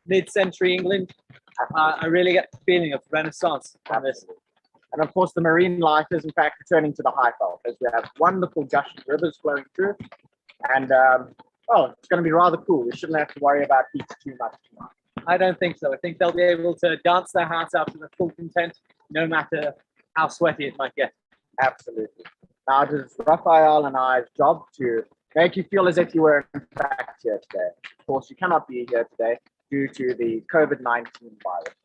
mid-century England. I really get the feeling of Renaissance from this. And of course, the marine life is in fact returning to the Highveld as we have wonderful gushing rivers flowing through. And it's going to be rather cool. We shouldn't have to worry about heat too much tonight. I don't think so. I think they'll be able to dance their hearts out to their full content, no matter how sweaty it might get. Absolutely. Now it is Raphael and I's job to make you feel as if you were in fact here today. Of course, you cannot be here today due to the COVID-19 virus.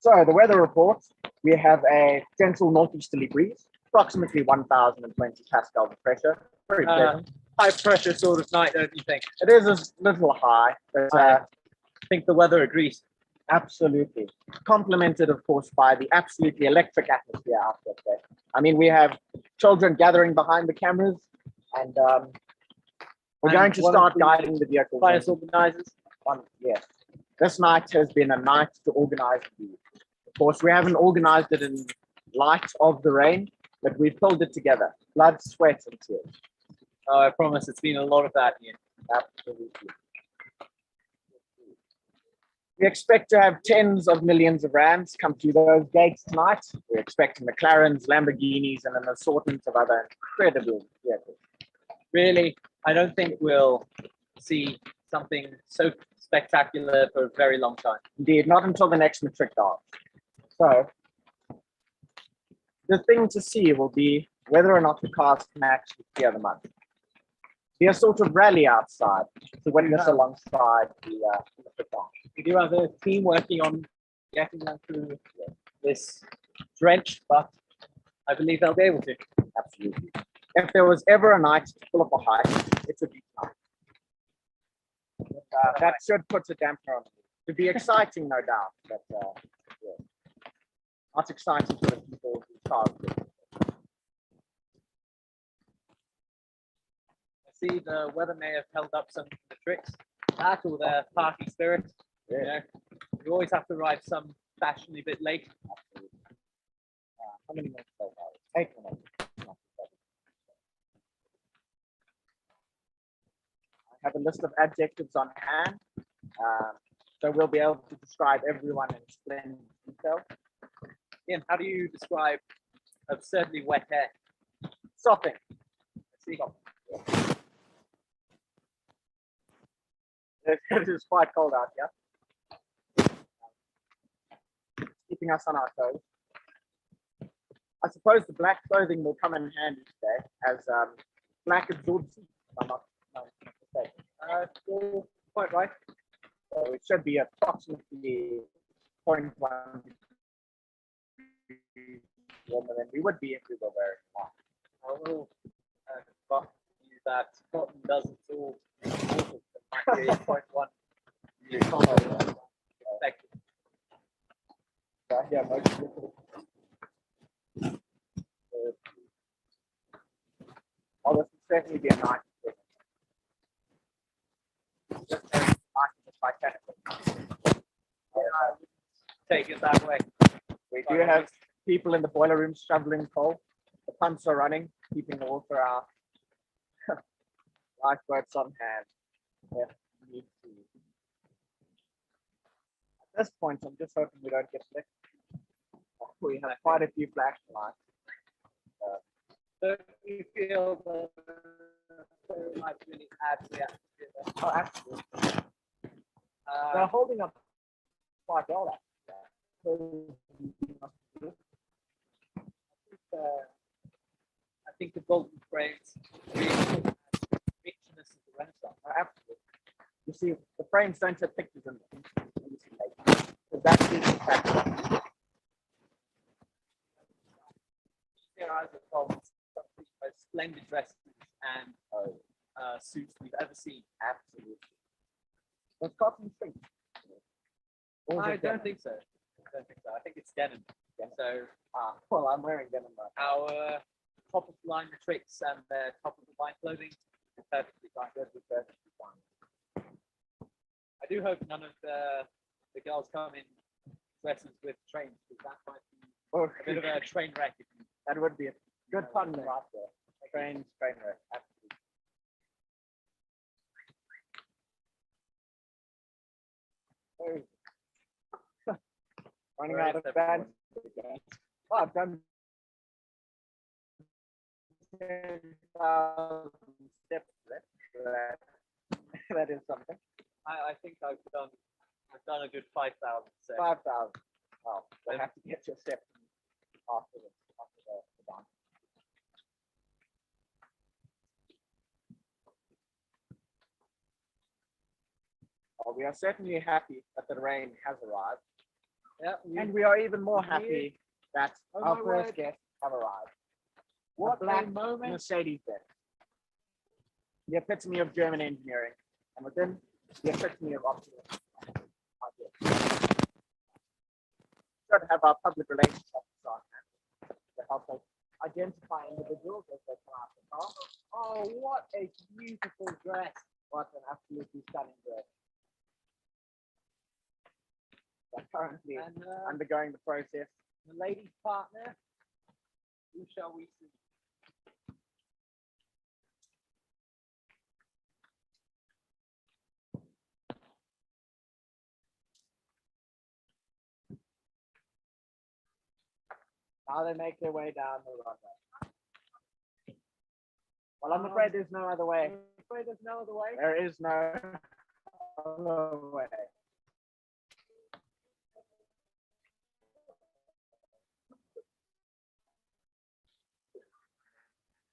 So the weather report, we have a gentle northeasterly breeze, approximately 1020 pascals of pressure. Very pleasant. High pressure sort of night, don't you think? It is a little high, but I think the weather agrees. Absolutely. Complemented, of course, by the absolutely electric atmosphere out there today. I mean, we have children gathering behind the cameras, and we're going to start guiding the vehicles. Finest organizers. Yes. This night has been a night to organize. Of course, we haven't organized it in light of the rain, but we've pulled it together. Blood, sweat, and tears. Oh, I promise it's been a lot of that, Ian. Absolutely. We expect to have tens of millions of rands come through those gates tonight. We're expecting McLarens, Lamborghinis, and an assortment of other incredible vehicles. Really, I don't think we'll see something so spectacular for a very long time. Indeed, not until the next Matric dance. So, the thing to see will be whether or not the cars can actually clear the mud. Be a sort of rally outside to witness alongside the Matric dance. We do have a team working on getting them through this drench, but I believe they'll be able to. Absolutely. If there was ever a night to pull up a hike, it would be tonight. That should put a dampener on it. To be exciting, no doubt, but not exciting for the people who cars. I see the weather may have held up some of the tricks. That or their party spirit. Yeah. You know, you always have to arrive some fashion a bit late. Absolutely. How many minutes so far? 8 minutes. I have a list of adjectives on hand, so we'll be able to describe everyone in splendid detail. Ian, how do you describe absurdly wet hair? Sopping. See, it is quite cold out here. Keeping us on our toes. I suppose the black clothing will come in handy today, as black absorbs heat. I'm not mistaken. you're quite right. So it should be approximately 0.1 degrees warmer than we would be if we were wearing one. I will you that cotton doesn't all might be 8.1. Yeah, most people. Oh, this will certainly be a nice thing. Just as nice as by technical. Take it that way. We do have people in the boiler room shoveling coal. The pumps are running, keeping the water out. Lifeboats on hand. If need to. At this point, I'm just hoping we don't get licked. We have quite a few flashlights. So you feel that they might really add to the atmosphere? Oh, absolutely. They're holding up quite well, actually. I think the golden frames really richness of the Renaissance. Oh, absolutely. You see, the frames don't have pictures in them. Because that is the fact. Their eyes are from some of the most splendid dresses and suits we've ever seen. Absolutely. Does cotton shrink? I don't think so. I think it's denim. So, well, I'm wearing denim right now. our top of the line Matrix and their top of the line clothing is perfectly fine. I do hope none of the girls come in dresses with trains, because that might be a bit of a train wreck. That would be a good pun right there. Train wreck. Running Where out is of band. everyone? Oh, I've done 10,000 steps. That is something. I think I've done a good 5,000 steps. 5,000. Oh, we'll have to get your steps after the dance. Well, we are certainly happy that the rain has arrived. Yeah, And we are even more we- happy that Oh our my first word. guests have arrived. what a black a moment. Mercedes Benz. The epitome of German engineering. And within the epitome of optimism. Should have our public relations officer on hand to help us identify individuals as they come out the car. Oh, what a beautiful dress. What an absolutely stunning dress. They're currently And undergoing the process. the lady's partner, who shall we see? Now they make their way down the runway. Well, I'm afraid there's no other way. I'm afraid there's no other way. There is no other way.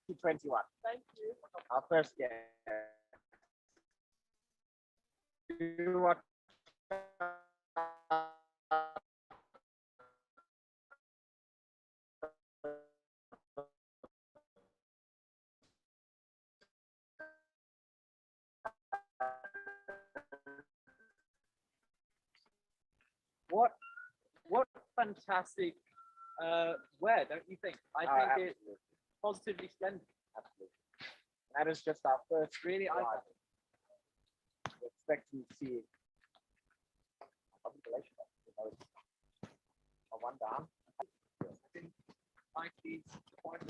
To 21. Thank you. Our first guest. Do what? What fantastic wear, don't you think? I think it's Absolutely. positively splendid. Absolutely. That is just our first Really, I ride. We're expecting to see a population of a one down. think might be quite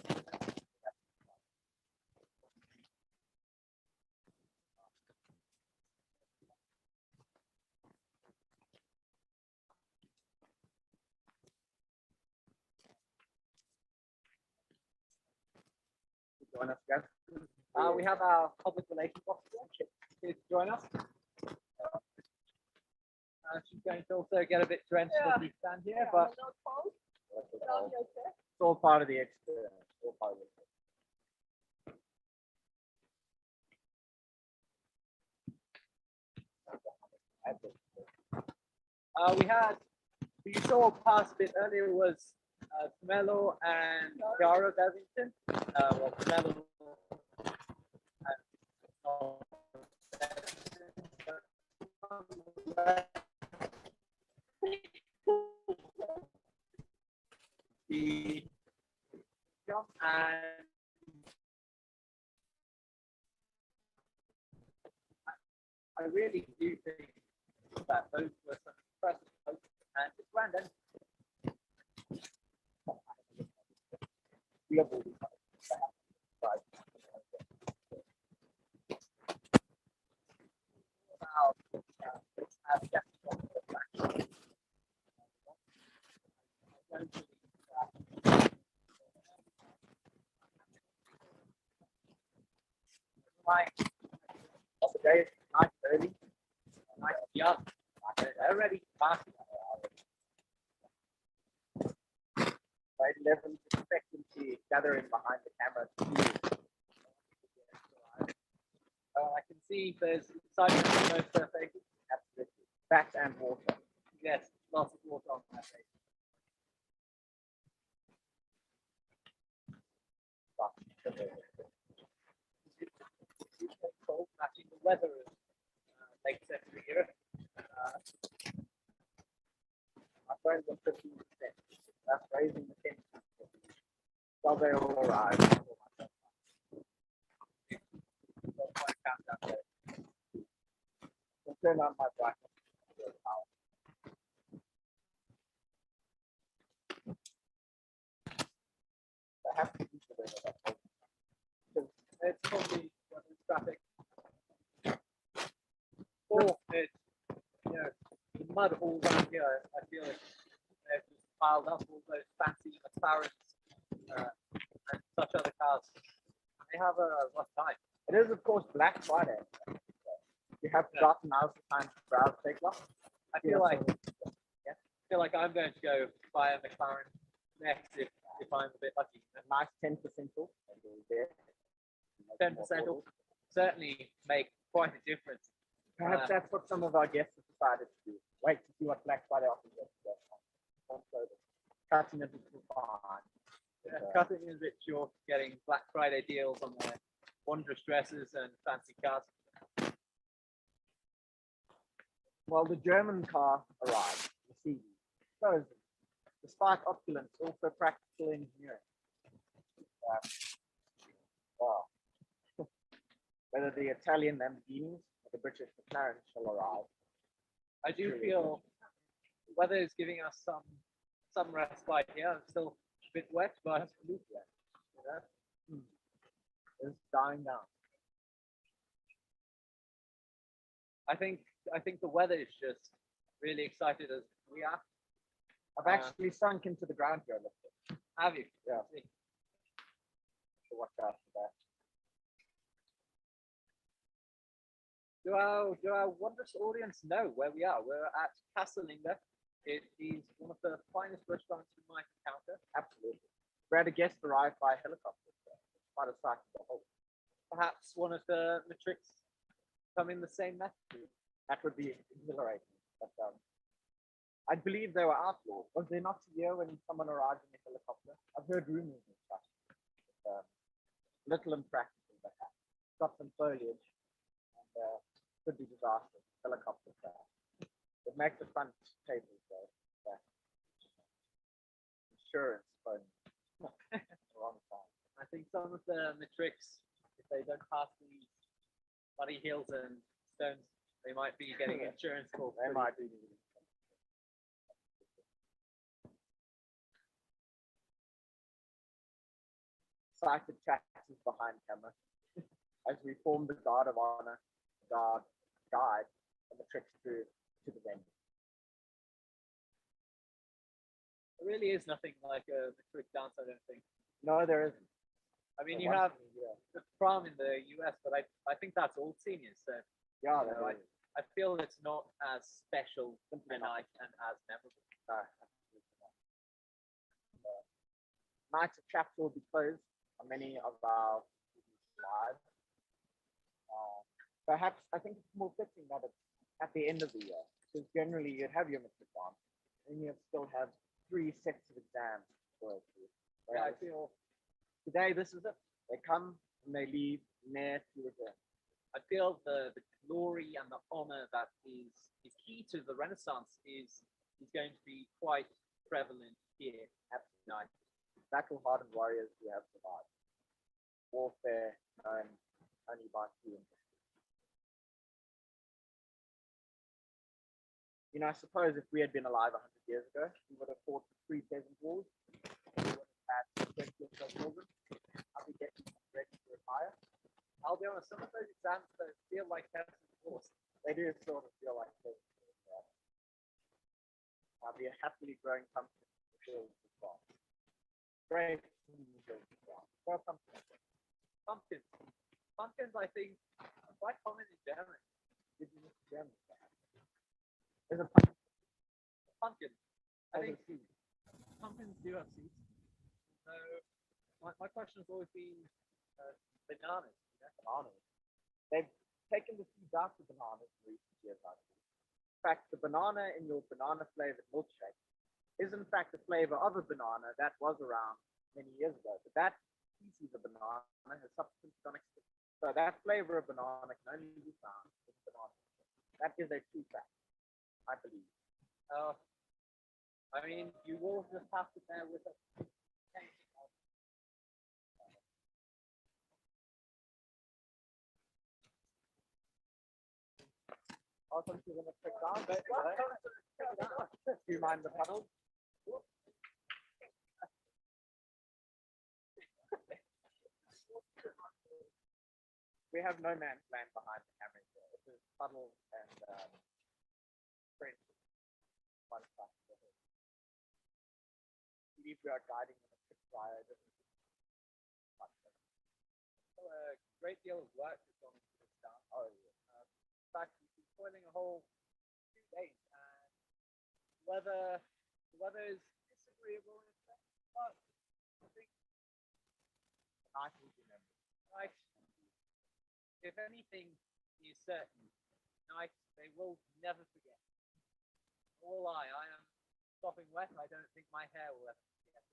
Join us, guys. we have our public relations officer here to join us. She's going to also get a bit drenched as we stand here, but It's all part of the experience. All part of the who you saw pass a bit earlier was Camelo and Gara Davington. Well, Camelo the and I really do think that those were some impressive folks. And it's Brandon. we are moving. Like, Today is nice early. nice young. They're ready. Fast. By 11, expectancy gathering behind the camera. I can see there's excitement on most of their faces. Absolutely. Fat and water. Yes, lots of water on their face. It's cold, matching the weather in late century era. My friends are 15%. That's raising the tension. So they all arrive. I'll turn on my brightness. I have to consider that. It's probably traffic. Or it's, you know, the I feel like they've just piled up all those fancy McLarens and such other cars. They have a rough time. It is, of course, Black Friday. You have forgotten now's the time to browse take off. I feel like I'm going to go buy a McLaren next if I'm a bit lucky. A nice 10% off. 10% will certainly make quite a difference. Perhaps that's what some of our guests have decided to do. Wait to see what Black Friday offers us. Cutting it into fine. Cutting is a bit short, getting Black Friday deals on their wondrous dresses and fancy cars. Well, the German car arrived, the CD. So, despite opulence, also practical engineering. Wow. Whether the Italian Lamborghinis or the British McLaren shall arrive. I do feel weather is giving us some respite here. I'm still a bit wet, but It's dying down. I think the weather is just really excited as we are. I've actually sunk into the ground here. Look. Have you? Yeah. So watch out for that. Do our wondrous audience know where we are? We're at Casselinga. It is one of the finest restaurants you might encounter. Absolutely. We had a guest arrive by helicopter. Quite a sight to behold. Perhaps one of the Matrics come in the same method. That would be exhilarating. But I believe they were outlawed. Was there not a year when someone arrived in a helicopter? I've heard rumors and stuff. But, little impractical, perhaps. Got some foliage. And could be disastrous. Helicopter crash. It makes the front tables though. Yeah. Insurance phone. Wrong time. I think some of the Matrix, if they don't pass these muddy hills and stones, they might be getting insurance calls. They might be. Excited taxis behind camera as we form the guard of honor, guide, and the tricks through to the venue. There really is nothing like a Matric dance, I don't think. No, there isn't. I mean, you have the prom in the US, but I think that's all seniors. So Yeah, I feel it's not as special tonight and as memorable. Nights of Chaps will be closed on many of our lives. Perhaps I think it's more fitting that it's at the end of the year, because generally you'd have your Matric dance, and you'd still have 3 sets of exams to go through. Yeah, I feel today this is it. They come and they leave, ne'er to return. I feel the glory and the honor that is key to the Renaissance is going to be quite prevalent here at tonight. Battle-hardened warriors who have survived. Warfare known only by few. You know, I suppose if we had been alive 100 years ago, we would have fought the 3 peasant wars. We would have had 20 or so children. I'll be getting ready to retire. I'll be honest, some of those exams don't feel like peasant wars. They do sort of feel like peasant wars. Yeah. I'll be a happily growing pumpkin in the fields of farm. Great. Well, Pumpkins, I think, are quite common in Germany. There's a Pumpkin. I think pumpkins do have seeds. So my question has always been bananas. Bananas. They've taken the seeds out of bananas in recent years, I think. In fact, the banana in your banana flavored milkshake is in fact the flavor of a banana that was around many years ago. But that species of banana has subsequently gone extinct. So that flavor of banana can only be found in banana. That is a true fact, I believe. I mean, you will just have to bear with us. Welcome to the Matric dance. Do you mind the puddle? We have no man's land behind the camera here. This is puddle and French. quite fast. I believe we are guiding the trip via a different So a great deal of work has gone into this down. Oh, yeah. In fact, we've been toiling a whole 2 days, and the weather is disagreeable in effect, but I think Nice will be memory. night, if anything is certain, night they will never forget. All I am sopping wet. I don't think my hair will ever forget.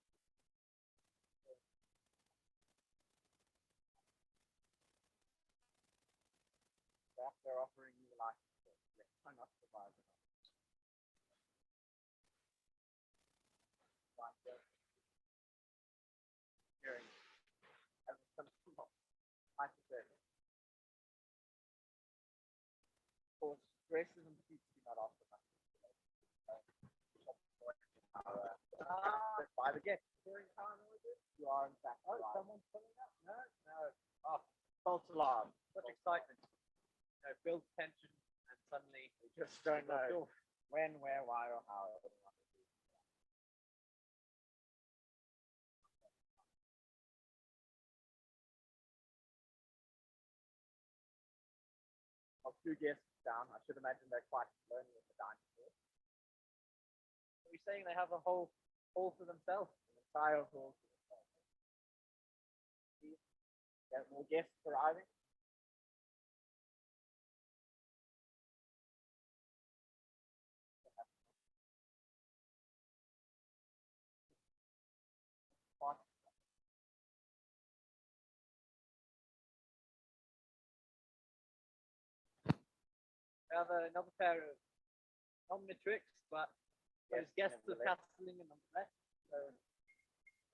They're offering you life. Why not survive? Hearing some hypothetical. Of course, racism seems to be not often much. By the guest. You are in fact. Oh, alive. someone's pulling up? No, no. Oh, False alarm. such excitement. Builds tension, and suddenly We just don't know Oh, when, where, why, or how. Of 2 guests down, I should imagine they're quite lonely at the dining hall. are we saying they have a whole hall for themselves? An entire hall. There's more guests arriving. We have another pair of Matrics, but those Yes, guests of nevertheless. Castling and nonetheless. So,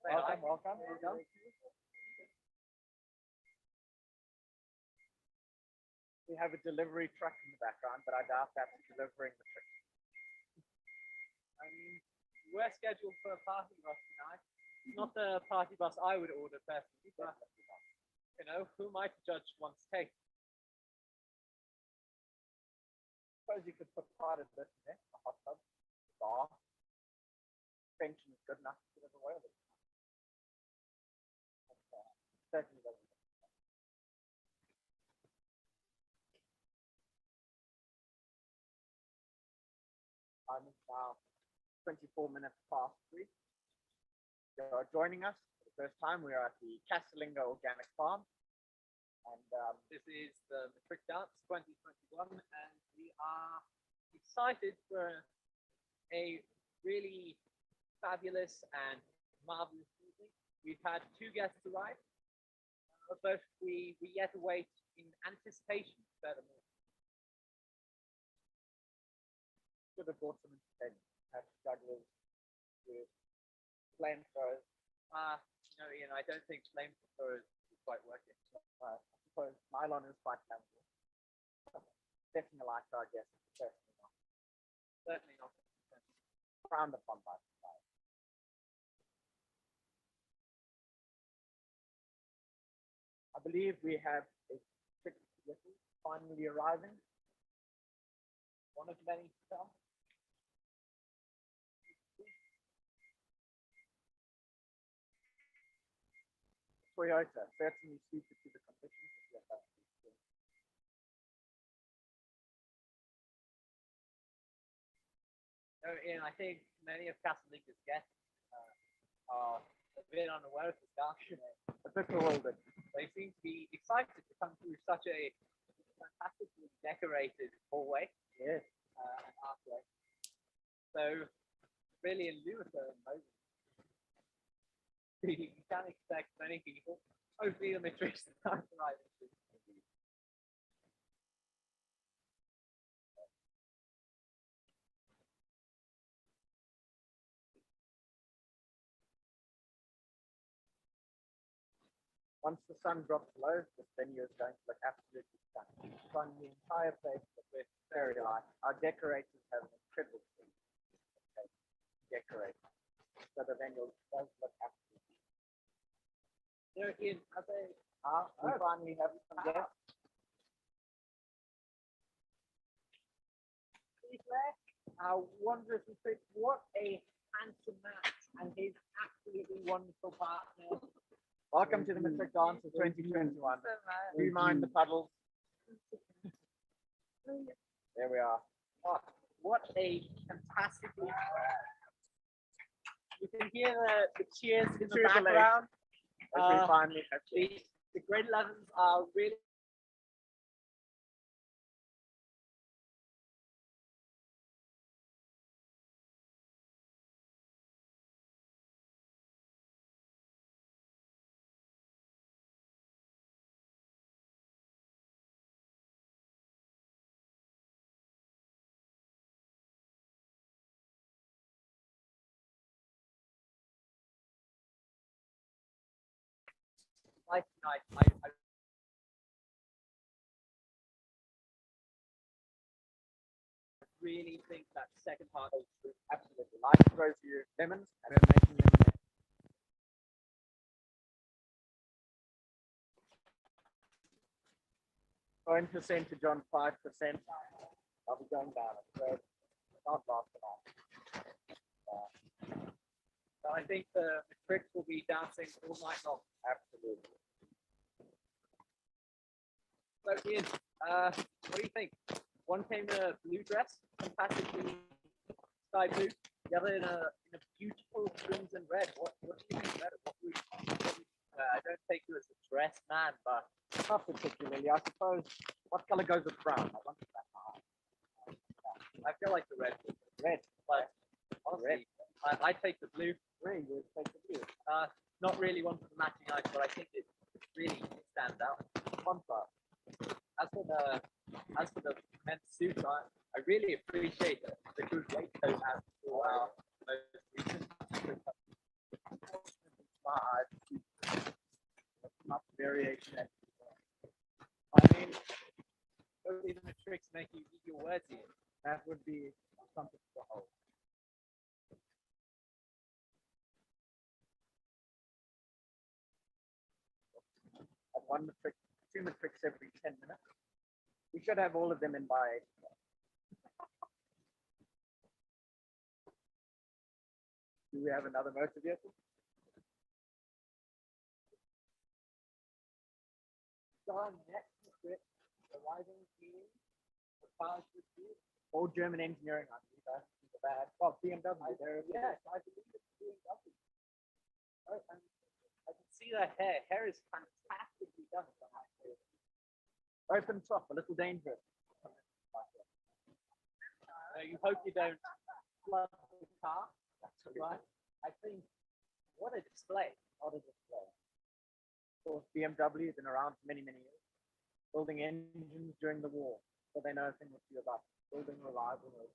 say Welcome, hi. welcome. There you go. We have a delivery truck in the background, but I doubt that's delivering the trick. I mean, we're scheduled for a party bus tonight. Not the party bus I would order personally, but who am I to judge one's taste? Suppose you could put part of this in there, a hot tub, bar. Pension is good enough to deliver away with it. Certainly doesn't. Time is now 24 minutes past 3. You are joining us for the first time. We are at the Castlinga Organic Farm. And This is the Matric Dance 2021, and we are excited for a really fabulous and marvelous evening. We've had 2 guests arrive, but we yet await in anticipation furthermore. should have bought some entertainment. Have jugglers with flamethrowers. Ian, I don't think flamethrowers is quite working. I suppose nylon is quite flammable. Setting a light, I guess, certainly not. Certainly not. Frowned upon by society. I believe we have a trick finally arriving. One of many to come. Toyota certainly suited to the conditions of the Ian, I think many of Castellinga's guests are a bit unaware of this dark a bit bewildered. They seem to be excited to come through such a fantastically decorated hallway Yes. and archway. So, really in lieu of the moment, you can expect many people. Hopefully, the Matrix starts arriving soon. Once the sun drops low, this venue is going to look absolutely stunning. From the entire place with fairy lights. Our decorators have an incredible team. Decorate. So the venue does look absolutely. Ian, as a We finally have some guests. our wondrous Matric. What a handsome man, and his absolutely wonderful partner. Welcome to the Matric Dance of 2021. Do you mind the puddles? There we are. Oh, what a fantastically. You can hear the cheers in the Cheers are late. background. As we finally have The grade 11s are really. Like tonight, I really think that second part of absolutely life throws you lemons and we're making lemonade. Going percentage on 5%. I'll be going down it. So not last long. so I think the Matrix will be dancing all night long. Absolutely. So Ian, what do you think? One came in a blue dress, fantastically sky blue. The other in a beautiful crimson red. What do you think better? I don't take you as a dress man, but Not particularly. I suppose. What color goes with brown? I wonder that now. I feel like the red. Red. But honestly, I take the blue. Really, you would take the blue. Not really one for the matching eyes, but I think it really stands out. One part. As for the men's suit, I really appreciate the good waistcoat as for our most recent. Not variation. I mean, hopefully the tricks make you eat your words in. That would be something to hold. One matric, 2 matrics every 10 minutes. We should have all of them in by. Do we have another motor vehicle? Our next trip, arriving in the cars with you. All German engineering, I believe. That's bad. Well, BMW. Yes, I believe it's BMW. Oh, and I can see that hair. Hair is fantastically done. Open top, a little dangerous. You hope you don't flood the car. That's right. I think, what a display. What a display. Of course, BMW has been around for many, many years, building engines during the war, so they know a thing or two about building reliable roads.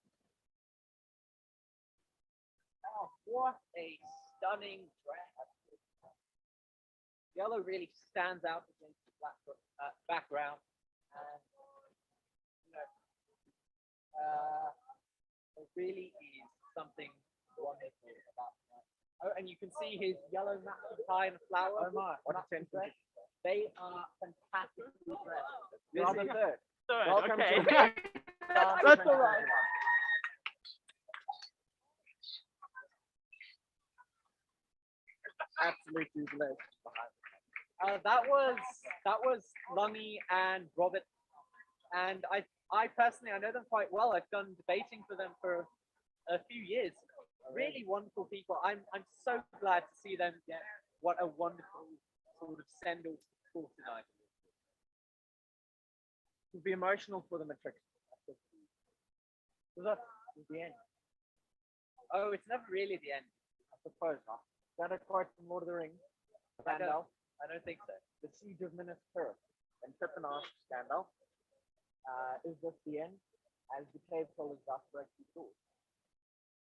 Oh, what a stunning dress. Yellow really stands out against the black background. And, you know, it really is something wonderful about that. Oh, and you can see his yellow matching tie and flower. Oh my, what a dress. They are fantastically dressed. You're on the third. Welcome Okay. to the That's all right. Absolute jubilation behind it. that was Lungy and Robert, and I personally I know them quite well. I've done debating for them for a few years. Really wonderful people. I'm so glad to see them get what a wonderful sort of send off for tonight. To be emotional for the Matric. So that's the end. Oh, it's never really the end. I suppose not. That a quote from Lord of the Rings. I Gandalf. I don't think so. The siege of Minas Tirith. And Pippin asks Gandalf, is this the end? As the cave troll is thus correctly thought.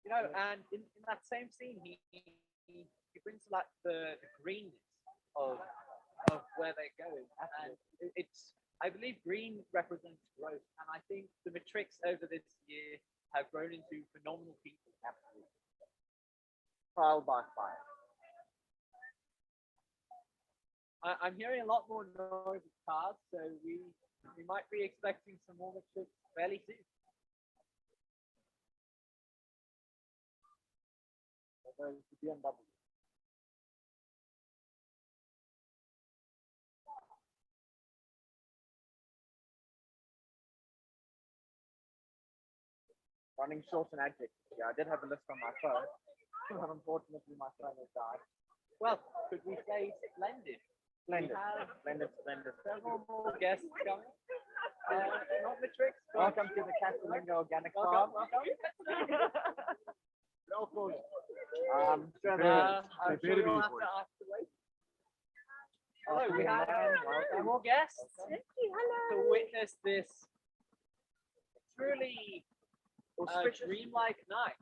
You know, and in that same scene, he brings like the greenness of where they're going, and it's I believe green represents growth, and I think the Matrix over this year have grown into phenomenal people. Absolutely. Trial by fire. I'm hearing a lot more noise of cars, so we might be expecting some more Matrix fairly soon. No, it's the BMW. Running short and adjectives. Yeah, I did have a list on my phone. But unfortunately, my phone has died. Well, could we say splendid? Splendid. We have Splendid. several more guests coming. Not Matric. Welcome to the Catalinga Organic Farm. Welcome. Locals. I'm sure you'll have to ask to wait. Hello, we have more guests to witness this truly dreamlike night.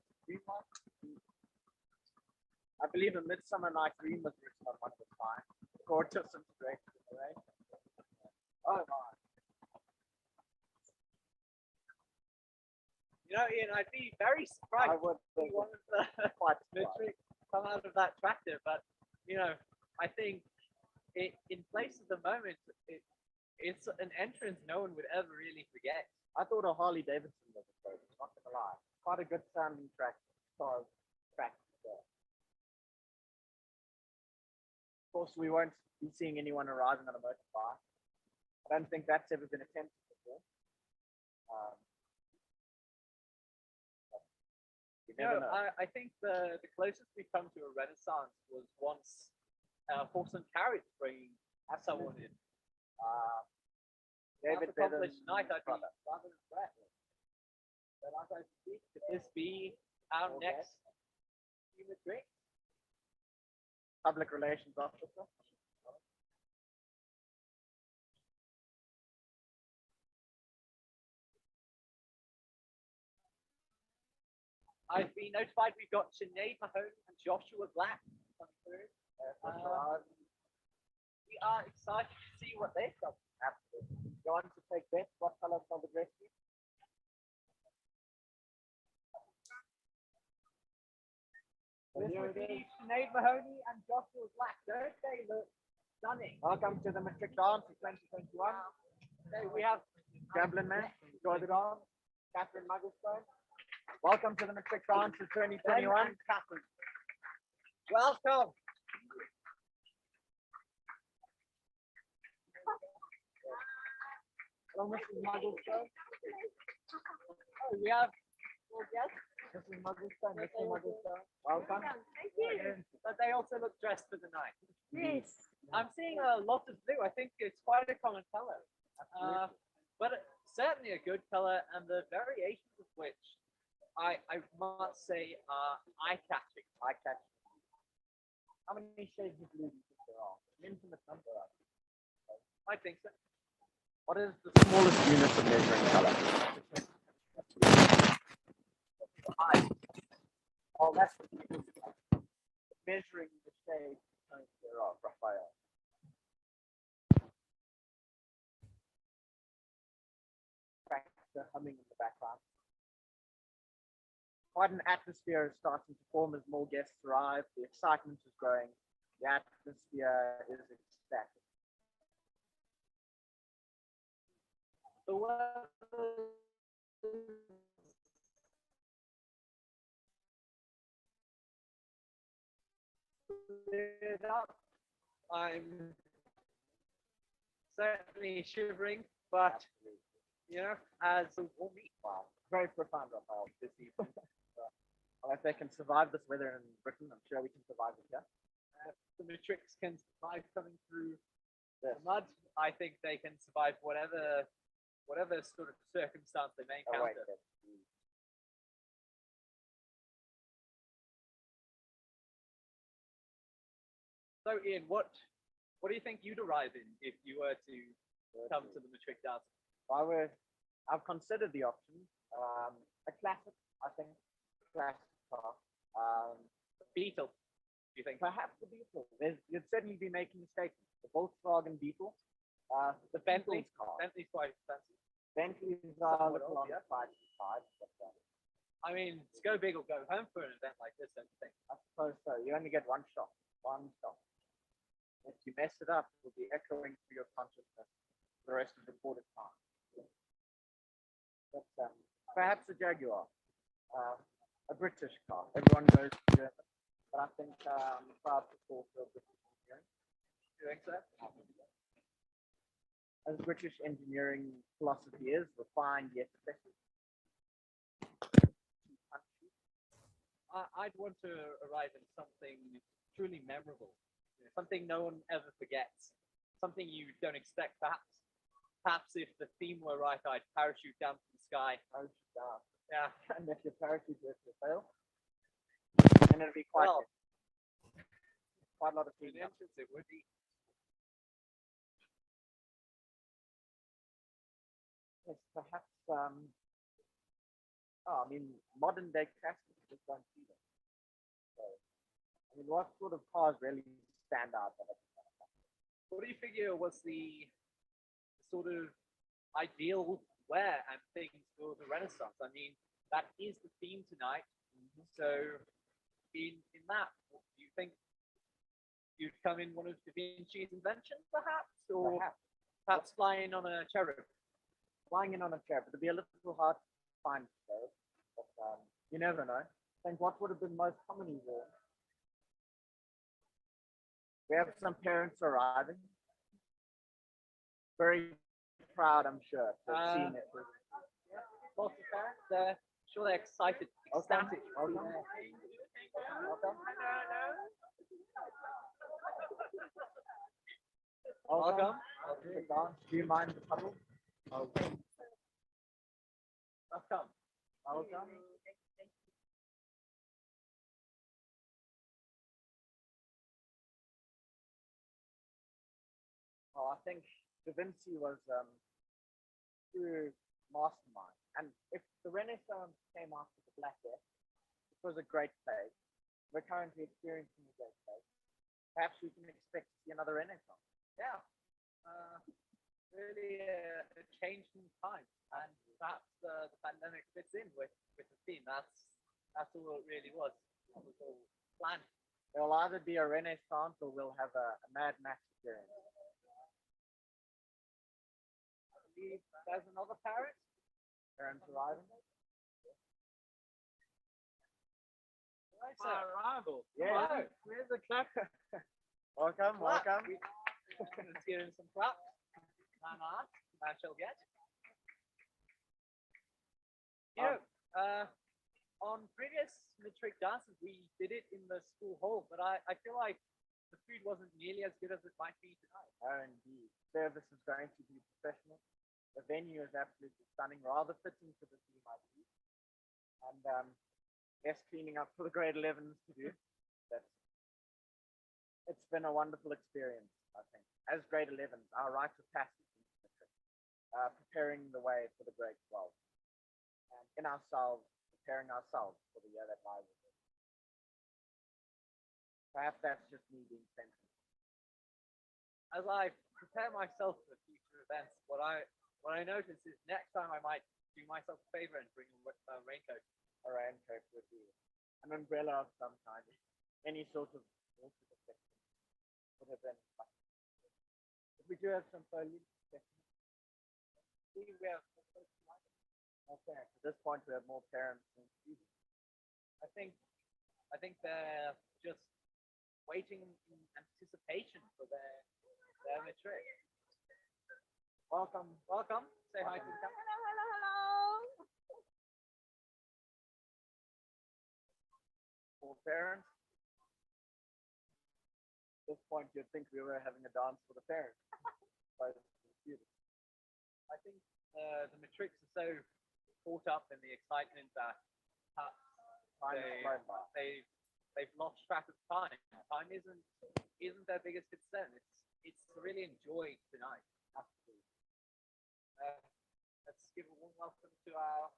I believe A Midsummer Night's Dream was written on one of the time. Gorgeous and straight, right? Oh my. You know, Ian, I'd be very surprised I would if one of the quite Matric come out of that tractor, but you know, I think in place at the moment, it's an entrance no one would ever really forget. I thought a Harley Davidson was a boat, not gonna lie. Quite a good sounding track. Track. Of course, we won't be seeing anyone arriving on a motorbike. I don't think that's ever been attempted before. You never know. I think the closest we come to a renaissance was once horse and carriage bringing someone in. David accomplished Bevan, night, I'd be rather impressed. But as I speak, could this be our next human drink? Public Relations Officer. I've been notified we've got Sinead Mahoney and Joshua Black coming through. We are excited to see what they've got. Absolutely. You want to take bets? What color shall the dress be? This would be Sinead Mahoney and Joshua Black. Don't they look stunning? Welcome to the Matric Dance of 2021. Okay, we have Gambling Man, enjoy the dance. Catherine Mugglestone. Welcome to the Matric Dance of 2021. Catherine. Welcome. Hello, Mrs. Mugglestone. Oh, we have more guests. Mrs. Mugglestone, Mr. Mugglestone. Welcome. Thank you. But they also look dressed for the night. Yes. I'm seeing a lot of blue. I think it's quite a common color. But certainly a good color, and the variations of which I must say are eye-catching. Eye-catching. How many shades of blue do you think there are? An infinite number. I think so. What is the smallest unit of measuring color? Oh, that's measuring the shade thereof, Raphael. Tractor humming in the background. Quite an atmosphere is starting to form as more guests arrive. The excitement is growing. The atmosphere is ecstatic. The weather cleared up. I'm certainly shivering, but you know, as Wow, very profound, Raphael, this evening. Well, if they can survive this weather in Britain, I'm sure we can survive it here. the Matrix can survive coming through the mud, I think they can survive whatever sort of circumstance they may Oh, wait, encounter. So Ian, what do you think you'd arrive in if you were to come to the Matric dance? I've considered the option. A classic, I think. Classic car. Beetle, do you think? Perhaps the Beetle. You'd certainly be making a statement. The Volkswagen Beetle. The Bentley. Beetle's car. Bentley's quite expensive. Bentley's are a Somewhat little on old, the side, but I mean, it's go big or go home for an event like this, don't you think? I suppose so. You only get one shot. One shot. If you mess it up, it will be echoing through your consciousness for the rest of the recorded time. But perhaps a Jaguar. A British car. Everyone goes to German. but I think proud supporter of British engineering. Doing so. As British engineering philosophy is, refined yet effective. I'd want to arrive in something truly memorable, something no one ever forgets, something you don't expect. Perhaps if the theme were right, I'd parachute down from the sky. Parachute down. Yeah. And if your parachute were to fail, then it'd be quite a lot of In things. entrance, it would be. Yes, perhaps. I mean, modern day classics just don't see them. So, I mean, what sort of cars really stand out? What do you figure was the sort of ideal wear and things for the Renaissance? I mean, that is the theme tonight. So, in that, do you think you'd come in one of Da Vinci's inventions, perhaps, or perhaps flying on a cherub? Flying in on a cherub, it'd be a little hard to find, though, but you never know. I think what would have been most commonly worn. We have some parents arriving. Very proud, I'm sure, to have seen it. Lots of parents, they're sure they're excited, ecstatic. Welcome. Welcome. Do you mind the puddle? Welcome. Welcome. Well, I think Da Vinci was true mastermind. And if the Renaissance came after the Black Death, it was a great phase. We're currently experiencing a great phase. Perhaps we can expect to see another Renaissance. Yeah. Really a change in time, and perhaps the pandemic fits in with the theme. That's all it really was. It was all planned. It'll either be a Renaissance or we'll have a Mad Max experience. I believe there's another parent. Parents arriving. Right, sir. Arrival. Yeah. Hello. Where's the clap? Welcome, Clap. welcome. Let's give him some claps. Man shall get. On previous Matric dances, we did it in the school hall, but I feel like the food wasn't nearly as good as it might be tonight. Oh, indeed. Service is going to be professional. The venue is absolutely stunning, rather fitting to the theme, I believe. And less cleaning up for the grade 11s to do. It's been a wonderful experience, I think. As grade 11s, our rite of passage in Matric, preparing the way for the grade 12. And in ourselves, preparing ourselves for the year that lies ahead. Perhaps that's just me being sensitive. As I prepare myself for future events, what I notice is next time I might do myself a favor and bring a raincoat. A raincoat would be an umbrella of some kind. Any sort of water protection would have been fun. But we do have some foliage protection. We have More parents. At this point, we have more parents than students. I think they're just waiting in anticipation for their Matric. Welcome. Say hi to the camera. For parents, at this point, you'd think we were having a dance for the parents. But the students. I think the Matrics are so caught up in the excitement that Time is flying by. they've lost track of time. Time isn't their biggest concern. It's to really enjoy tonight. Absolutely. Let's give a warm welcome to our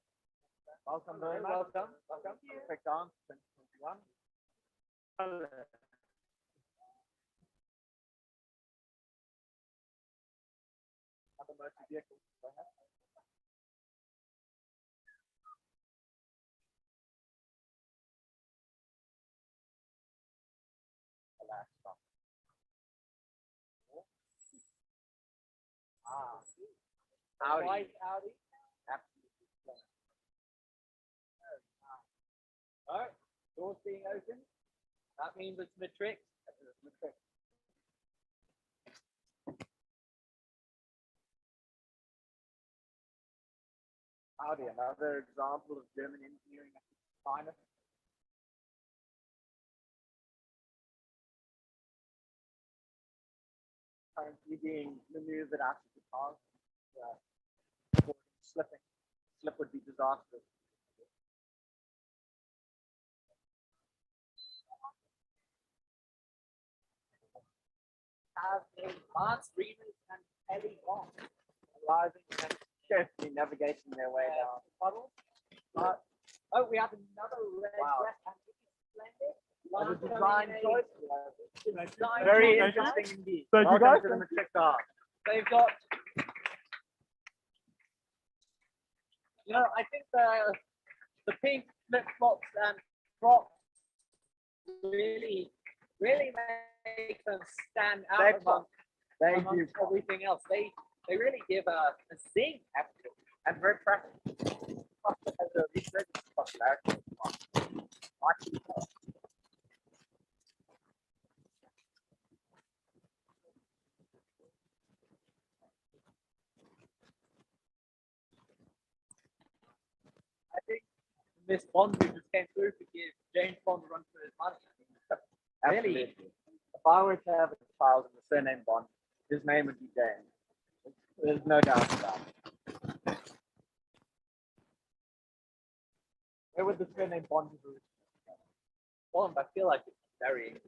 Welcome, Hello, very much. welcome. Perfect dance 2021. Other motor vehicles, perhaps. Alas, stop. Audi. white Audi. Absolutely. Alright, doors being opened. That means it's Matric. Howdy, another example of German engineering at its finest. Currently being maneuvered out of the car. Slipping. Slip would be disastrous. Have advanced readers and heavy bombs. Arriving and carefully navigating their way down. Puddle. Oh, we have another red Wow. dress, and it is splendid. What a Welcome design in a choice. design Very choice. interesting indeed. Thank you, Welcome guys. to the Matric Dance. They've got, I think the pink flip flops and Crocs really make them stand out They amongst do everything else. They really give a zing actually. and very practical. Has a research popularity. I think Miss Bond who just came through to give James Bond a run for his money. Really? Absolutely. If I were to have a child with the surname Bond, his name would be James. There's no doubt about it. Where would the surname Bond be? Bond, I feel like it's very English.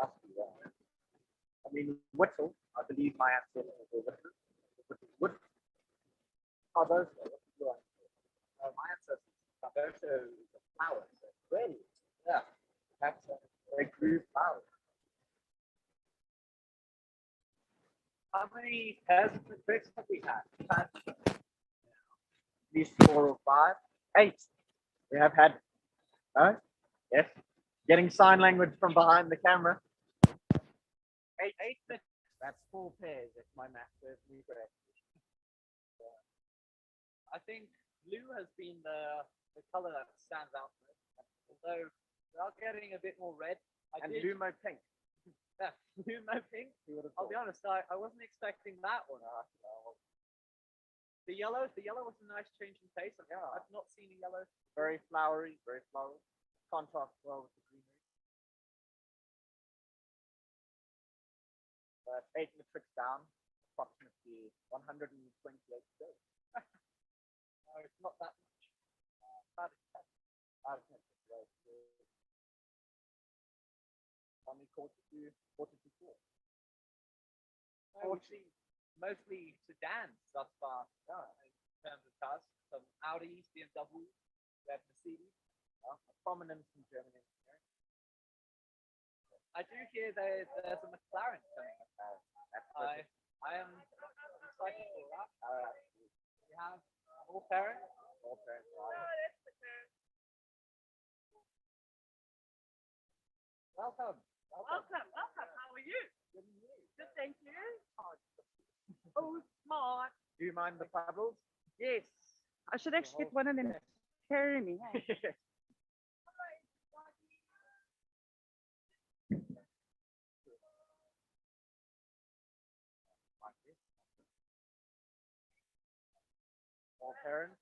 Must be wrong. I mean, Whittle, I believe my ancestors were Whittle. Whittle. Oh, those are My ancestors, Roberto is a flower. So really. yeah. That's they grew flowers. How many pairs of tricks have we had? At least 4 or 5. 8. We have had. Oh, yes. Getting sign language from behind the camera. 8 tricks. That's 4 pairs, if my math serves me correct. I think blue has been the color that stands out most. Although we are getting a bit more red. And Lumo pink. Yeah, blue, no pink. I'll be honest, I wasn't expecting that one. The yellow was a nice change in pace. I've not seen a yellow. Very flowery, very floral. Contrast well with the greenery. 8 metrics down, approximately 128 days. No, it's not that much. Out of 10. Only quarter to 4. Mostly sedans thus far in terms of cars. Some Audis, BMW, we have Mercedes. A prominence in German engineering. I do hear there's a McLaren coming. I am excited for that. We have all parents. Welcome. Welcome. How are you? Good, thank you. Oh, smart. Do you mind the paddles? Yes. I should actually get one of them to carry me. Hey? All parents.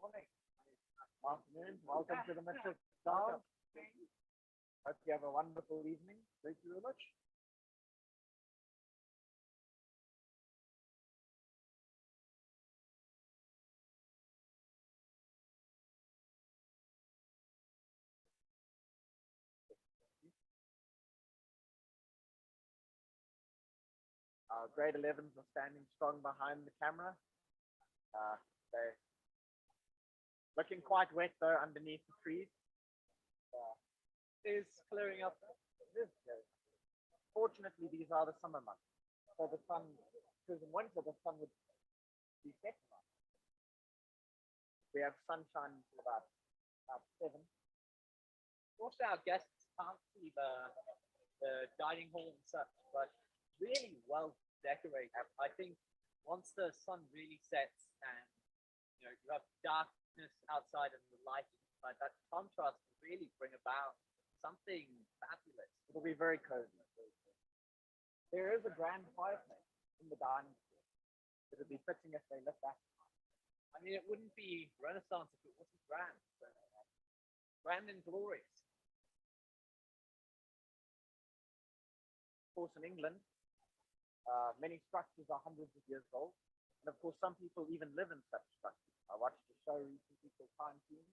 Morning. Afternoon. Welcome to the Matric Dance. Hope you have a wonderful evening. Thank you very much. Our grade 11s are standing strong behind the camera. They're looking quite wet though underneath the trees. Is clearing up. It is very fortunately, these are the summer months. So the sun, because in winter the sun would be setting on. We have sunshine until about 7. Also, our guests can't see the dining hall and such, but really well decorated. I think once the sun really sets and you have darkness outside and the light like that contrast will really bring about something fabulous. It'll be very cozy. There is a grand fireplace in the dining room. It'll be fitting if they lit that. I mean, it wouldn't be Renaissance if it wasn't grand. So, grand and glorious. Of course, in England, many structures are hundreds of years old. And of course, some people even live in such structures. I watched a show recently called Time Team.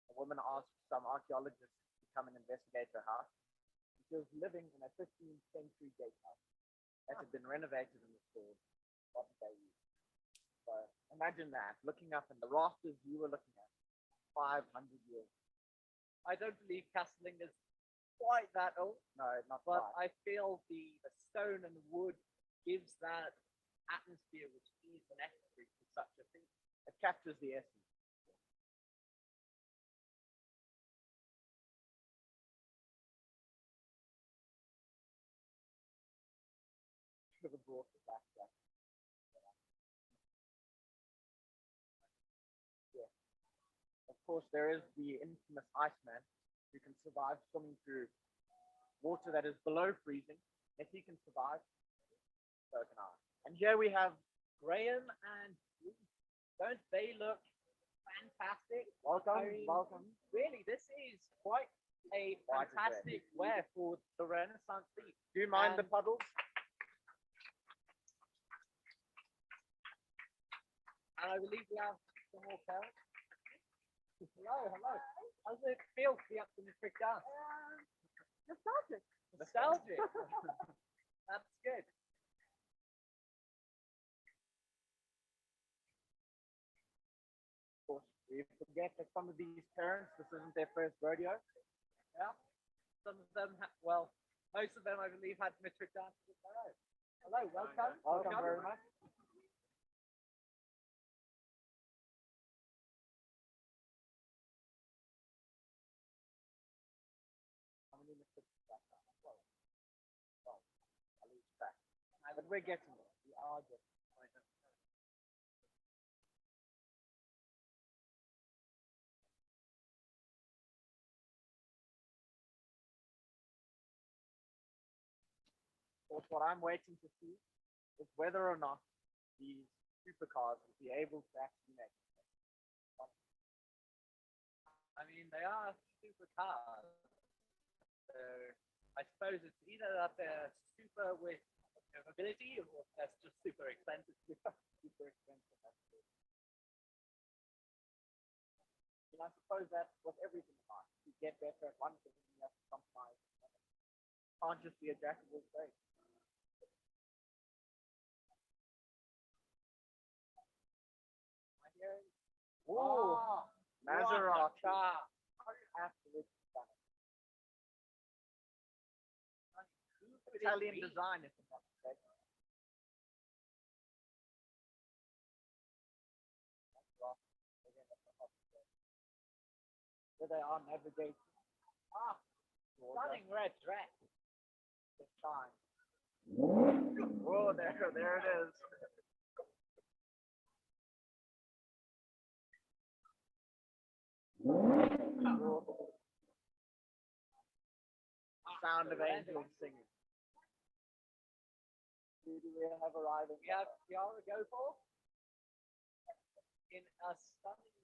A woman asked some archaeologists to come and investigate her house. She was living in a 15th century gatehouse that had been renovated and restored. Modern day use. So imagine that, looking up and the rafters you were looking at, 500 years. I don't believe Castling is quite that old, No, not but quite. I feel the stone and the wood gives that atmosphere which is necessary for such a thing. It captures the essence. Should have brought it back. Yeah. Of course, there is the infamous Iceman who can survive swimming through water that is below freezing. If he can survive, so can I. And here we have Graham and Bruce, don't they look fantastic? welcome, I mean, welcome. Really, this is quite a Quite a fantastic wear for the Renaissance theme. Do you mind the And- puddles? And I believe we have some more parents. Hello, hello. How does it feel to be up to the trick dance? Nostalgic. Nostalgic. That's good. Of course, we forget that some of these parents, this isn't their first rodeo. Yeah. Some of them, well, most of them, I believe, had Matric dances of their own. Hello, welcome. Welcome very much. How many mistakes is that? Well, I'll lose track. But we're getting there. We are getting there. Of course, what I'm waiting to see is whether or not these supercars will be able to actually make it. I mean, they are super cars. So I suppose it's either that they're super with mobility or that's just super expensive. Super expensive. That's true. And I suppose that's what everything in life. You get better at one thing, you have to compromise. Can't just be a jack of all trades. Ooh, Maserati. Absolutely stunning. Italian design, if I'm not mistaken. Where they are navigating. Stunning red dress. The shine. Oh, there it is. Sound of angels singing. Who do we have arriving? We have Tiara Gopal in a stunning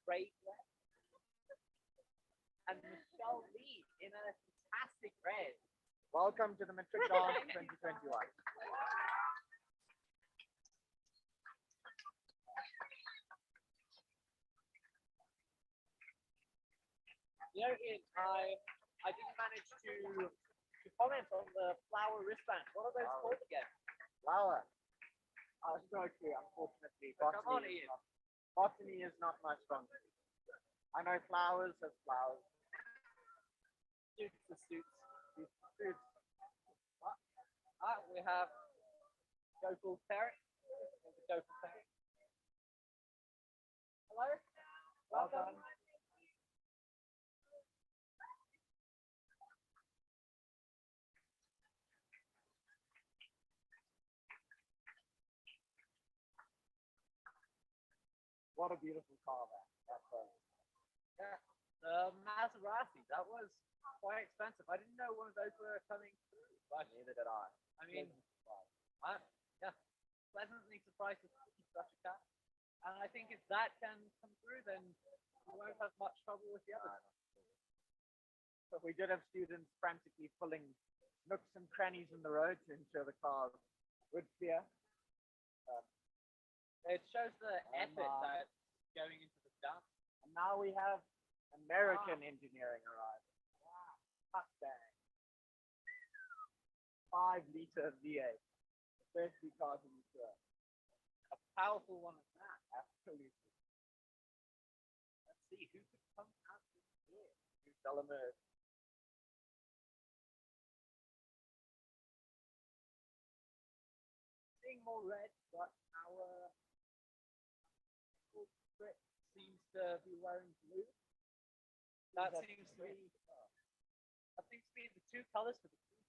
gray dress. And Michelle Lee in a fantastic red. Welcome to the Matric Dance 2021. You know, Ian, I didn't manage to comment on the flower wristband. What are those Wow. called again? Flower. No clue, unfortunately. Come on, Botany, Ian. botany is not my strong suit. I know flowers as flowers. Suits the suits. Fruits. We have Gopal Ferret. Gopal Ferret. Hello. Welcome. What a beautiful car that was. Yeah, the Maserati, that was quite expensive. I didn't know one of those were coming through, but Neither did I. I mean, I'm yeah, pleasantly surprised to see such a car. And I think if that can come through, then we won't have much trouble with the others. But we did have students frantically filling nooks and crannies in the road to ensure the cars would clear. It shows the And, effort that's going into the stuff. And now we have American engineering arriving. Wow. Mustang. 5-liter V8. The first V cars in the tour. A powerful one at that. Absolutely. Let's see who could come out this year. Who shall emerge? Seeing more red, but our Brit seems to be wearing blue. That seems to be the two colors for the team.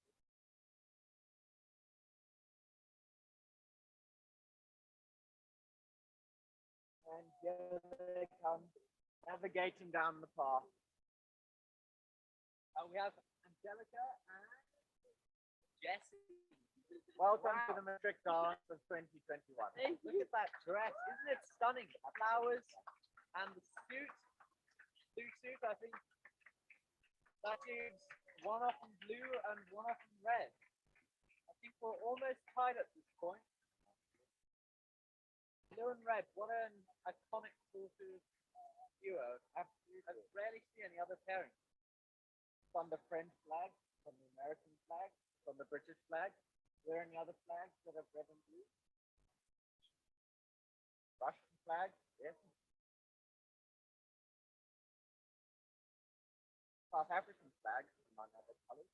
And here they come, navigating down the path. We have Angelica and Jessie. Welcome Wow. to the Matric Dance of 2021. Thank Look you. at that dress. Isn't it stunning? The flowers and the suit. Blue suit, I think that is one off in blue and one off in red. I think we're almost tied at this point. Blue and red, what an iconic sort of duo. I rarely see any other pairing. From the French flag, from the American flag, from the British flag. Are there any other flags that have red and blue? Russian flag, yes. South African flag, among other colors.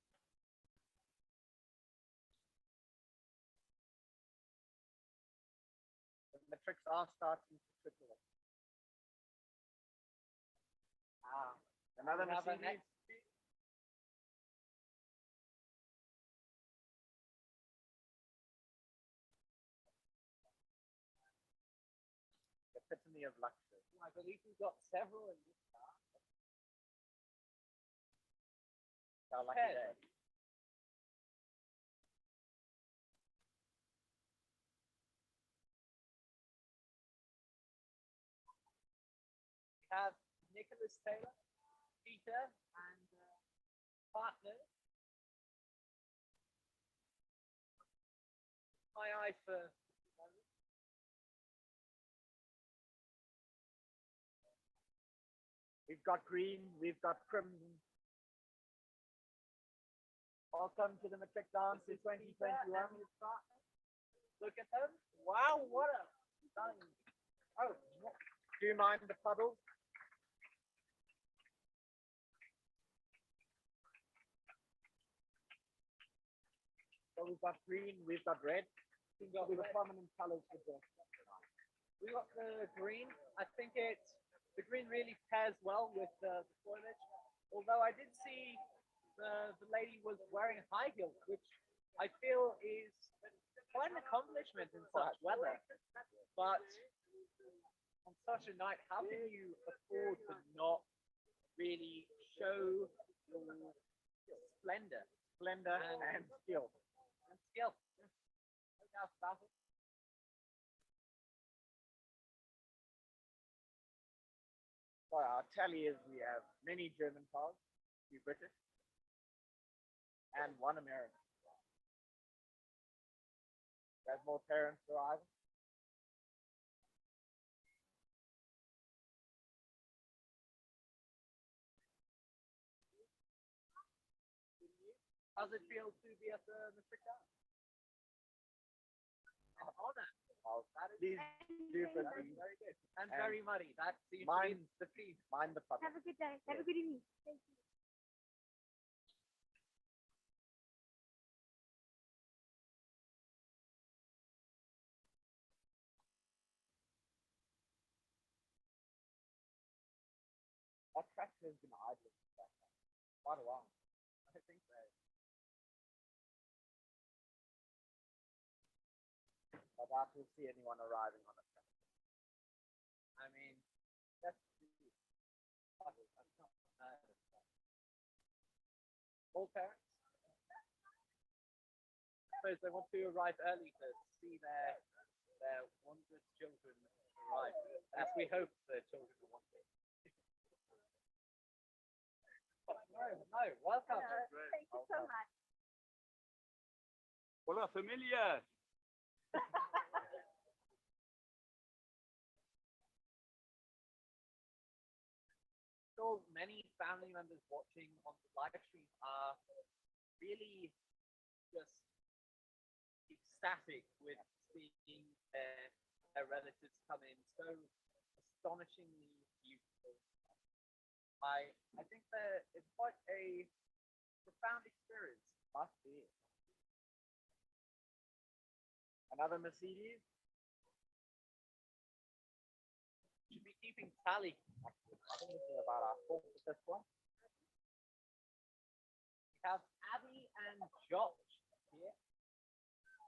The Matrics are starting to trickle in. Another We have a Mercedes. next The epitome of luxury. I believe we've got several in this car. Our lucky Ted. day. We have Nicholas Taylor, Peter, and partner. My eye for We've got green, we've got crimson. Welcome to the Matric Dance in 2021. Look at them. Wow, what a stunning. Oh, do you mind the puddles? So we've got green, we've got red. We've got These are red. prominent colors for the. We got the green. I think the green really pairs well with the foliage. Although I did see the lady was wearing high heels, which I feel is quite an accomplishment in such weather. But on such a night, how can you afford to not really show your splendor Splendor and skill. and skill? No doubt about it. So our tally is we have many German cars, 2 British, and 1 American. There's more parents arriving. How's it feel to be at the Matric Dance? An honor. Oh, That is please do that is proceed. very good. And And very muddy. That seems to mine- be the theme. Mind the puddle. Have a good day. Have a good evening. Thank you. That tractor has been idling for quite a while. I think so. I doubt we'll see anyone arriving on a tractor. I mean, that's all parents. I suppose they want to arrive early to see their wondrous children arrive, as we hope their children will want to. No, welcome. Thank you so much. Hola, familia. Sure, many family members watching on the live stream are really just ecstatic with seeing their relatives come in so astonishingly beautiful. I think that it's quite a profound experience. Must be. Another Mercedes. Should be keeping tally. I think this is about our fourth or fifth one. We have Abby and Josh here.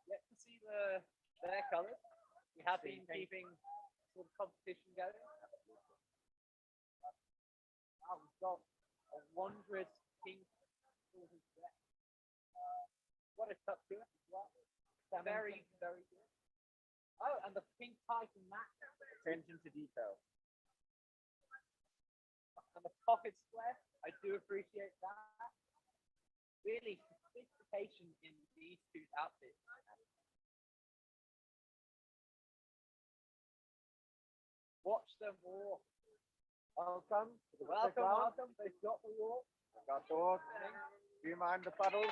Yet to see their colours. We have been keeping sort of competition going. Now we've got a wondrous pink sort of dress. What a touch to it as well. Very, very good. Oh, and the pink tie from that. Attention to detail. And the pocket square, I do appreciate that. Really sophistication in these two outfits. Watch them walk. Welcome. To the Welcome, ground. welcome. They've got the walk. Got doors. Do you mind the puddles?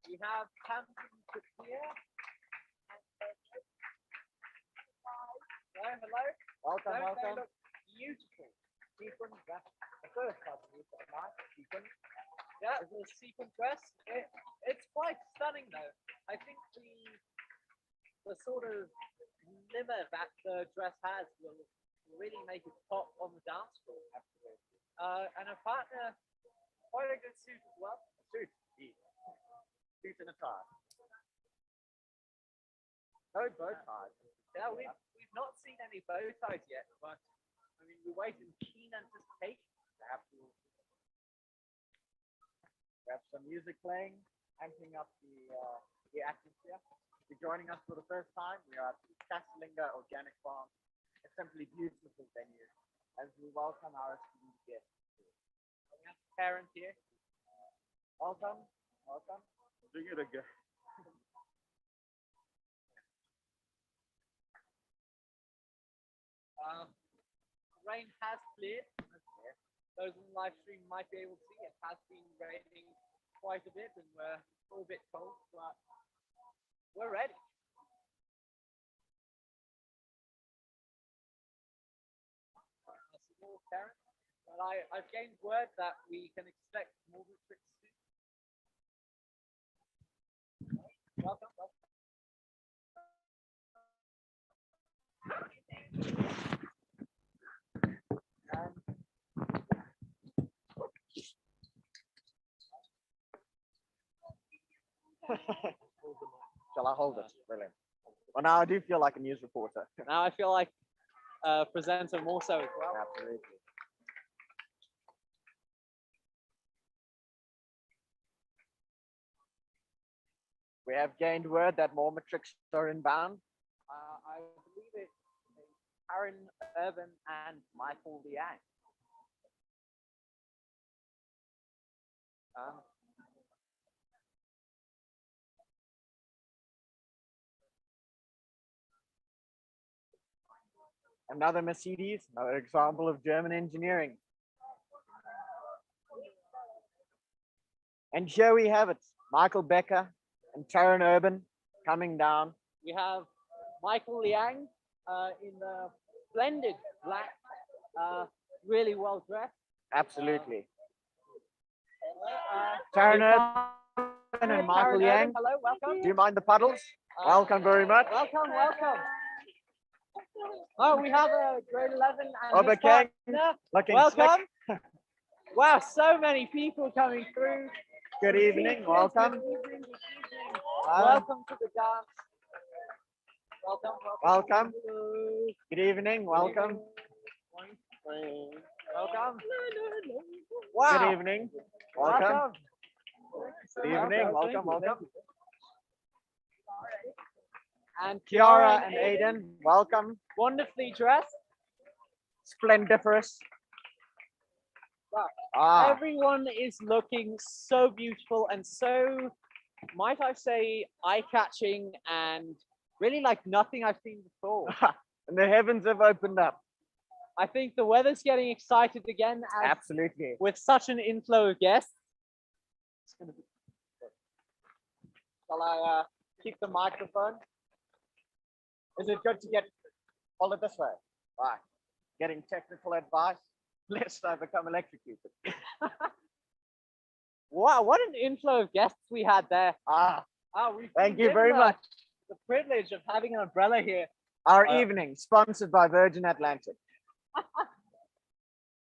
We have Tamsin here. Hello, hello. Welcome, Don't they welcome. look beautiful? Sequin dress. The first time we've got a nice sequin. Yeah, the sequin dress. It's quite stunning though. I think the sort of glimmer that the dress has will really make it pop on the dance floor. Absolutely. And a partner, quite a good suit as well. Suit. Suit and a tie. No bow ties. Yeah, we've not seen any bow ties yet, but I mean we wait in keen anticipation. Absolutely. We have some music playing, amping up the atmosphere. If you're joining us for the first time, we are at the Castellinga Organic Farm. It's simply beautiful venue as we welcome our esteemed guests. We have Karen here. Welcome, welcome. Sing it again. Rain has cleared. Those on the live stream might be able to see it has been raining quite a bit and we're all a bit cold, but we're ready. Some more Karen. But I've gained word that we can expect more Matric soon. Welcome, welcome. Shall I hold it? Brilliant. Well, now I do feel like a news reporter. Now I feel like a presenter more so as well. Absolutely. We have gained word that more Matrics are inbound. I believe it's Aaron Urban and Michael Liang. Another Mercedes, another example of German engineering. And here we have it, Michael Becker and Taron Urban coming down. We have Michael Liang in the splendid black, really well dressed. Absolutely. Uh, Taron Taron Urban and Michael Urban, Yang. hello, welcome. Do you mind the puddles? Welcome very much. Welcome, welcome. Oh, we have a grade 11 and Oba his Kang, partner. looking Welcome. slick. Wow, so many people coming through. Good evening, welcome. Good evening, good evening. Welcome to the dance. Welcome, welcome. Welcome. Hello. Good evening, welcome. welcome. Good Wow. evening. Welcome. Good evening. Welcome. Welcome. And Kiara and Aiden, welcome. wonderfully dressed. Splendiferous. Wow. Ah, Everyone is looking so beautiful and so, might I say, eye-catching and really like nothing I've seen before. and the heavens have opened up. I think the weather's getting excited again as Absolutely. with such an inflow of guests. Shall I keep the microphone? Is it good to hold it this way? Right. Getting technical advice, lest I become electrocuted. Wow, what an inflow of guests we had there. Ah, We've thank been you very given much. The privilege of having an umbrella here. Our Uh, evening, sponsored by Virgin Atlantic. Do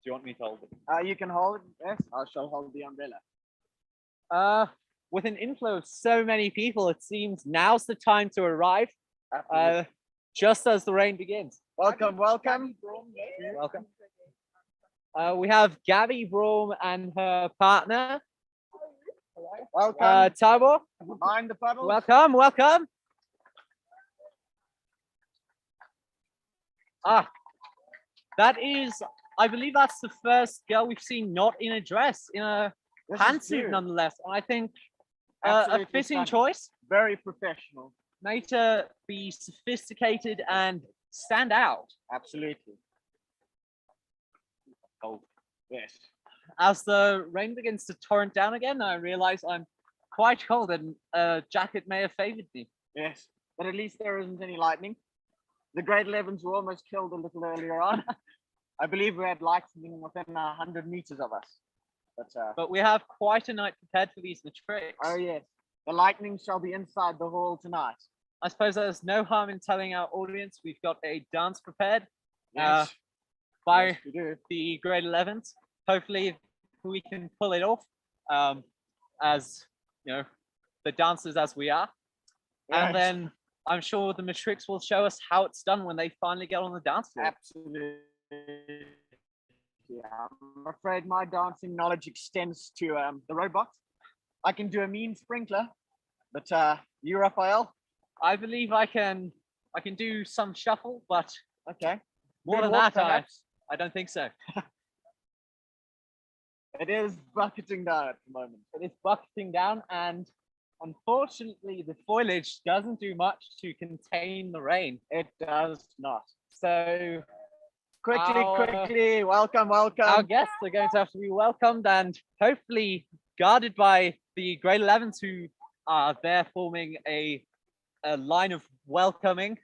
you want me to hold it? You can hold it. Yes, I shall hold the umbrella. With an inflow of so many people, it seems now's the time to arrive. Absolutely. Just as the rain begins. Welcome, welcome. Welcome. We have Gabby Broom and her partner, Welcome. Tabo. Mind the puddle. Welcome, welcome. That is, I believe that's the first girl we've seen not in a dress, in a This is pantsuit new. nonetheless. And I think a Absolutely fitting stunning. choice, Very professional. made to be sophisticated and stand out. Absolutely. Oh. Yes. As the rain begins to torrent down again, I realize I'm quite cold and a jacket may have favored me. Yes. But at least there isn't any lightning. The grade 11s were almost killed a little earlier on. I believe we had lightning within 100 meters of us. But we have quite a night prepared for these Matrics. Oh yes. The lightning shall be inside the hall tonight. I suppose there's no harm in telling our audience we've got a dance prepared Yes. by Yes, we do. the grade 11s. Hopefully we can pull it off as, you know, the dancers as we are. And Yes. then I'm sure the Matrix will show us how it's done when they finally get on the dance floor. Absolutely. Yeah, I'm afraid my dancing knowledge extends to the robots. I can do a mean sprinkler, but you, Raphael? I believe I can do some shuffle, but Okay. more than Moonwalk, that, perhaps? I don't think so. It is bucketing down at the moment. It is bucketing down, and unfortunately, the foliage doesn't do much to contain the rain. It does not. So Quickly, Our- quickly, welcome, welcome. our guests are going to have to be welcomed and hopefully guarded by the grade 11s who are there forming a line of welcoming.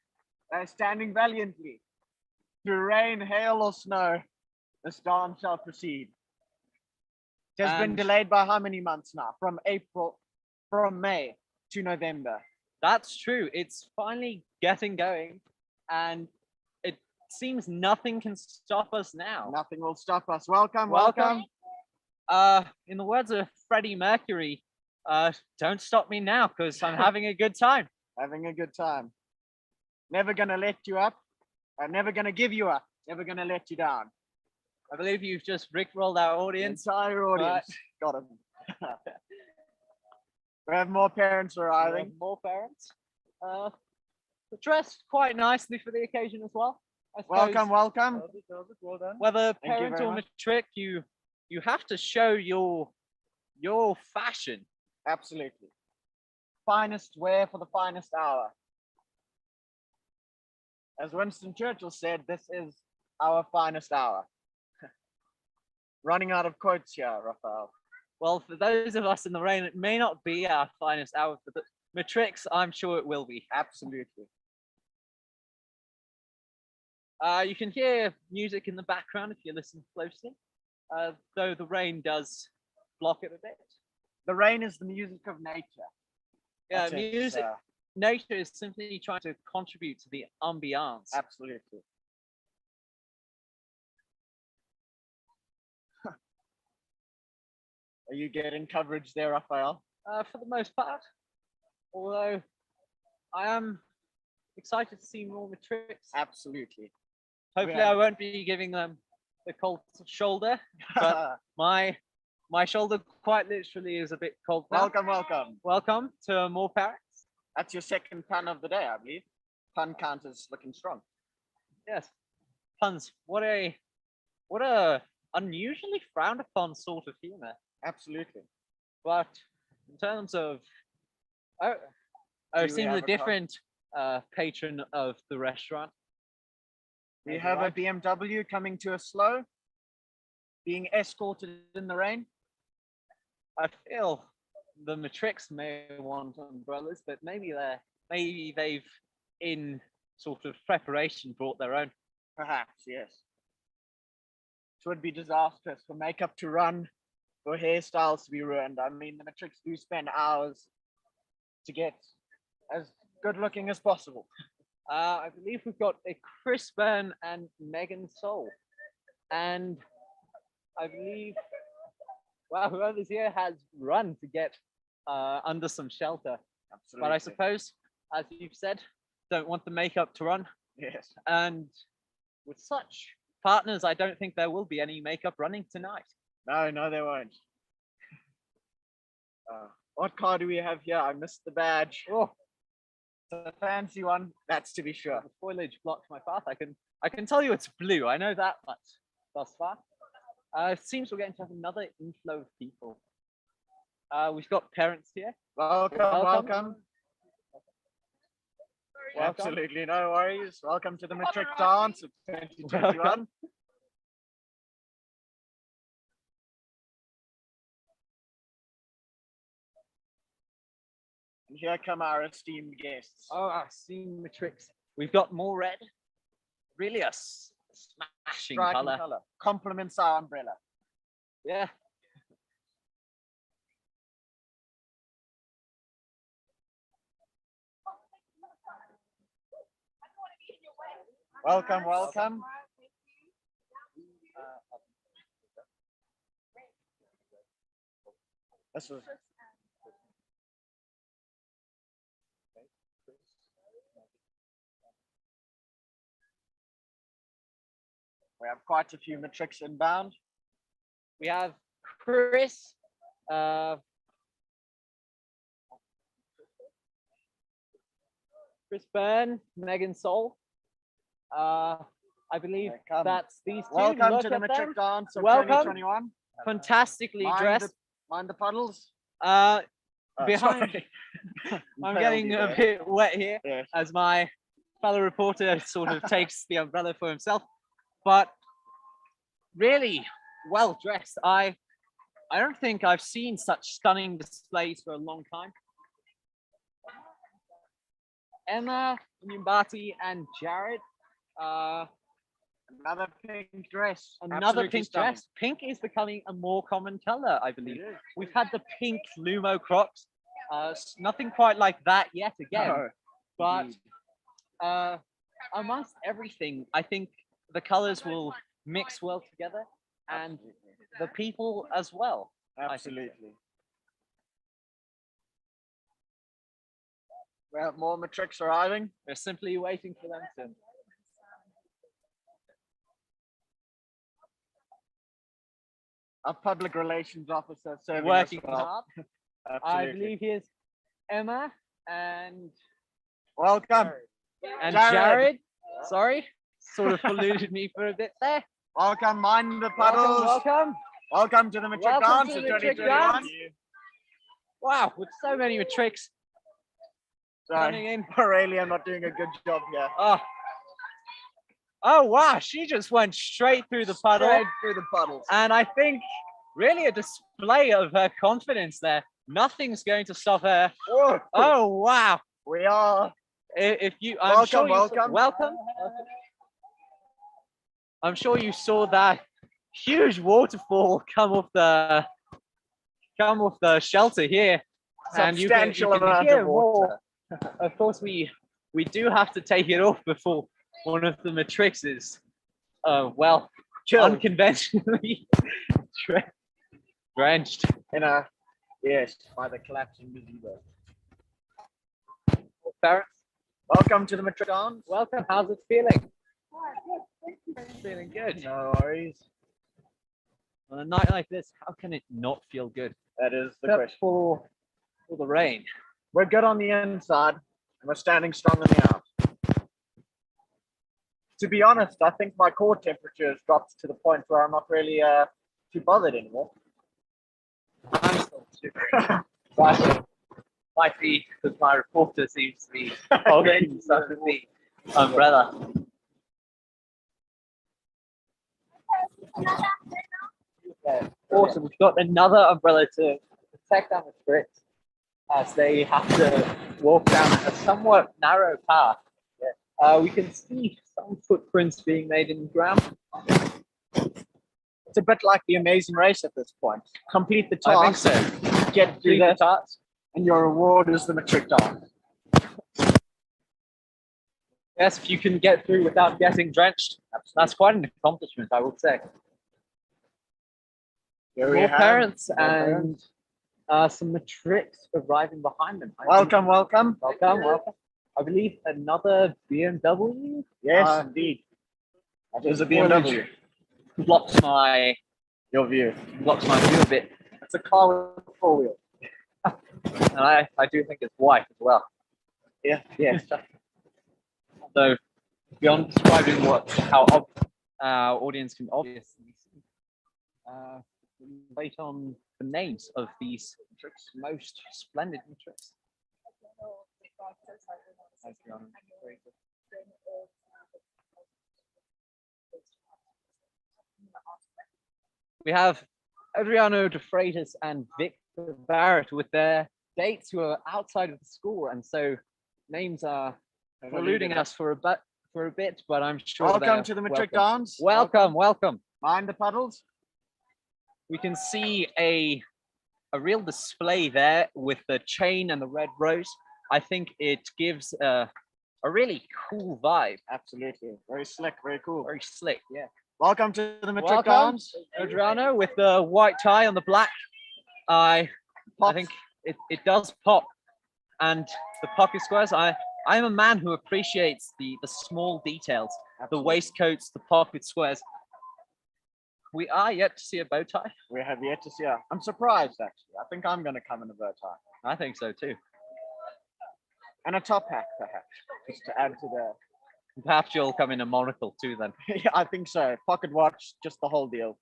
They're standing valiantly. Through rain, hail, or snow, this dance shall proceed. It has been And- delayed by how many months now? From May to November. That's true. It's finally getting going, and it seems nothing can stop us now. Nothing will stop us. Welcome, Welcome. welcome. In the words of Freddie Mercury, don't stop me now because I'm having a good time. Having a good time. Never gonna let you up. I'm never gonna give you up. Never gonna let you down. I believe you've just rickrolled our The audience. entire audience. Got him. We have more parents We arriving. have more parents. Dressed quite nicely for the occasion as well. I suppose Welcome, welcome. Well done. whether Thank you parent very or much. matric, you have to show your fashion. Absolutely. Finest wear for the finest hour. As Winston Churchill said, this is our finest hour. Running out of quotes here, Raphael. Well, for those of us in the rain, it may not be our finest hour, but the matrix, I'm sure it will be. Absolutely. You can hear music in the background if you listen closely, though the rain does block it a bit. The rain is the music of nature. Yeah, That's it, music. Nature is simply trying to contribute to the ambiance. Absolutely. Are you getting coverage there, Raphael? For the most part, although I am excited to see more matrix. Absolutely. Hopefully, Yeah. I won't be giving them the cold shoulder, but my shoulder quite literally is a bit cold now. welcome, welcome. Welcome to more parrots. That's your second pun of the day, I believe. Pun count is looking strong. Yes, puns. What a unusually frowned upon sort of humor. Absolutely. But in terms of, oh, Do we seems have a a different patron of the restaurant. We Maybe have a right. BMW coming to us slow, being escorted in the rain. I feel the Matrix may want umbrellas, but maybe they've in sort of preparation brought their own. Perhaps, yes. It would be disastrous for makeup to run, for hairstyles to be ruined. I mean, the Matrix do spend hours to get as good looking as possible. I believe we've got a Chris Byrne and Megan Soul, and I believe, well, whoever's here has run to get under some shelter. Absolutely. But I suppose, as you've said, don't want the makeup to run. Yes. And with such partners, I don't think there will be any makeup running tonight. No, they won't. What car do we have here? I missed the badge. Oh, It's a fancy one, that's to be sure. the foliage blocks my path. I can tell you it's blue. I know that much thus far. It seems we're going to have another inflow of people. We've got parents here. Welcome. Welcome. Absolutely no worries. Welcome to the Matric Dance of 2021. Welcome. And here come our esteemed guests. Oh, I've seen Matrix. We've got more red. Really a smashing Striking color. Compliments our umbrella. Yeah. Welcome. This was we have quite a few Matrix inbound. We have Chris. Chris Byrne, Megan Soul. I believe Here they come. that's these two. Welcome Look to the at Matric them. Dance of Welcome. 2021. Fantastically dressed. Mind the puddles. Behind, Sorry. I'm Impaled getting you a there. bit wet here Yes. as my fellow reporter sort of takes the umbrella for himself. But really well dressed. I don't think I've seen such stunning displays for a long time. Emma, Nyumbati, and Jared. Another pink dress. Another Absolutely pink stunning. dress. Pink is becoming a more common color, I believe. It is. We've had the pink Lumo Crocs. Nothing quite like that yet again. No, But indeed. amongst everything, I think the colors will mix well together, and the people as well. think so. Absolutely. We have more Matrix arriving. We're simply waiting for them to. Our public relations officer serving Working us well. hard. I Absolutely. believe here's Emma and Welcome. Jared. Jared. Sorry, sort of polluted me for a bit there. Welcome. Mind the puddles. Welcome. To the Matric Welcome Dance to of the Matric 2021. Dance. Wow, with so many Matrix running Sorry, in. Aurelia, I'm not doing a good job here. Oh wow, she just went straight through the puddle. Straight through the puddles. And I think really a display of her confidence there. Nothing's going to stop her. Whoa. Oh wow. We are. If you I'm Welcome, sure you welcome. welcome. I'm sure you saw that huge waterfall come off the shelter here. And you can Substantial amount hear of water. more. Of course we do have to take it off before one of the Matrixes well Killed. unconventionally drenched. In a yes, by the collapsing gazebo. Parents, Welcome to the Matric Dance. welcome. How's it feeling? Feeling good. No worries. On a night like this, how can it not feel good? That is the Except question. for the rain. We're good on the inside, and we're standing strong on the out. To be honest, I think my core temperature has dropped to the point where I'm not really too bothered anymore. I'm still shivering. But might be because my reporter seems to be holding stuff with the umbrella. Okay, awesome. We've got another umbrella to protect our Matrics as they have to walk down a somewhat narrow path. We can see some footprints being made in the ground. It's a bit like the Amazing Race at this point. Complete the I think task, so. get through Complete the that, task. and your reward is the Matric dance. Yes, if you can get through without getting drenched, that's quite an accomplishment, I would say. Here we More have parents more and parents. some Matrics arriving behind them. Welcome, welcome. Welcome. I believe another BMW Yes, indeed. That is a BMW. blocks my Your view. view a bit. It's a car with four wheels. And I do think it's white as well. Yeah. Yes. So beyond describing how our audience can obviously see, we wait on the names of these most splendid Matrix. We have Adriano De Freitas and Victor Barrett with their dates who are outside of the school, and so names are eluding us for a bit, but I'm sure. Welcome to the Matric dance. Welcome. Mind the puddles. We can see a real display there with the chain and the red rose. I think it gives a really cool vibe. Absolutely. Very slick, very cool. Very slick, yeah. Welcome to the Matric Welcome, dance. Adriano, with the white tie on the black. I think it does pop. And the pocket squares, I'm a man who appreciates the small details, the waistcoats, the pocket squares. We are yet to see a bow tie. We have yet to see her. I'm surprised, actually. I think I'm going to come in a bow tie. I think so too. And a top hat, perhaps, just to add to the... Perhaps you'll come in a monocle too then. Yeah, I think so. Pocket watch, just the whole deal.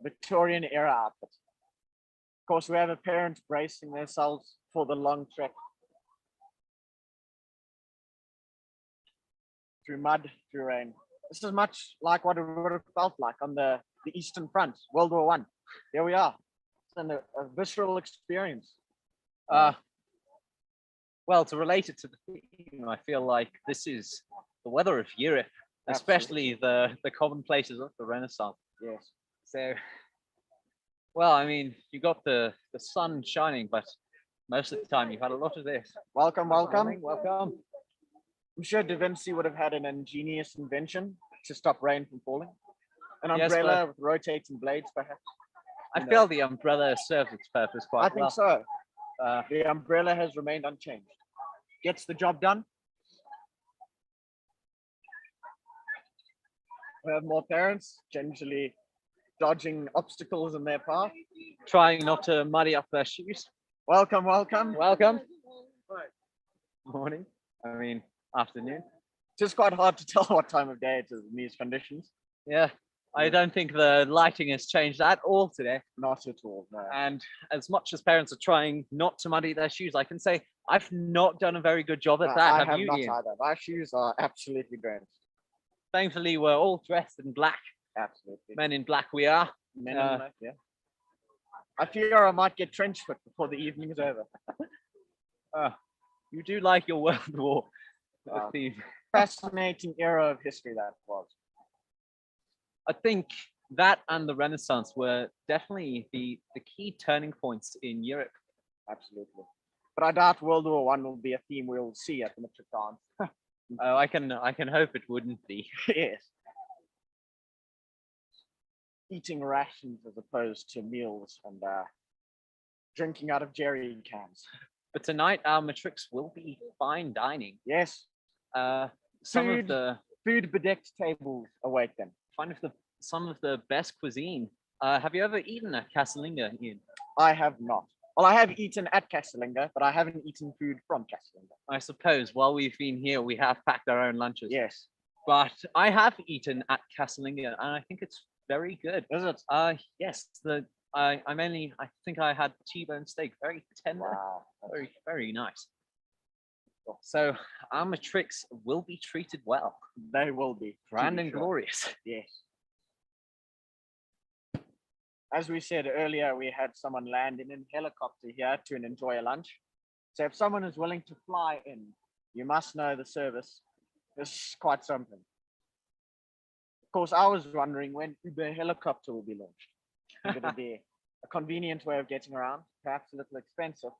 Victorian era outfit. Of course, we have a parent bracing themselves for the long trek. Through mud, through rain. This is much like what it would have felt like on the Eastern Front, World War I. Here we are. It's a visceral experience. Well, to relate it to the theme, I feel like this is the weather of Europe, especially the commonplaces of the Renaissance. Yes. So, well, I mean, you got the sun shining, but most of the time you've had a lot of this. Welcome. Welcome. I'm sure Da Vinci would have had an ingenious invention to stop rain from falling. An Yes, umbrella with rotating blades, perhaps. I feel the umbrella serves its purpose quite I think well. so. Uh, The umbrella has remained unchanged. Gets the job done. We have more parents, gingerly dodging obstacles in their path. Trying not to muddy up their shoes. Welcome. Welcome. Morning. I mean, afternoon. It's quite hard to tell what time of day it is in these conditions. Yeah. I don't think the lighting has changed at all today. Not at all, no. And as much as parents are trying not to muddy their shoes, I can say I've not done a very good job at that. I Have have you, not Ian? either. My shoes are absolutely drenched. Thankfully, we're all dressed in black. Absolutely. Men in black we are. Men in black, yeah. I fear I might get trench foot before the evening is over. You do like your World War Wow. theme. Fascinating era of history that was. I think that and the Renaissance were definitely the key turning points in Europe. Absolutely. But I doubt World War I will be a theme we'll see at the Matric dance. I can hope it wouldn't be. Yes. Eating rations as opposed to meals and drinking out of jerry cans. But tonight our Matrix will be fine dining. Yes. Some of the food bedecked tables await them. Some of the best cuisine. Have you ever eaten at Casalinga, Ian? I have not. Well, I have eaten at Casalinga, but I haven't eaten food from Casalinga. I suppose while we've been here, we have packed our own lunches. Yes. But I have eaten at Casalinga, and I think it's very good. Is it? Yes. I think I had T-bone steak, very tender, Wow. very very nice. So our Matrics will be treated well, They will be. grand to be and sure. glorious. Yes. As we said earlier, we had someone land in a helicopter here to enjoy a lunch. So if someone is willing to fly in, you must know the service. It's quite something. Of course, I was wondering when Uber helicopter will be launched. It would be a convenient way of getting around, perhaps a little expensive,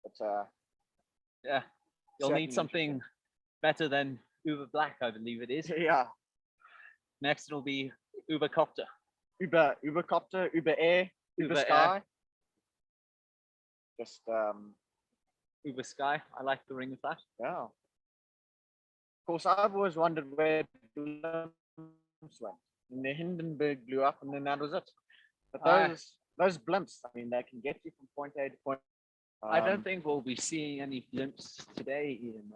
but Yeah, you'll certainly need something better than Uber Black, I believe it is. yeah. Next, it'll be Uber Copter. Ubercopter, Uber Air, Uber Uber Sky. Just Uber Sky. I like the ring of that. yeah. Of course, I've always wondered where blimps went. And the Hindenburg blew up, and then that was it. But those blimps, I mean, they can get you from point A to point. I don't think we'll be seeing any blimps today, Ian.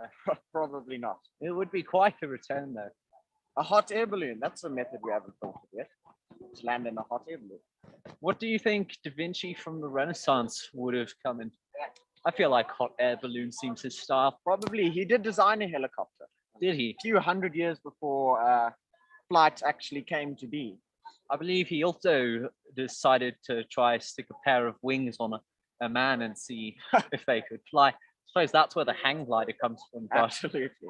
Probably not. It would be quite a return, though. A hot air balloon. That's a method we haven't thought of yet. Just land in a hot air balloon. What do you think Da Vinci from the Renaissance would have come in? I feel like hot air balloon seems his style. Probably he did design a helicopter Did he? a few hundred years before flight actually came to be. I believe he also decided to try stick a pair of wings on a man and see if they could fly. I suppose that's where the hang glider comes from. But Absolutely.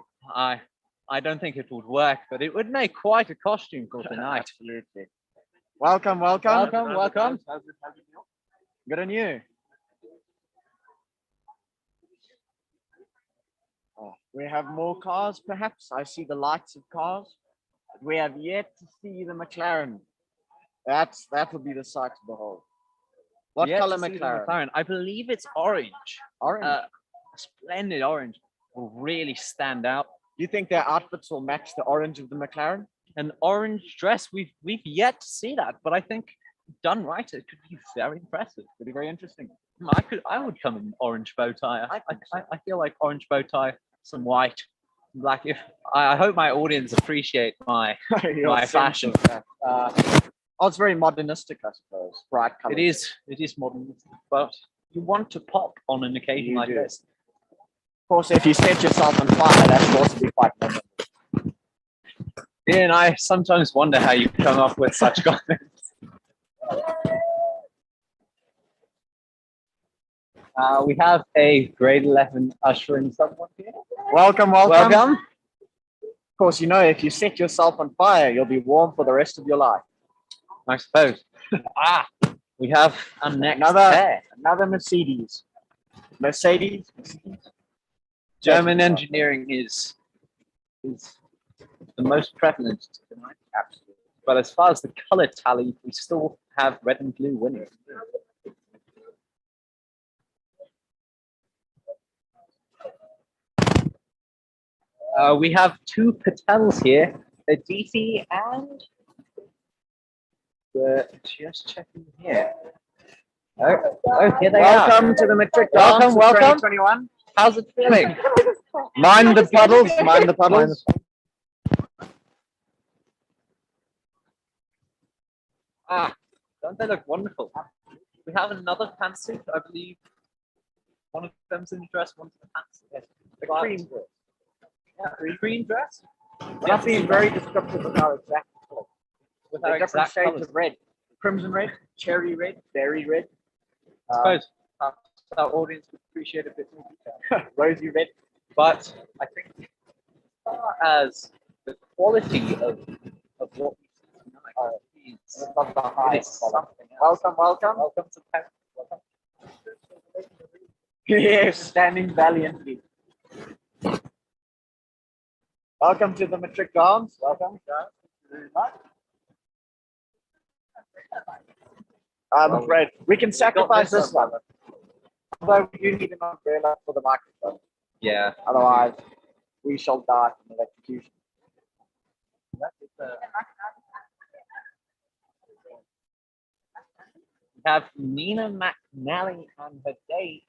I don't think it would work, but it would make quite a costume for tonight. Absolutely. Welcome. Welcome. Good on you. Oh, we have more cars, perhaps. I see the lights of cars. We have yet to see the McLaren. That will be the sight to behold. What Yet color to see the McLaren? I believe it's orange. Orange. Splendid orange will really stand out. Do you think their outfits will match the orange of the McLaren? An orange dress, we've yet to see that, but I think done right, it could be very impressive. Could be very interesting. I would come in an orange bow tie. I I feel like orange bow tie, some white, black. If I hope my audience appreciate my Your sense fashion. of that. It's very modernistic, I suppose. Bright colors. It is modern, but you want to pop on an occasion You like do. this. Of course, if you set yourself on fire, that would also be quite modern. Yeah, and I sometimes wonder how you come up with such comments. We have a grade 11 ushering someone here. Welcome. Welcome. Of course, you know, if you set yourself on fire, you'll be warm for the rest of your life. I suppose. We have a next Another pair. Mercedes. German engineering is the most prevalent tonight. Absolutely. But as far as the color tally, we still have red and blue winning. We have two Patels here, Aditi and just checking here. Oh, here they are. Welcome to the Matric Welcome, Dance of welcome. 2021. How's it feeling? Mind the puddles. Mind the puddles. Don't they look wonderful? We have another pantsuit, I believe. One of them's in the dress, one's in the pantsuit. The cream dress. Yeah, green dress. Not being very descriptive of our exact color. With The our different exact shades colours. of red. Crimson red, cherry red, berry red, I suppose our audience would appreciate a bit more detail. rosy red. But I think as far as the quality of what we see tonight is, Above the it highest is quality. something else. Welcome. Welcome to Paris. Welcome. Yes, standing valiantly. Welcome to the Matric Dance. Welcome. Thank you very much. I'm afraid we can sacrifice this one. Although we do need an umbrella for the microphone. Yeah. Otherwise, we shall die from electrocution. We have Nina McNally and her date.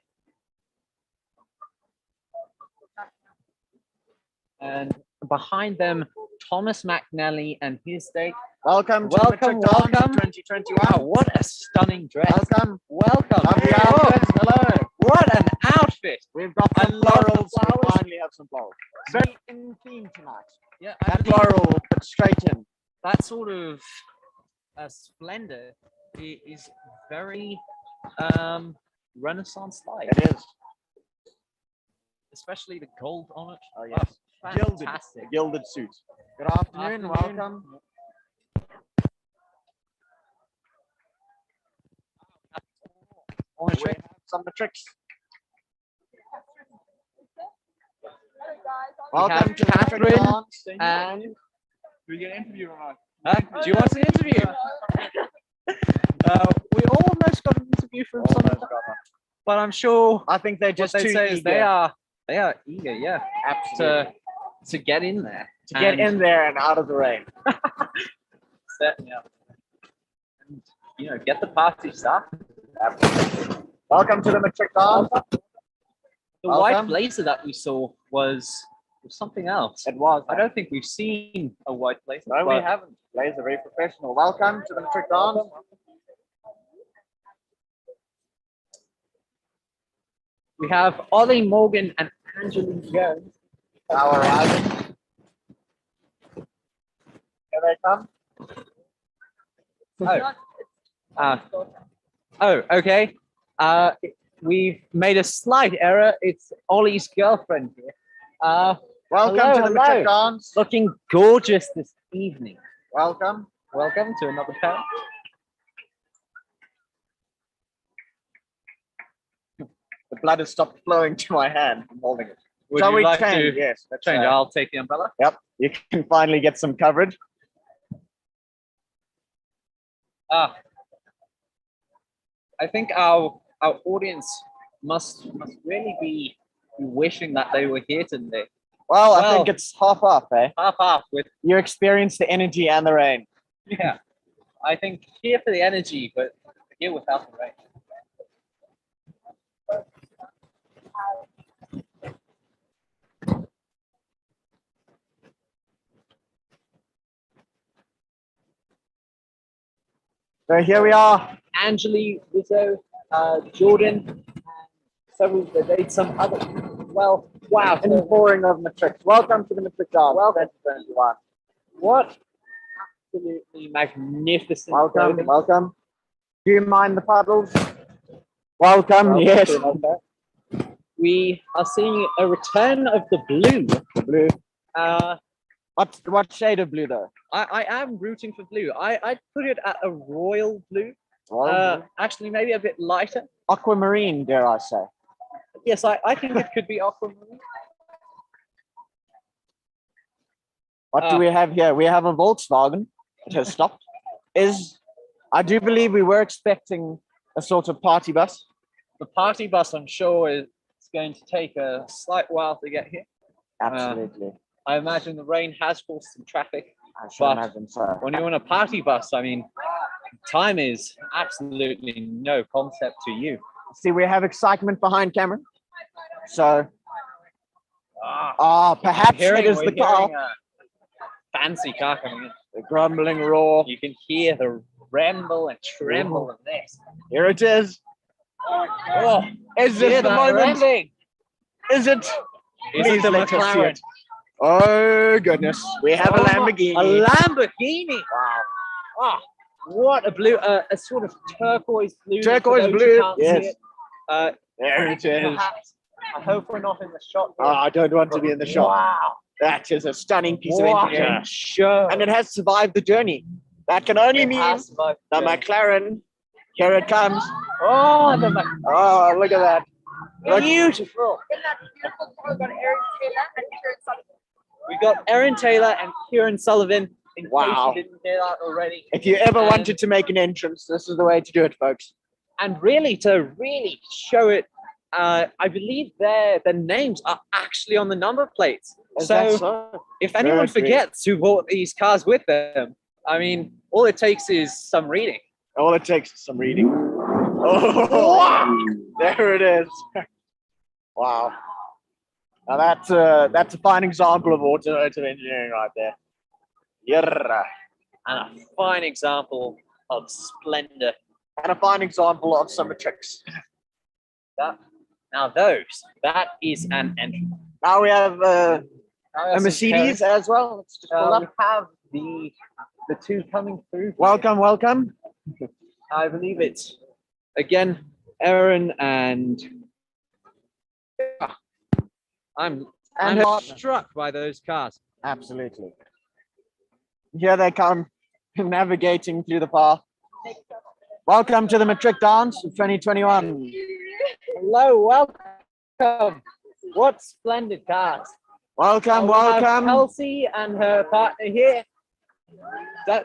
And behind them, Thomas McNally and his date. Welcome to Welcome, Matric Dance welcome. 2021. Wow, what a stunning dress. Welcome. Welcome. Lovely Oh, outfits. Hello. what an outfit. We've got I some love the florals. We flowers. finally have some florals. Very in theme tonight. Yeah, That floral will put straight in. that sort of splendor is very Renaissance-like. It is. Especially the gold on it. Oh, yes. Gilded. Fantastic. A gilded suit. Good afternoon. Welcome. We have some Matrics. Welcome to Matric Catherine Dance. And Do we get an interview or not? do you want an interview? We almost got an interview from Almost someone, got one. but I'm sure I think they're what just they too say eager is they are eager, yeah, absolutely to get in there, to get and in there and out of the rain. setting up, and get the party started. Absolutely. Welcome to the Matric Dance. The white Welcome. blazer that we saw was something else. It was. I don't think we've seen a white blazer. No, we but haven't. Blazer, very professional. Welcome to the Matric Dance. We have Ollie Morgan and Angeline Jones. Now arriving. Here they come. Oh, okay. We've made a slight error. It's Ollie's girlfriend here. Welcome Hello, to the Matric hello. Dance. Looking gorgeous this evening. Welcome. Welcome to another pair. The blood has stopped flowing to my hand. I'm holding it. Would Shall you we like change? to Yes. Let's change? I'll take the umbrella. Yep. You can finally get some coverage. I think our audience must really be wishing that they were here today. Well, I Well- think it's half off, eh? Half with You experience the energy and the rain. yeah. I think here for the energy, but here without the rain. So here we are. Angeli, Rizzo, Jordan, and several did some other. Well, wow! In the pouring of Matrix. Welcome to the Matrix Dance. Welcome. 2021. What absolutely magnificent! Welcome, clothing. welcome. Do you mind the puddles? Welcome, yes. We are seeing a return of the blue. The blue. Uh, What shade of blue though? I am rooting for blue. I'd put it at a royal blue. Well, Actually, maybe a bit lighter. aquamarine, dare I say. Yes, I think it could be aquamarine. What do we have here? We have a Volkswagen. It has stopped. I do believe we were expecting a sort of party bus. The party bus, I'm sure, is going to take a slight while to get here. Absolutely. I imagine the rain has caused some traffic. I should but- imagine so. When you're on a party bus, I mean, time is absolutely no concept to you. See, we have excitement behind Cameron. So, Ah, perhaps we're it is the car. hearing a fancy car coming in. The grumbling roar. You can hear the rumble and tremble of this. Here it is. Oh, Is this hear the that moment? rumbling. Is it? Is Please it the let us see McLaren? it. Oh goodness, we have a Oh, Lamborghini. A Lamborghini. Wow. Ah, what a blue, a sort of turquoise blue. Turquoise for those who blue, can't see yes. it. There it is. Perhaps, I hope we're not in the shot. Oh, I don't want to be in the shot. Wow. That is a stunning piece of What engineering. a show. And it has survived the journey. That can only It mean has survived the the journey. McLaren. Here it comes. Oh, the Oh, look at that. Look. beautiful. In that beautiful car, we've got Aaron Taylor and Kieran Sullivan. We got Erin Taylor and Kieran Sullivan. In Wow. case you didn't hear that already. If you ever And- wanted to make an entrance, this is the way to do it, folks. And really to really show it I believe their names are actually on the number plates. Is that So so? if anyone Good grief. forgets who bought these cars with them, I mean, all it takes is some reading. All it takes is some reading. Oh, there it is. Wow. Now that's a fine example of automotive engineering right there. Yeah. And a fine example of splendor. And a fine example of some tricks. Now that is an engine. Now we have a Mercedes as well. Let's just pull We up. have the two coming through. Welcome, welcome. I believe it's again Aaron and I'm And struck by those cars. absolutely. Here they come, navigating through the path. Welcome to the Matric Dance of 2021. Hello, welcome. What splendid cars. Welcome, We have welcome. Kelsey and her partner here.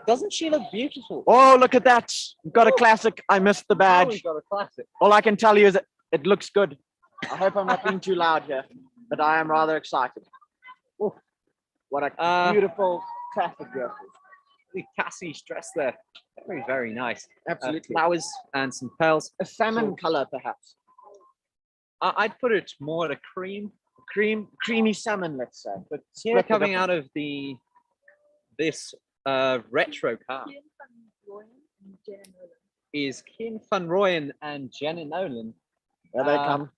Doesn't she look beautiful? Oh, look at that. We've got a classic. I missed the Oh, badge. we've got a classic. All I can tell you is it looks good. I hope I'm not being too loud here, but I am rather excited. Ooh, what a beautiful classic vehicle. The Cassie's dress there. Very, very nice. Absolutely. Flowers and some pearls. A salmon color, perhaps. I'd put it more a cream. Creamy salmon, let's say. But Here coming out of this retro car is Kim Van Rooyen and Jenna Nolan. There they come.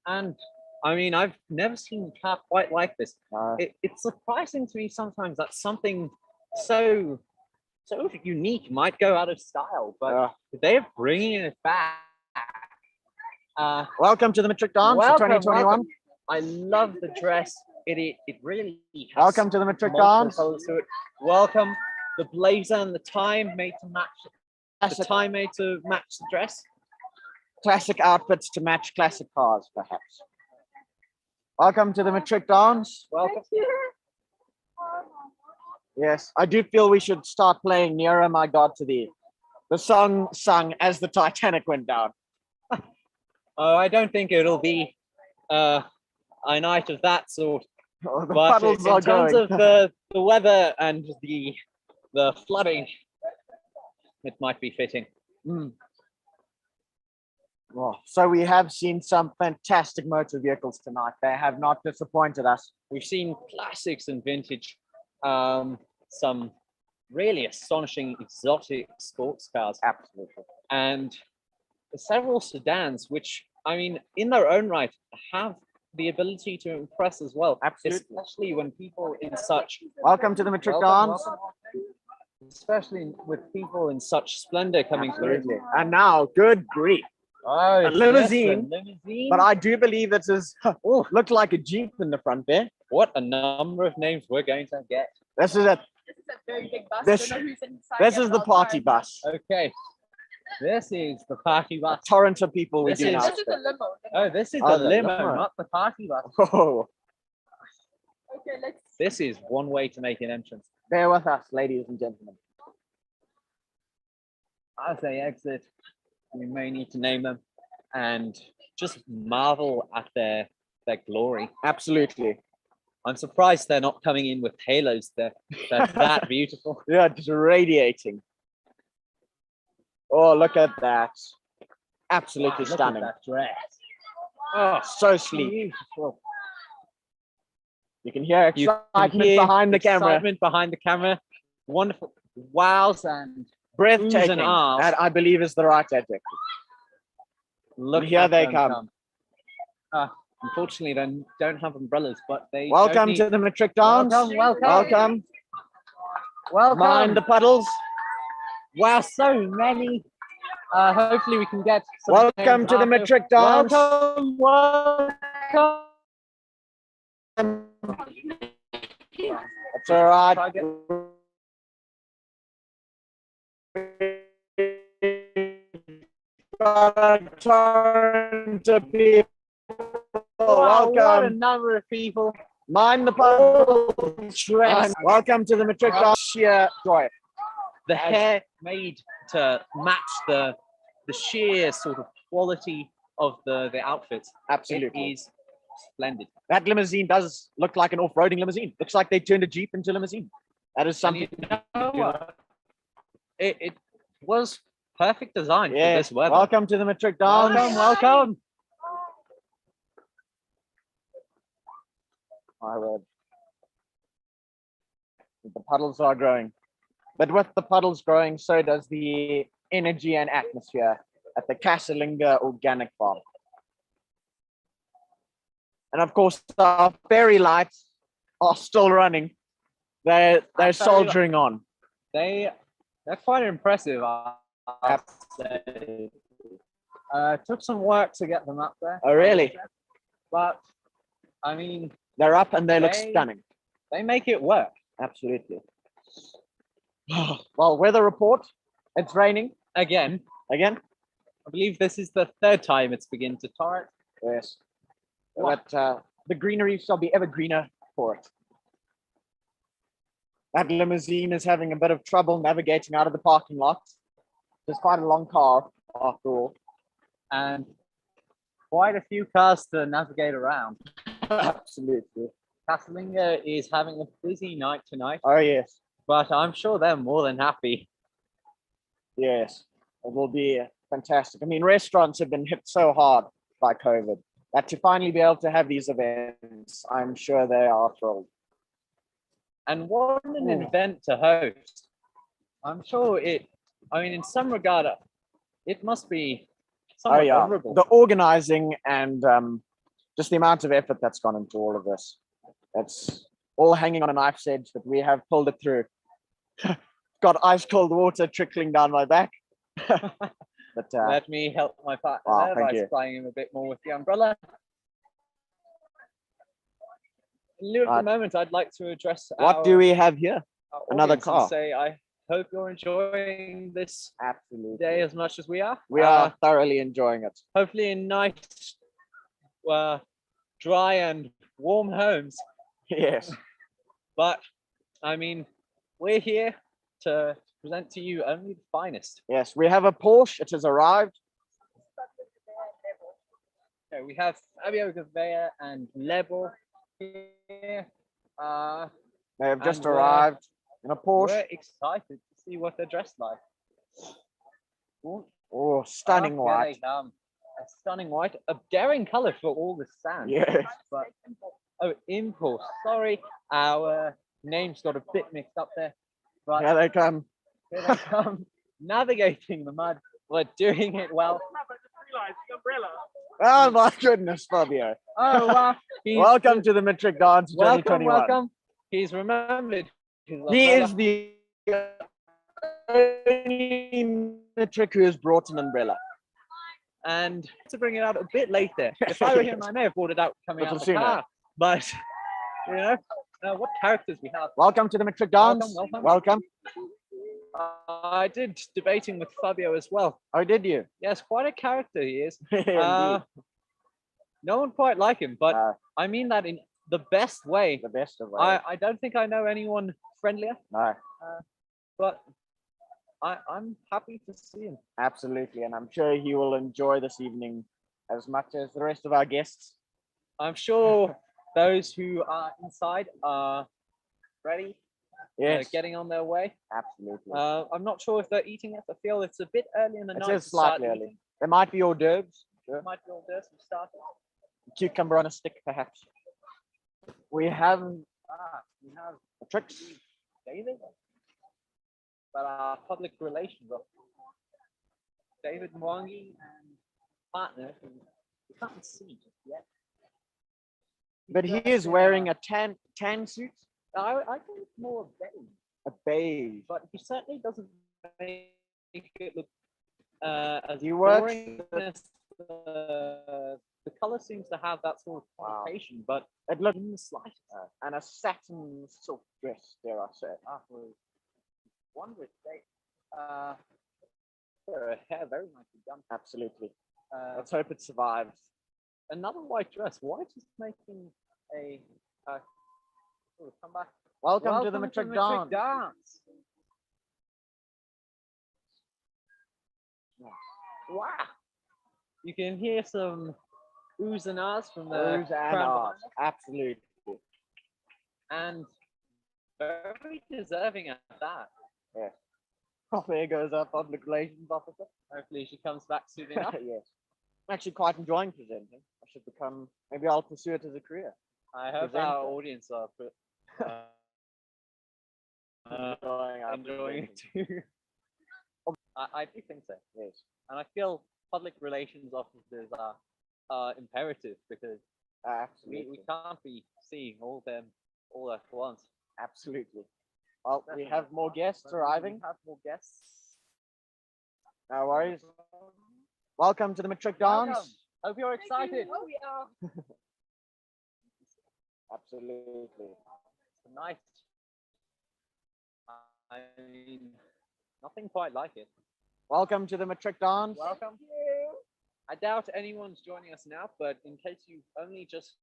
And I mean, I've never seen a car quite like this. It's surprising to me sometimes that something so unique might go out of style, but they're bringing it back. Welcome to the Matric Dance of 2021. welcome. I love the dress. It really has Welcome to the Matric multiple Dance. colours to it. Welcome. The blazer and the tie made to match. The Classic, tie made to match the dress. classic outfits to match classic cars, perhaps. Welcome to the Matric Dance. Welcome. Yes, I do feel we should start playing Nearer My God to Thee. The song sung as the Titanic went down. Oh, I don't think it'll be a night of that sort. Oh, the But puddles in are terms going. of the weather and the flooding, it might be fitting. Mm. Oh, so we have seen some fantastic motor vehicles tonight. They have not disappointed us. We've seen classics and vintage, some really astonishing exotic sports cars, Absolutely. and several sedans, which I mean, in their own right, have the ability to impress as well. Absolutely. Especially when people in such Welcome to the Matric welcome, Dance. welcome. Especially with people in such splendor coming Absolutely. through. And now, good grief. Oh, A limousine. yes, a limousine. But I do believe it is looked like a Jeep in the front there. What a number of names we're going to get. This is it. This is a very big bus. This- I don't know who's inside This yet, is but the I'll party try. bus. Okay. This is the party A bus. torrent of people we This do is- now. This is a limo. Oh, this is Oh, the the limo, limo. not the party bus. Oh, Okay, let's. This is one way to make an entrance. bear with us, ladies and gentlemen. As they exit, we may need to name them and just marvel at their glory. Absolutely. I'm surprised they're not coming in with halos. They're that beautiful. Yeah, just radiating. Oh, look at that. Absolutely Wow, look at stunning. that dress. Oh, so sleek. Beautiful. You can hear You can excitement hear behind the camera. excitement behind the camera. Wonderful. Wows and Breathtaking. and ahs. That I believe is the right adjective. look here at they them come. Unfortunately, they don't have umbrellas, but they Welcome don't need... to the Matric Dance. Welcome. Welcome. Welcome. Mind the puddles. Wow, so many. Hopefully we can get some Welcome names to the after. Matric Dance. Welcome, welcome. That's all right. Try get- Turn to people. Wow, what a Welcome. number of people. Mind the puddles. Welcome to the Matric Dance. Sheer joy. The hair made to match the sheer sort of quality of the outfit. Absolutely. It is splendid. That limousine does look like an off-roading limousine. Looks like they turned a Jeep into a limousine. That is And something. you know what? It was perfect design for Yeah. this weather. Welcome to the Matric Dance. Welcome. My word. The puddles are growing. But with the puddles growing, so does the energy and atmosphere at the Casalinga Organic Farm. And of course, our fairy lights are still running. They're soldiering on. They're quite impressive. I'd say. Took some work to get them up there. Oh, really? But I mean, They're up and they look They- stunning. they make it work. Absolutely. Well, weather report. It's raining Again, again. I believe this is the third time it's begun to torrent. Yes. But the greenery shall be ever greener for it. That limousine is having a bit of trouble navigating out of the parking lot. It's quite a long car, after all. And quite a few cars to navigate around. Absolutely. Casalinga is having a busy night tonight, Oh, yes. but I'm sure they're more than happy. Yes. It will be fantastic. I mean, restaurants have been hit so hard by COVID that to finally be able to have these events, I'm sure they are thrilled. And what an Ooh. event to host. I'm sure I mean, in some regard, it must be Oh, somewhat yeah. vulnerable. The organizing and just the amount of effort that's gone into all of this. It's all hanging on a knife's edge, but we have pulled it through. Got ice cold water trickling down my back. But Let me help my partner Wow, there thank by you. supplying him a bit more with the umbrella. In lieu of Right. the moment, I'd like to address what do we have here? our Another audience and car. say I hope you're enjoying this Absolutely. day as much as we are. We are thoroughly enjoying it. Hopefully in nice, dry and warm homes. Yes. But I mean, we're here to present to you only the finest. Yes, we have a Porsche. It has arrived. So we have Fabio Gavea and Lebo here. They have just And, arrived in a Porsche. We're excited to see what they're dressed like. Ooh, Oh, stunning here white. they come. A stunning white, a daring color for all the sand. Yes. But impulse. Sorry, our names got a bit mixed up there. But Here they come. here they come, navigating the mud. We're doing it well. Oh my goodness, Fabio. Oh wow! Welcome to the Matric Dance 2021. welcome. He's remembered. his He umbrella. is the only Matric who has brought an umbrella. And to bring it out a bit later. If I were him, I may have brought it out coming Little out of the sooner. car. But you know, what characters we have. Welcome to the Matric Dance. Welcome, Welcome. I did debating with Fabio as well. Oh, did you? Yes, quite a character he is. Indeed. No one quite like him, but No, I mean that in the best way. the best of ways. I don't think I know anyone friendlier, No, but I'm happy to see him. absolutely. And I'm sure he will enjoy this evening as much as the rest of our guests. I'm sure those who are inside are ready, Yes, getting on their way. absolutely. I'm not sure if they're eating it. I feel it's a bit early in the It night. is to start slightly early. eating. There might be hors d'oeuvres. It might be all this. We started. Cucumber on a stick, perhaps. We have We have tricks. David, but our public relations officer, David Mwangi, and partner who we can't see just yet. But he is wearing a tan suit, I think it's more beige, a beige. but he certainly doesn't make it look as He works boring as the color seems to have that sort of Wow. connotation, but It looked in the slightest. and a satin silk dress, dare I say. One with her hair very nicely done. Absolutely. Uh, Let's hope it survives. another white dress. White is making a come back. Welcome to the Matric Dance. Dance. Wow. You can hear some oohs and ahs from the Oohs and crowd ahs. behind us, Absolutely. and very deserving at that. Yes. Oh, there goes our public relations officer. Hopefully, she comes back soon enough. Yes. I'm actually quite enjoying presenting. I should become, maybe I'll pursue it as a career. I hope Presenter. our audience are enjoying it too. I do think so. Yes. And I feel public relations officers are imperative because Absolutely. we can't be seeing all them all at once. Absolutely. Well, we Definitely. have more guests arriving. We have more guests. No worries. Welcome to the Matric dance. Welcome. Hope you're excited. Oh, we are. Absolutely. Tonight, I mean, nothing quite like it. Welcome to the Matric dance. Welcome. I doubt anyone's joining us now, but in case you've only just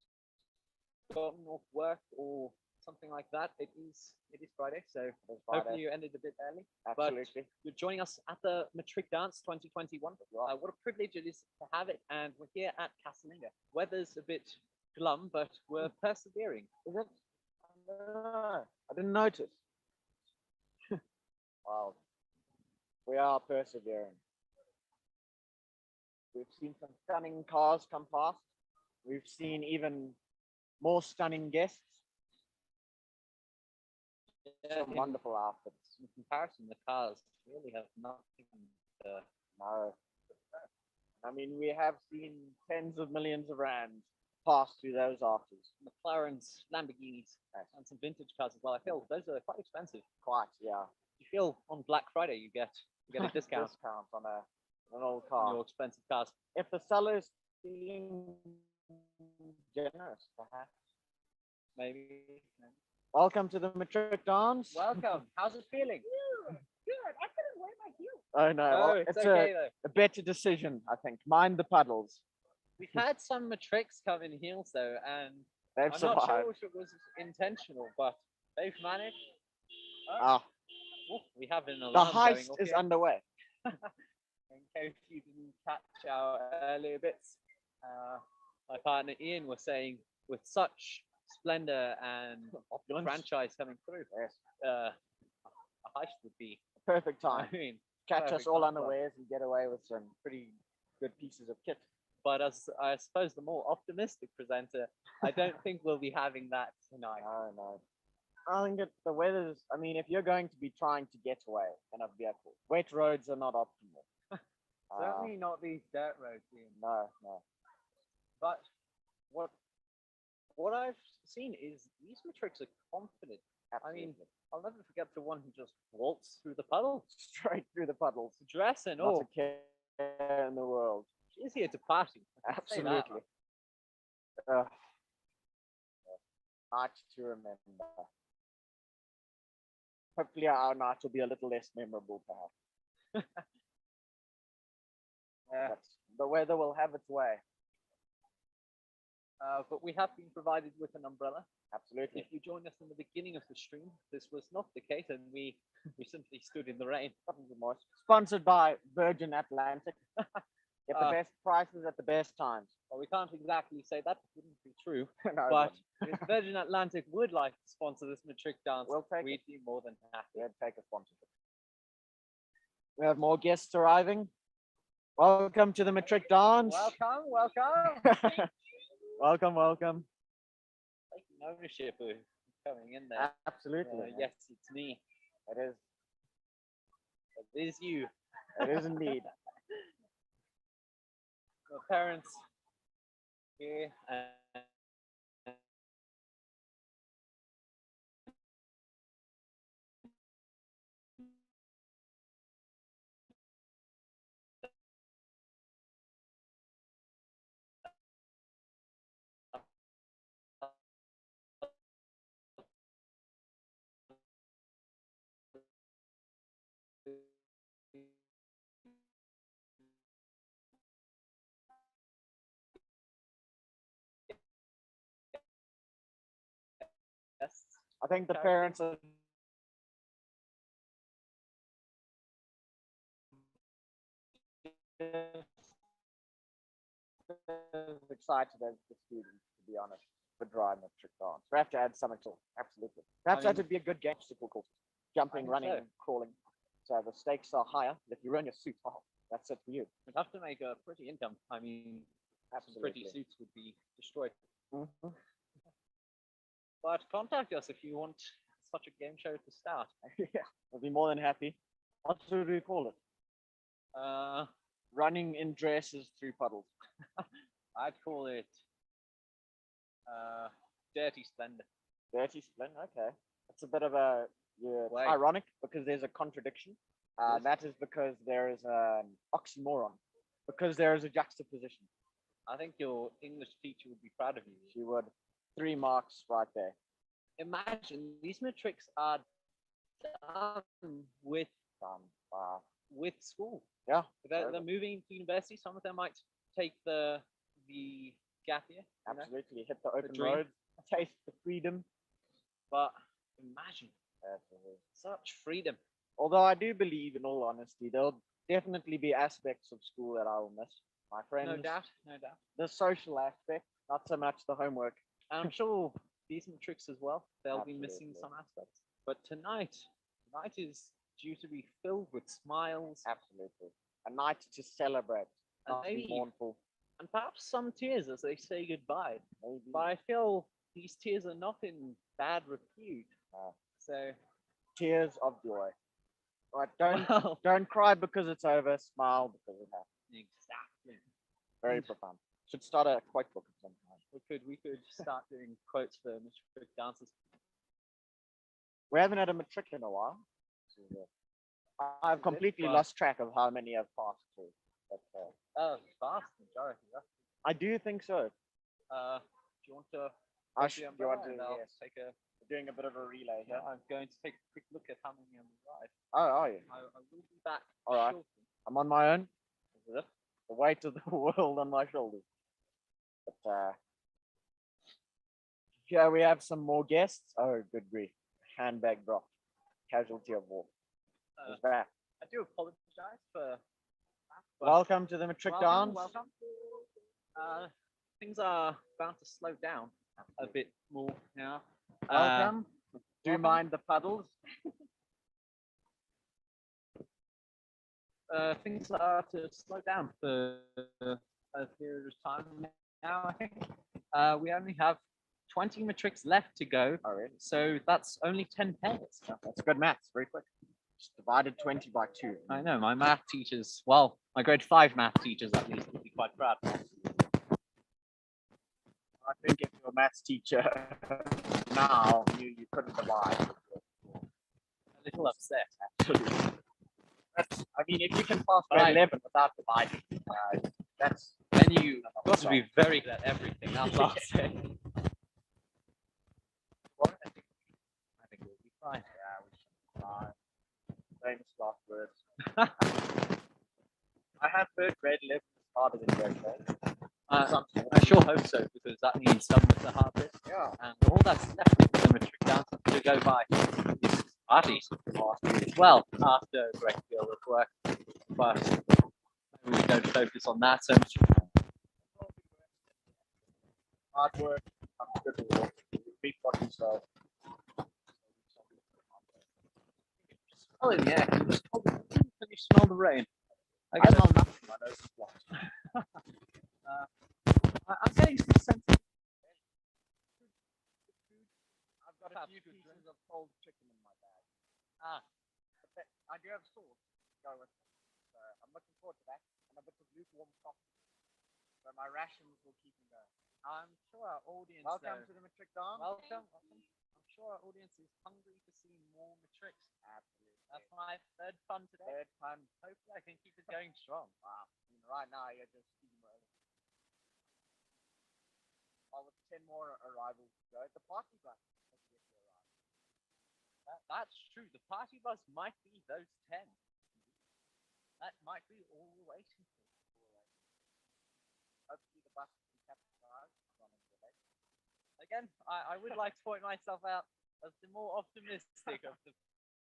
gotten off work or something like that, it is Friday, so hopefully you ended a bit early. Absolutely. You're joining us at the Matric Dance 2021. What a privilege it is to have it, and we're here at Casalinga. Weather's a bit glum, but we're persevering. Is it? I didn't notice. Wow. We are persevering. We've seen some stunning cars come past. We've seen even more stunning guests. Some wonderful outfits. In comparison, the cars really have nothing to No. I mean, we have seen tens of millions of rands pass through those arches. McLarens, Lamborghinis, and some vintage cars as well. I feel those are quite expensive. Quite, yeah. You feel on Black Friday you get a discount Discount on an old on car. your expensive cars. If the seller's being generous, perhaps. Maybe. Welcome to the Matric dance. Welcome. How's it feeling? Good. I couldn't wear my heels. Oh no, Oh, well, it's it's okay though. a better decision, I think. Mind the puddles. We've had some Matrics come in heels though, and They've I'm survived. not sure if it was intentional, but they've managed. Ah, Oh, we have an the alarm going heist off is here. underway. In case you didn't catch our earlier bits, my partner Ian was saying, with such splendor and Opulence. franchise coming through, Yes. a heist would be. Perfect I time. mean, Catch us perfect all time. unawares and get away with some pretty good pieces of kit. But as I suppose the more optimistic presenter, I don't think we'll be having that tonight. No. I think the weather's, I mean, if you're going to be trying to get away in a vehicle, wet roads are not optimal. Certainly not these dirt roads, Ian. No. But what I've seen is these Matrix are confident. I mean, Absolutely. I'll never forget the one who just waltzed through the puddle, Straight through the puddles. dress and Not all. a care in the world. She's here to party. I can say that. Absolutely. Night to remember. Hopefully our night will be a little less memorable, perhaps. But the weather will have its way. But we have been provided with an umbrella. Absolutely. If you joined us in the beginning of the stream, this was not the case, and we simply stood in the rain. Sponsored by Virgin Atlantic. Get the Ah. best prices at the best times. Well, we can't exactly say that; it wouldn't be true. No, But if Virgin Atlantic would like to sponsor this Matric dance, We'll take we'd be more than happy. yeah, take a sponsorship. We have more guests arriving. Welcome to the Matric dance. Welcome. welcome. Taking ownership of coming in there. Absolutely. Yes, it's me. It is. It is you. It is indeed. My parents here and yes. I think the parents are as excited as the students, to be honest, for dry metric dance. We have to add something to it. Absolutely. Perhaps that would be a good game obstacle course. Jumping, running, so. and crawling. So the stakes are higher. If you run your suit, oh, that's it for you. We'd have to make a pretty income. I mean, pretty Absolutely. suits would be destroyed. Mhm. But contact us if you want such a game show to start. Yeah, I'll be more than happy. What should we call it? Running in dresses through puddles. I'd call it Dirty Splendor. Dirty Splendor, okay. It's a bit of a, yeah, it's Why? ironic because there's a contradiction. Yes. That is because there is an oxymoron, because there is a juxtaposition. I think your English teacher would be proud of you. She would. 3 marks right there. Imagine these matrics are done with school. Yeah, They're moving to university. Some of them might take the gap year. You know? absolutely. Hit the open dream. road, taste the freedom. But imagine Absolutely. such freedom. Although I do believe, in all honesty, there'll definitely be aspects of school that I will miss. My friends, No doubt, no doubt. the social aspect, not so much the homework. And I'm sure these matrics as well, they'll be missing Absolutely. some aspects. But tonight is due to be filled with smiles Absolutely. A night to celebrate, and not to be maybe mournful. and perhaps some tears as they say goodbye. Maybe. But I feel these tears are not in bad repute. No. So Tears of joy. Right, well, don't cry because it's over. Smile because it happened. exactly. Very And- profound. Should start a quote book at some time. We could start doing quotes for matric dances. We haven't had a matric in a while. I've completely Wow. lost track of how many have passed through. But Oh, vast majority. I do think so. Do you want to? I take the should, do you umbrella want to, and I'll yes. take a. We're doing a bit of a relay here. I'm going to take a quick look at how many on the ride. Oh, are you? I will be back. All right. shortly. I'm on my own. The weight of the world on my shoulders. But here we have some more guests. Oh, good grief. Handbag drop. Casualty of war. Uh, Is that? I do apologize for. that, but Welcome to the matric dance. welcome. Things are bound to slow down a bit more now. Welcome. Do you welcome. mind the puddles? Things are to slow down for a period of time now. I think we only have 20 matrics left to go, Oh, really? so that's only 10 pairs. That's good maths. Very quick. Just divided 20 by 2. I know my math teachers. Well, my grade 5 math teachers at least would be quite proud. I think if you're a maths teacher now, you couldn't divide. A little upset. Absolutely. I mean, if you can pass grade Right. 11 without dividing, that's Then you got to be very good at everything. That's what I'll say. I think we'll be fine. yeah, we should try. Famous last words. I have heard grade 11 is harder than grade 12. I sure hope so, because that means done with the hard bit, Yeah. and all that's left of the matric dance to go by is parties. Well, after a great deal of work, but maybe we don't focus on that so much. Hard work, good reward. Reap what you sow. Oh yeah, can you smell the rain? I I get smell nothing. My nose is blocked. I'm getting some sense of I've got a Perhaps few good pieces of cold chicken in my bag. But I do have sauce to go with it. So I'm looking forward to that. And a bit of lukewarm coffee. So my rations will keep me going. I'm sure our audience Welcome though- to the matric dance. welcome. I'm sure our audience is hungry to see more matrics. Absolutely. That's my third fun today. Third time. Hopefully I can keep it going strong. Wow. I mean, right now you're just steamrolling. Oh, with 10 more arrivals to go. The party bus has yet to arrive. That's true. The party bus might be those 10. That might be all we're waiting for. Hopefully the bus can capitalize on it today. Again, I would like to point myself out as the more optimistic of the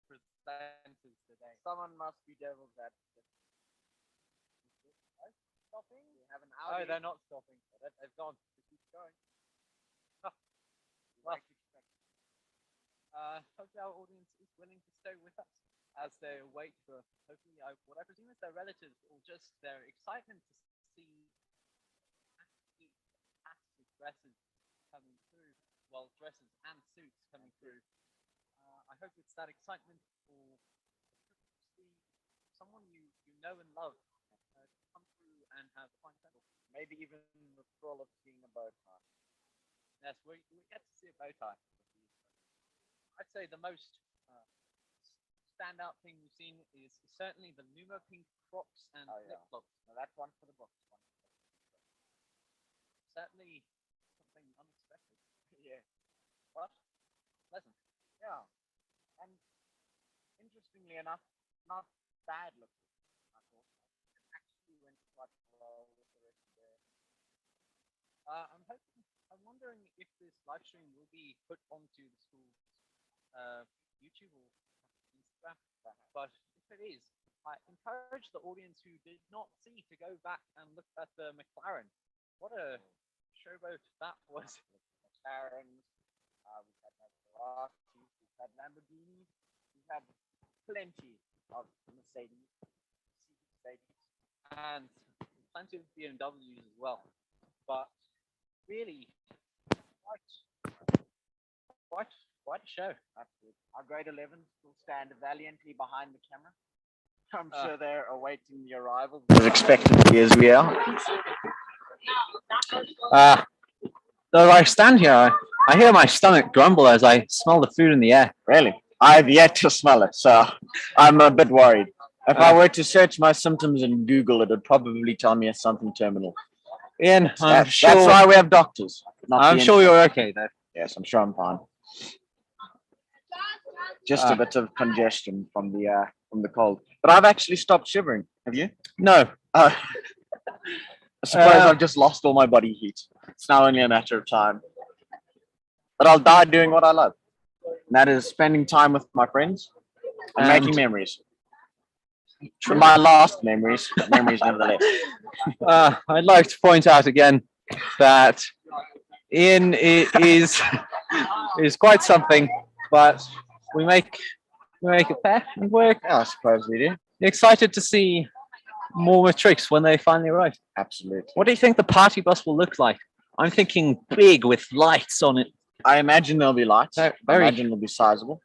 presenters today. Someone must be devil's advocate. stopping? We have an Oh, Audi. they're not stopping. They've gone. Just keep going. Well, hopefully our audience is willing to stay with us as they wait for, hopefully, what I presume is their relatives or just their excitement to see fantastic dresses coming through. Well, dresses and suits coming through. I hope it's that excitement for see someone you know and love come through and have a fine settle. Maybe even the thrill of seeing a bow tie. Yes, we get to see a bow tie. I'd say the most standout thing we've seen is certainly the Numo Pink Crocs and flip flops. Now that's one for the books. Certainly something unexpected. Yeah. But pleasant. Yeah. And interestingly enough, not bad looking. I thought it actually went quite well with the rest of the. I'm wondering if this live stream will be put onto the school's YouTube or Instagram. But if it is, I encourage the audience who did not see to go back and look at the McLaren. What a showboat that was. McLarens, we've had Maseratis, we've had Lamborghinis, we've had plenty of Mercedes, And plenty of BMWs as well. But really, quite a show. Absolutely. Our grade 11s will stand valiantly behind the camera. I'm Uh, sure they're awaiting the arrival as expectantly as we are. Though I stand here, I hear my stomach grumble as I smell the food in the air. Really? I've yet to smell it, so I'm a bit worried. If I were to search my symptoms in Google, it would probably tell me it's something terminal. Ian, I'm sure. That's why we have doctors. I'm sure you're okay though. Yes, I'm sure I'm fine. Just a bit of congestion from the cold, but I've actually stopped shivering. Have you? No. I suppose I've just lost all my body heat. It's now only a matter of time. But I'll die doing what I love, and that is spending time with my friends and making memories. My last memories, but memories nevertheless. I'd like to point out again that Ian is quite something, but we make it fair and work. Yeah, I suppose we do. Excited to see more Matrics when they finally arrive. Absolutely. What do you think the party bus will look like? I'm thinking big with lights on it. I imagine there'll be lights. I Very imagine it'll be sizable.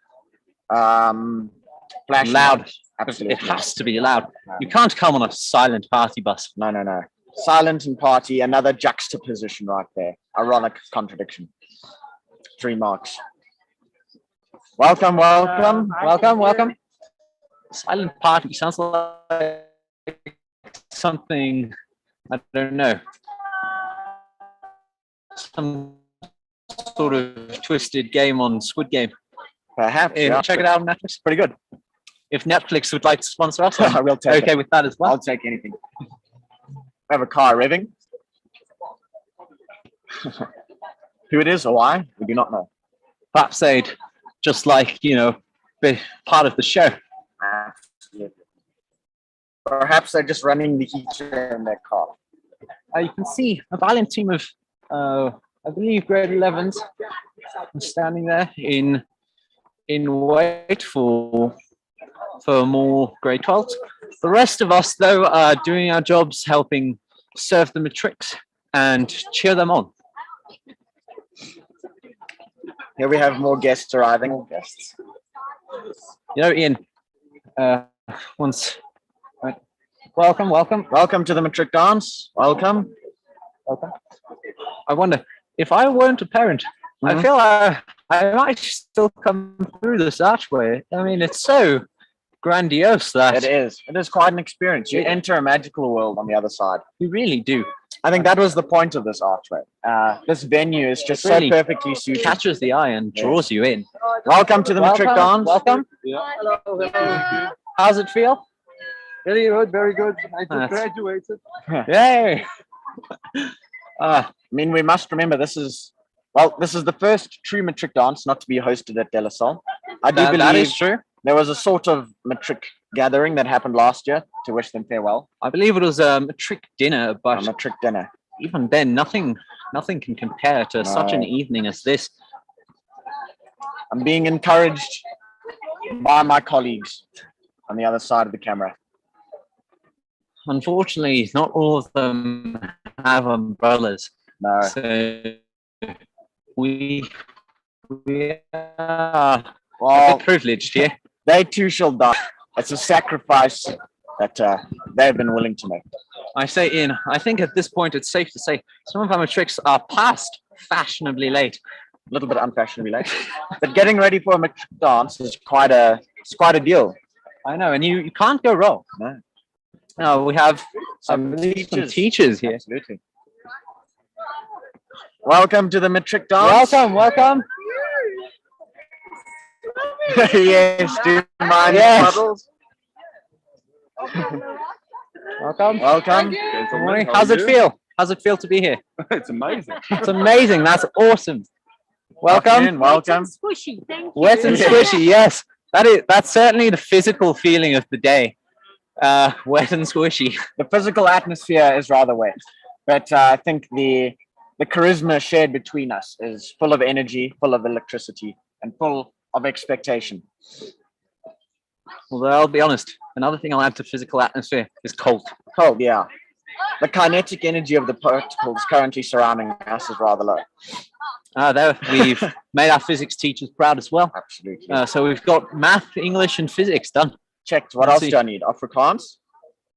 Flash loud. lights. Absolutely. It has to be loud. You can't come on a silent party bus. No. Silent and party, another juxtaposition right there. Ironic contradiction. 3 marks. Welcome. Welcome. Silent party sounds like something, I don't know, some sort of twisted game on Squid Game. Perhaps. Yeah. Check it out on Netflix. Pretty good. If Netflix would like to sponsor us, I will take okay it. with that as well. I'll take anything. We have a car revving. Who it is or why, we do not know. Perhaps they'd just like, be part of the show. Absolutely. Perhaps they're just running the heater in their car. You can see a valiant team of, I believe, grade 11s standing there in wait for more grade 12s. The rest of us, though, are doing our jobs, helping serve the Matrix and cheer them on. Here we have more guests arriving. Ian, welcome. Welcome to the Matric dance. Welcome. I wonder, if I weren't a parent, I feel I might still come through this archway. I mean, it's so grandiose that It is quite an experience. You enter a magical world on the other side. you really do. I think that was the point of this archway. This venue is just Really so perfectly suited. Catches the eye and draws you in. Welcome to the Matric dance. Welcome. Hello. How's it feel? Very good, very good. I Nice. just graduated. Yay! I mean, we must remember this is the first true Matric dance not to be hosted at De La Salle. I do believe that is true. there was a sort of Matric gathering that happened last year to wish them farewell. I believe it was a Matric dinner, but On a trick dinner. even then, nothing can compare to such an No. evening as this. I'm being encouraged by my colleagues on the other side of the camera. Unfortunately, not all of them have umbrellas, No. so we are a Well, bit privileged here. they too shall die. It's a sacrifice that they've been willing to make. I say, Ian, I think at this point it's safe to say some of our tricks are past fashionably late. A little bit unfashionably late, but getting ready for a Matric dance is quite a deal. I know, and you can't go wrong. No. No, we have Some some teachers here. Absolutely. Welcome to the Matric dance. Welcome. Yes, do you mind Yes. puddles? Welcome. Welcome. Good morning. How's it feel? How's it feel to be here? It's amazing. It's amazing. That's awesome. Welcome. Afternoon, welcome. Squishy, thank you. Wet and squishy. Yes, that's certainly the physical feeling of the day. Wet and squishy. The physical atmosphere is rather wet, but I think the charisma shared between us is full of energy, full of electricity, and full of expectation. Although I'll be honest, another thing I'll add to physical atmosphere is cold. Cold, yeah. The kinetic energy of the particles currently surrounding us is rather low. There we've made our physics teachers proud as well. Absolutely. So we've got math, English, and physics done. Checked. What let's else see. do I need? Afrikaans.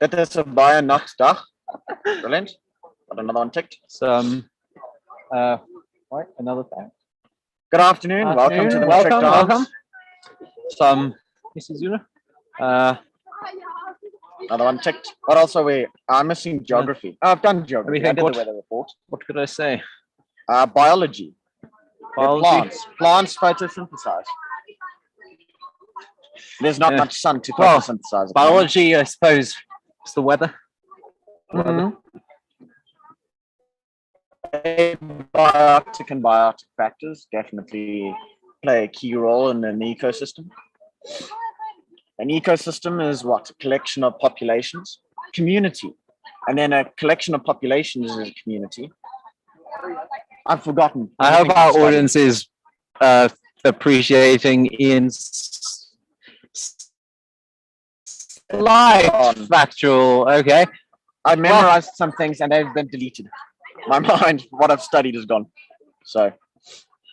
Dit is 'n baie nat dag. Brilliant. Got another one ticked. Some, right, another thing. Good afternoon. Welcome to the Matric dance. Welcome. Some, Mrs. Zuna. Another one ticked. What else are we? I'm missing geography. Oh, I've done geography. I Everything did what? the weather report. What could I say? Biology. They're Biology. Plants photosynthesize. There's not Yeah. much sun to Well, photosynthesize. Biology, I suppose, is the weather. Mhm. Biotic and biotic factors definitely play a key role in an ecosystem. An ecosystem is what? A collection of populations, community. And then a collection of populations is a community. I've forgotten. I hope our audience is appreciating Ian's slight factual. Okay. I memorized some things and they've been deleted. My mind, what I've studied is gone. So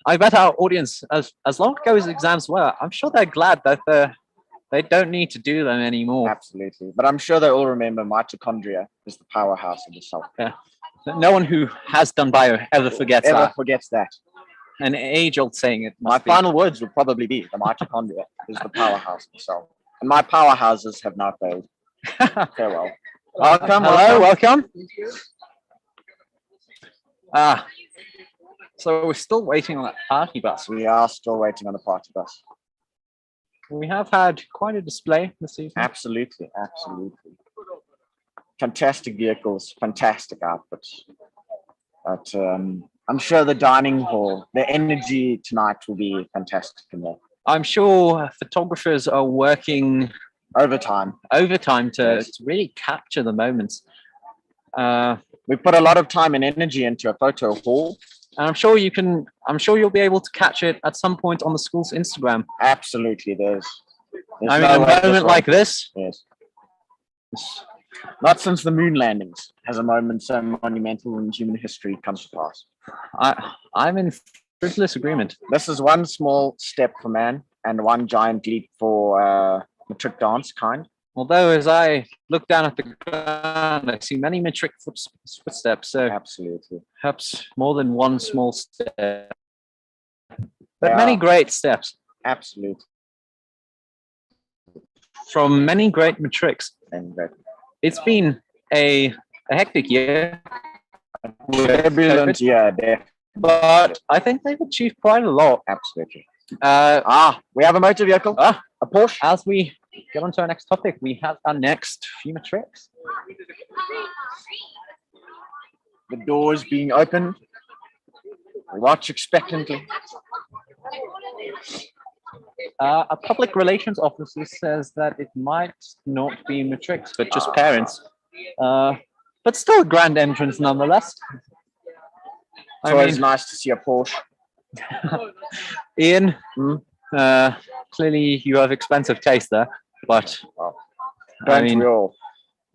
I bet our audience, as long ago as exams were, I'm sure they're glad that they don't need to do them anymore. absolutely. But I'm sure they all remember mitochondria is the powerhouse of the cell. No one who has done bio ever forgets Ever that. forgets that. An age-old saying it My must be. final words would probably be the mitochondria is the powerhouse of the cell. And my powerhouses have now failed. Farewell. Welcome. Hello, welcome. So we're still waiting on that party bus. We are still waiting on the party bus. We have had quite a display this evening. Absolutely, absolutely. Fantastic vehicles, fantastic outputs. But I'm sure the dining hall, the energy tonight will be fantastic in there. I'm sure photographers are working Overtime. overtime to Yes. really capture the moments. We put a lot of time and energy into a photo hall. And I'm sure you'll be able to catch it at some point on the school's Instagram. Absolutely, there's I mean, no a way this moment one- like this. Yes. Not since the moon landings has a moment so monumental in human history come to pass. I'm in fruitless agreement. This is one small step for man and one giant leap for Matric dance kind. Although, as I look down at the ground, I see many Matric footsteps. So Absolutely. perhaps more than one small step, but Yeah. many great steps Absolutely. from many great Matrics. And It's been a hectic year, turbulent, yeah, but I think they've achieved quite a lot. absolutely. Uh, We have a motor vehicle, Ah. a Porsche. as we get on to our next topic, we have our next few Matrics. The doors being opened. We watch expectantly. A public relations officer says that it might not be matrics, but just parents. But still a grand entrance nonetheless. It's always nice to see a Porsche. Ian, clearly you have expensive taste there, but Don't mean, we all?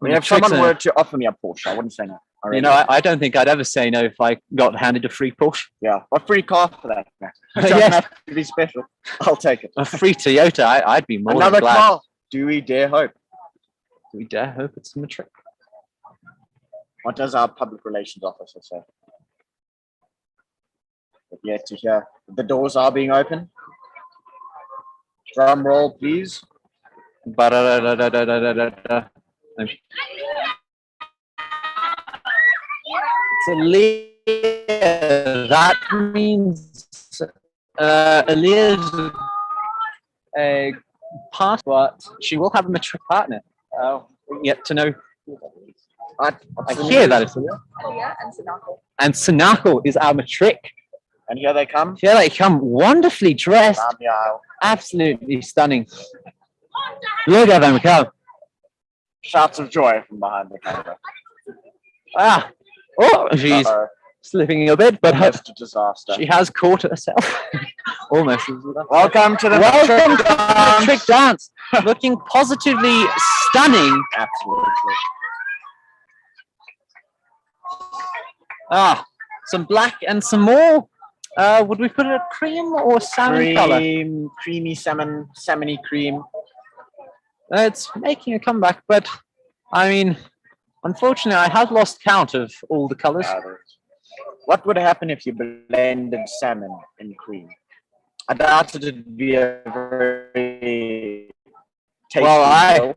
I mean, if matrics someone are- were to offer me a Porsche, I wouldn't say no. you know, I don't think I'd ever say no if I got handed a free Porsche. Yeah, a free car for that. Man. It doesn't Yes. have to be special. I'll take it. A free Toyota, I'd be more Another than glad. car. Do we dare hope? We dare hope it's a matric. What does our public relations officer say? But yet to hear. The doors are being opened. Drum roll, please. Ba-da-da-da-da-da-da-da. It's Aaliyah. That means Aaliyah's a pass, but she will have a matric partner. Yet to know. I hear that it's Aaliyah. Oh yeah, and Sinako. And Sanako is our matric. And here they come. Here they come, wonderfully dressed, Down the aisle. absolutely stunning. Look at them come. Shouts of joy from behind the camera. Ah, oh, she's Uh-oh. slipping a bit, but Almost a disaster. she has caught herself. Almost. Welcome to the Welcome to Matric the dance. trick dance. Looking positively stunning. Absolutely. Ah, some black and some more. Would we put it a cream or salmon color? Cream, creamy salmon, salmony cream. It's making a comeback, but I mean, unfortunately, I have lost count of all the colors. What would happen if you blended salmon in cream? I doubt it'd be a very tasty Well, meal.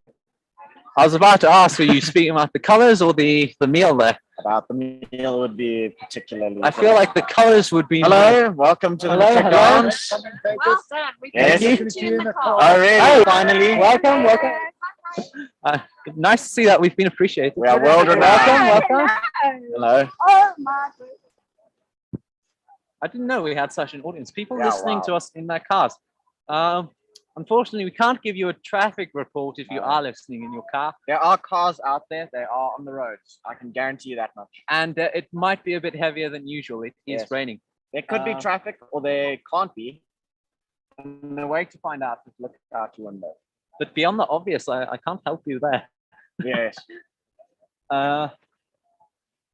I was about to ask, were you speaking about the colors or the meal there? About the meal would be particularly. I feel like the colors would be. Hello, welcome to the Hello, Matric hello. dance. Well done. We Yes. can put you in the car. Oh, really? Oh, Finally, Welcome, welcome. Nice to see that we've been appreciated. we are world renowned. Welcome. Hello. Oh my goodness. I didn't know we had such an audience. People Yeah, listening wow. to us in their cars. Unfortunately, we can't give you a traffic report if you No. are listening in your car, There are cars out there. They are on the roads. I can guarantee you that much. and it might be a bit heavier than usual. It is Yes. raining. There could be Uh, traffic, or there can't be. And the way to find out is look out your window. But beyond the obvious, I can't help you there. Yes.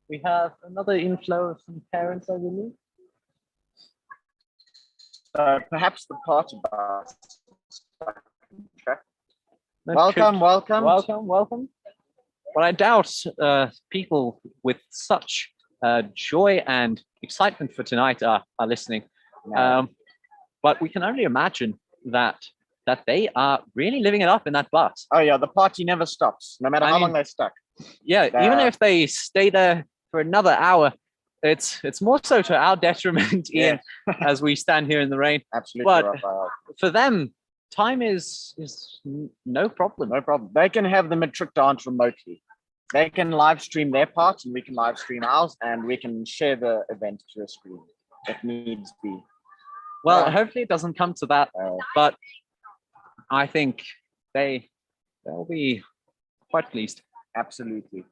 We have another inflow of some parents, I believe. So perhaps the party bus. That Welcome, welcome. Welcome, welcome. But I doubt people with such joy and excitement for tonight are listening. No. But we can only imagine that they are really living it up in that bus. Oh yeah, the party never stops, no matter I how mean, long they're stuck. Yeah, even Yeah. if they stay there for another hour, it's more so to our detriment, Ian, as we stand here in the rain. Absolutely, but- Raphael. For them, time is no problem. No problem. They can have the Matric dance remotely. They can live stream their part, and we can live stream ours, and we can share the event to a screen if needs be. Well, Yeah. hopefully it doesn't come to that, but I think they'll be quite pleased. Absolutely.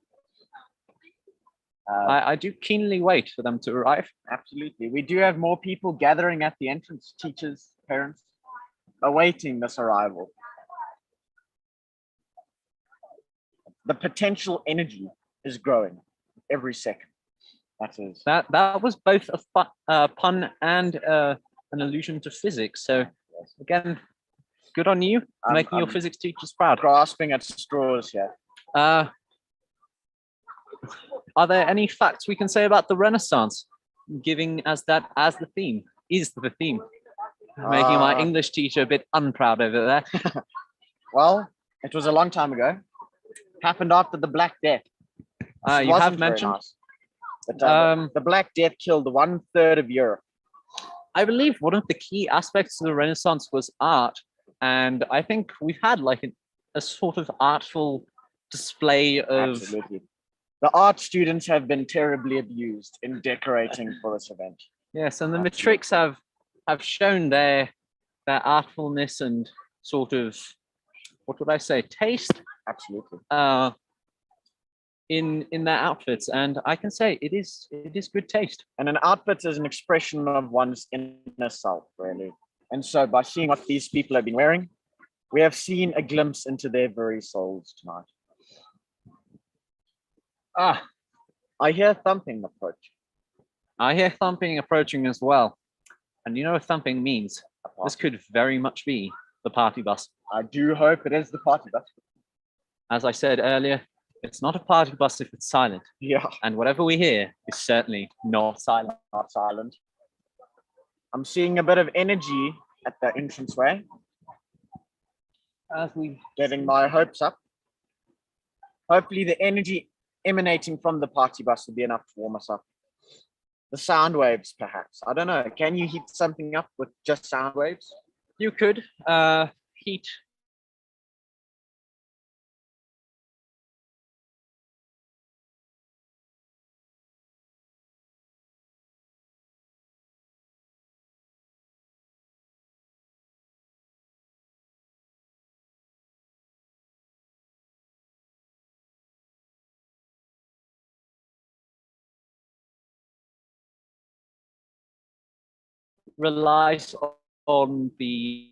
I do keenly wait for them to arrive. Absolutely. We do have more people gathering at the entrance, teachers, parents, awaiting this arrival. The potential energy is growing every second. That is. That was both a pun and an allusion to physics. So again, good on you, making your I'm physics teachers proud. grasping at straws here. Are there any facts we can say about the Renaissance, giving as the theme? Is the theme making my English teacher a bit unproud over there? Well, it was a long time ago. Happened after the Black Death. It You wasn't have very mentioned. nice. But, Um, the Black Death killed 1/3 of Europe. I believe one of the key aspects of the Renaissance was art, and I think we've had like a sort of artful display of. Absolutely. The art students have been terribly abused in decorating for this event. Yes, and the Absolutely. Matrics have shown their artfulness and sort of, what would I say, taste Absolutely. in their outfits, and I can say it is good taste. And an outfit is an expression of one's inner self, really. And so by seeing what these people have been wearing, we have seen a glimpse into their very souls tonight. Ah, I hear thumping approach. I hear thumping approaching as well, and you know what thumping means. This could very much be the party bus. I do hope it is the party bus. As I said earlier, it's not a party bus if it's silent, Yeah, and whatever we hear is certainly not silent. not silent. I'm seeing a bit of energy at the entranceway, As we getting my hopes up. Hopefully the energy emanating from the party bus will be enough to warm us up. The sound waves, perhaps. I don't know. Can you heat something up with just sound waves? You could heat. Relies on the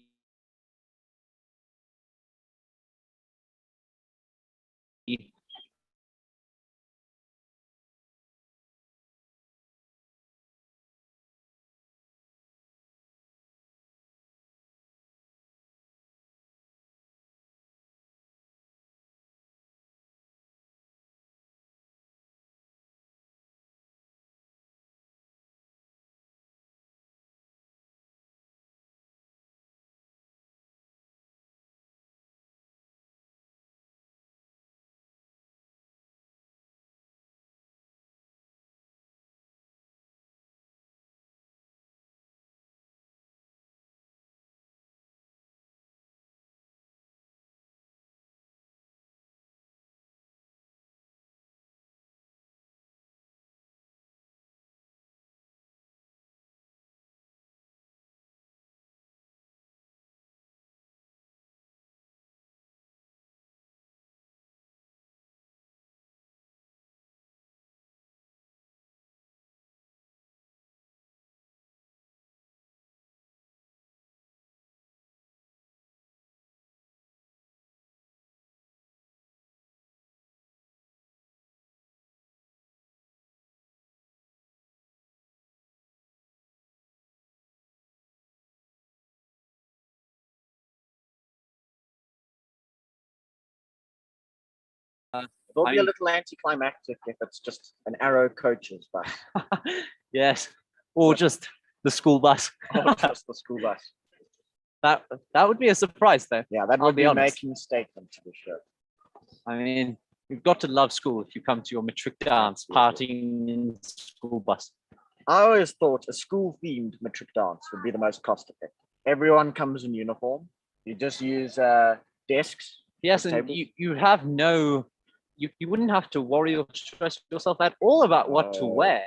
It'll I be a mean- little anticlimactic if it's just an arrow coaches bus. yes, or just the school bus. Or just the school bus. That would be a surprise, though. Yeah, that I'll would be be honest. making a statement to be sure. I mean, you've got to love school if you come to your matric dance, partying in school bus. I always thought a school-themed matric dance would be the most cost-effective. Everyone comes in uniform. You just use desks. Yes, With and tables? you have no, you wouldn't have to worry or stress yourself at all about what to No. wear,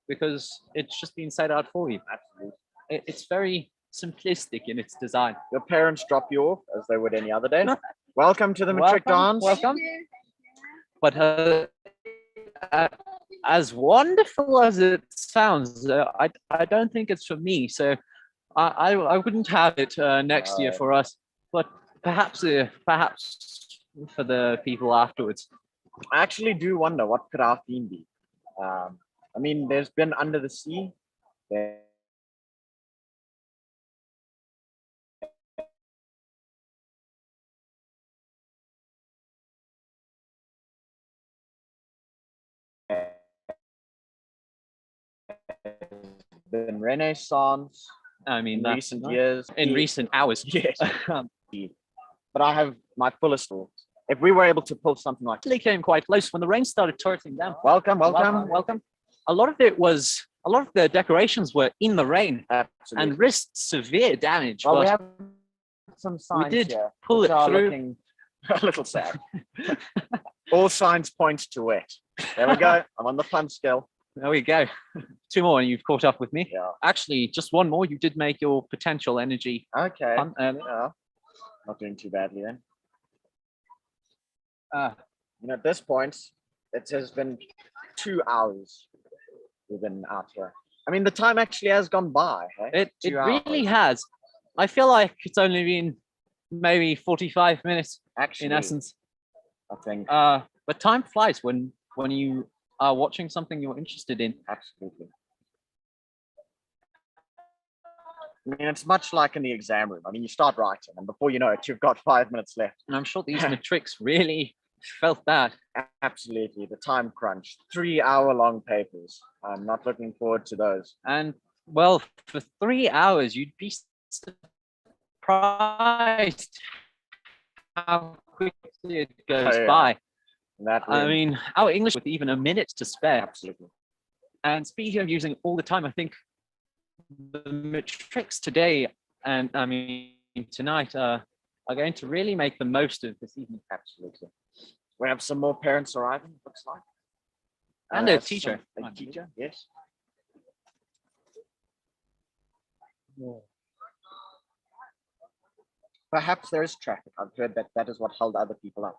because it's just been set out for you. Absolutely. It's very simplistic in its design. Your parents drop you off as they would any other day. Welcome to the matric dance. Welcome. But as wonderful as it sounds, I don't think it's for me. So I wouldn't have it next year No. for us. But perhaps for the people afterwards. I actually do wonder what could our theme be. I mean, there's been Under the Sea. There been Renaissance I mean, in that's recent nice. years. In recent hours. Yes. But I have my fullest thoughts. If we were able to pull something like Actually came quite close when the rain started turtling down. welcome. Welcome. A lot of the decorations were in the rain Absolutely. and risked severe damage. Well, we but have some signs did here, pull which it are through. looking a little sad. All signs point to wet. There we go. I'm on the fun scale. There we go. Two more and you've caught up with me. Yeah. Actually, just one more. You did make your potential energy Okay. punt earlier. Yeah. Not doing too badly then. Ah, At this point, it has been 2 hours we've been out here. I mean, the time actually has gone by. Hey? it 2 really hours. has. I feel like it's only been maybe 45 minutes Actually, in essence. I think But time flies when you are watching something you're interested in. absolutely. I mean, it's much like in the exam room. I mean, you start writing, and before you know it, you've got 5 minutes left. And I'm sure these matrics really felt that. Absolutely, the time crunch. 3-hour-long papers. I'm not looking forward to those. And well, for 3 hours, you'd be surprised how quickly it goes Oh, yeah. by. That I room, mean, our English with even a minute to spare. absolutely. And speaking of using all the time, I think the matrics today and I mean tonight are going to really make the most of this evening. Absolutely. We have some more parents arriving, looks like. And a teacher. A teacher, yes. Perhaps there is traffic. I've heard that is what held other people up.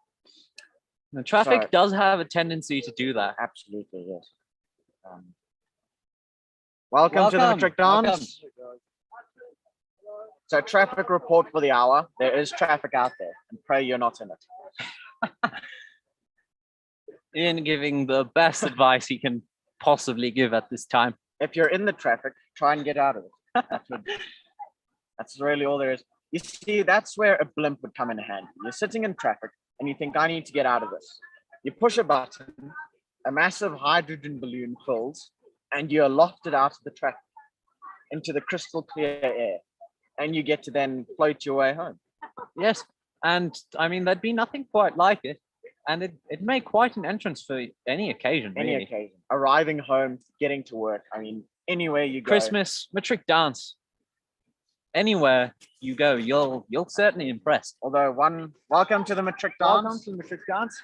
The traffic Sorry. does have a tendency to do that. Absolutely, yes. Welcome to the Matric welcome. Dance. So, traffic report for the hour. There is traffic out there, and pray you're not in it. Ian giving the best advice he can possibly give at this time. If you're in the traffic, try and get out of it. That's really all there is. You see, that's where a blimp would come in handy. You're sitting in traffic and you think, I need to get out of this. You push a button, a massive hydrogen balloon fills, and you're lofted out of the traffic into the crystal clear air. And you get to then float your way home. Yes, and I mean, there'd be nothing quite like it. And it made quite an entrance for any occasion, Any really. occasion. Arriving home, getting to work. I mean, anywhere you go. Christmas, Matric Dance. Anywhere you go, you'll certainly impress. Although welcome to the Matric Dance. Welcome to the Matric Dance.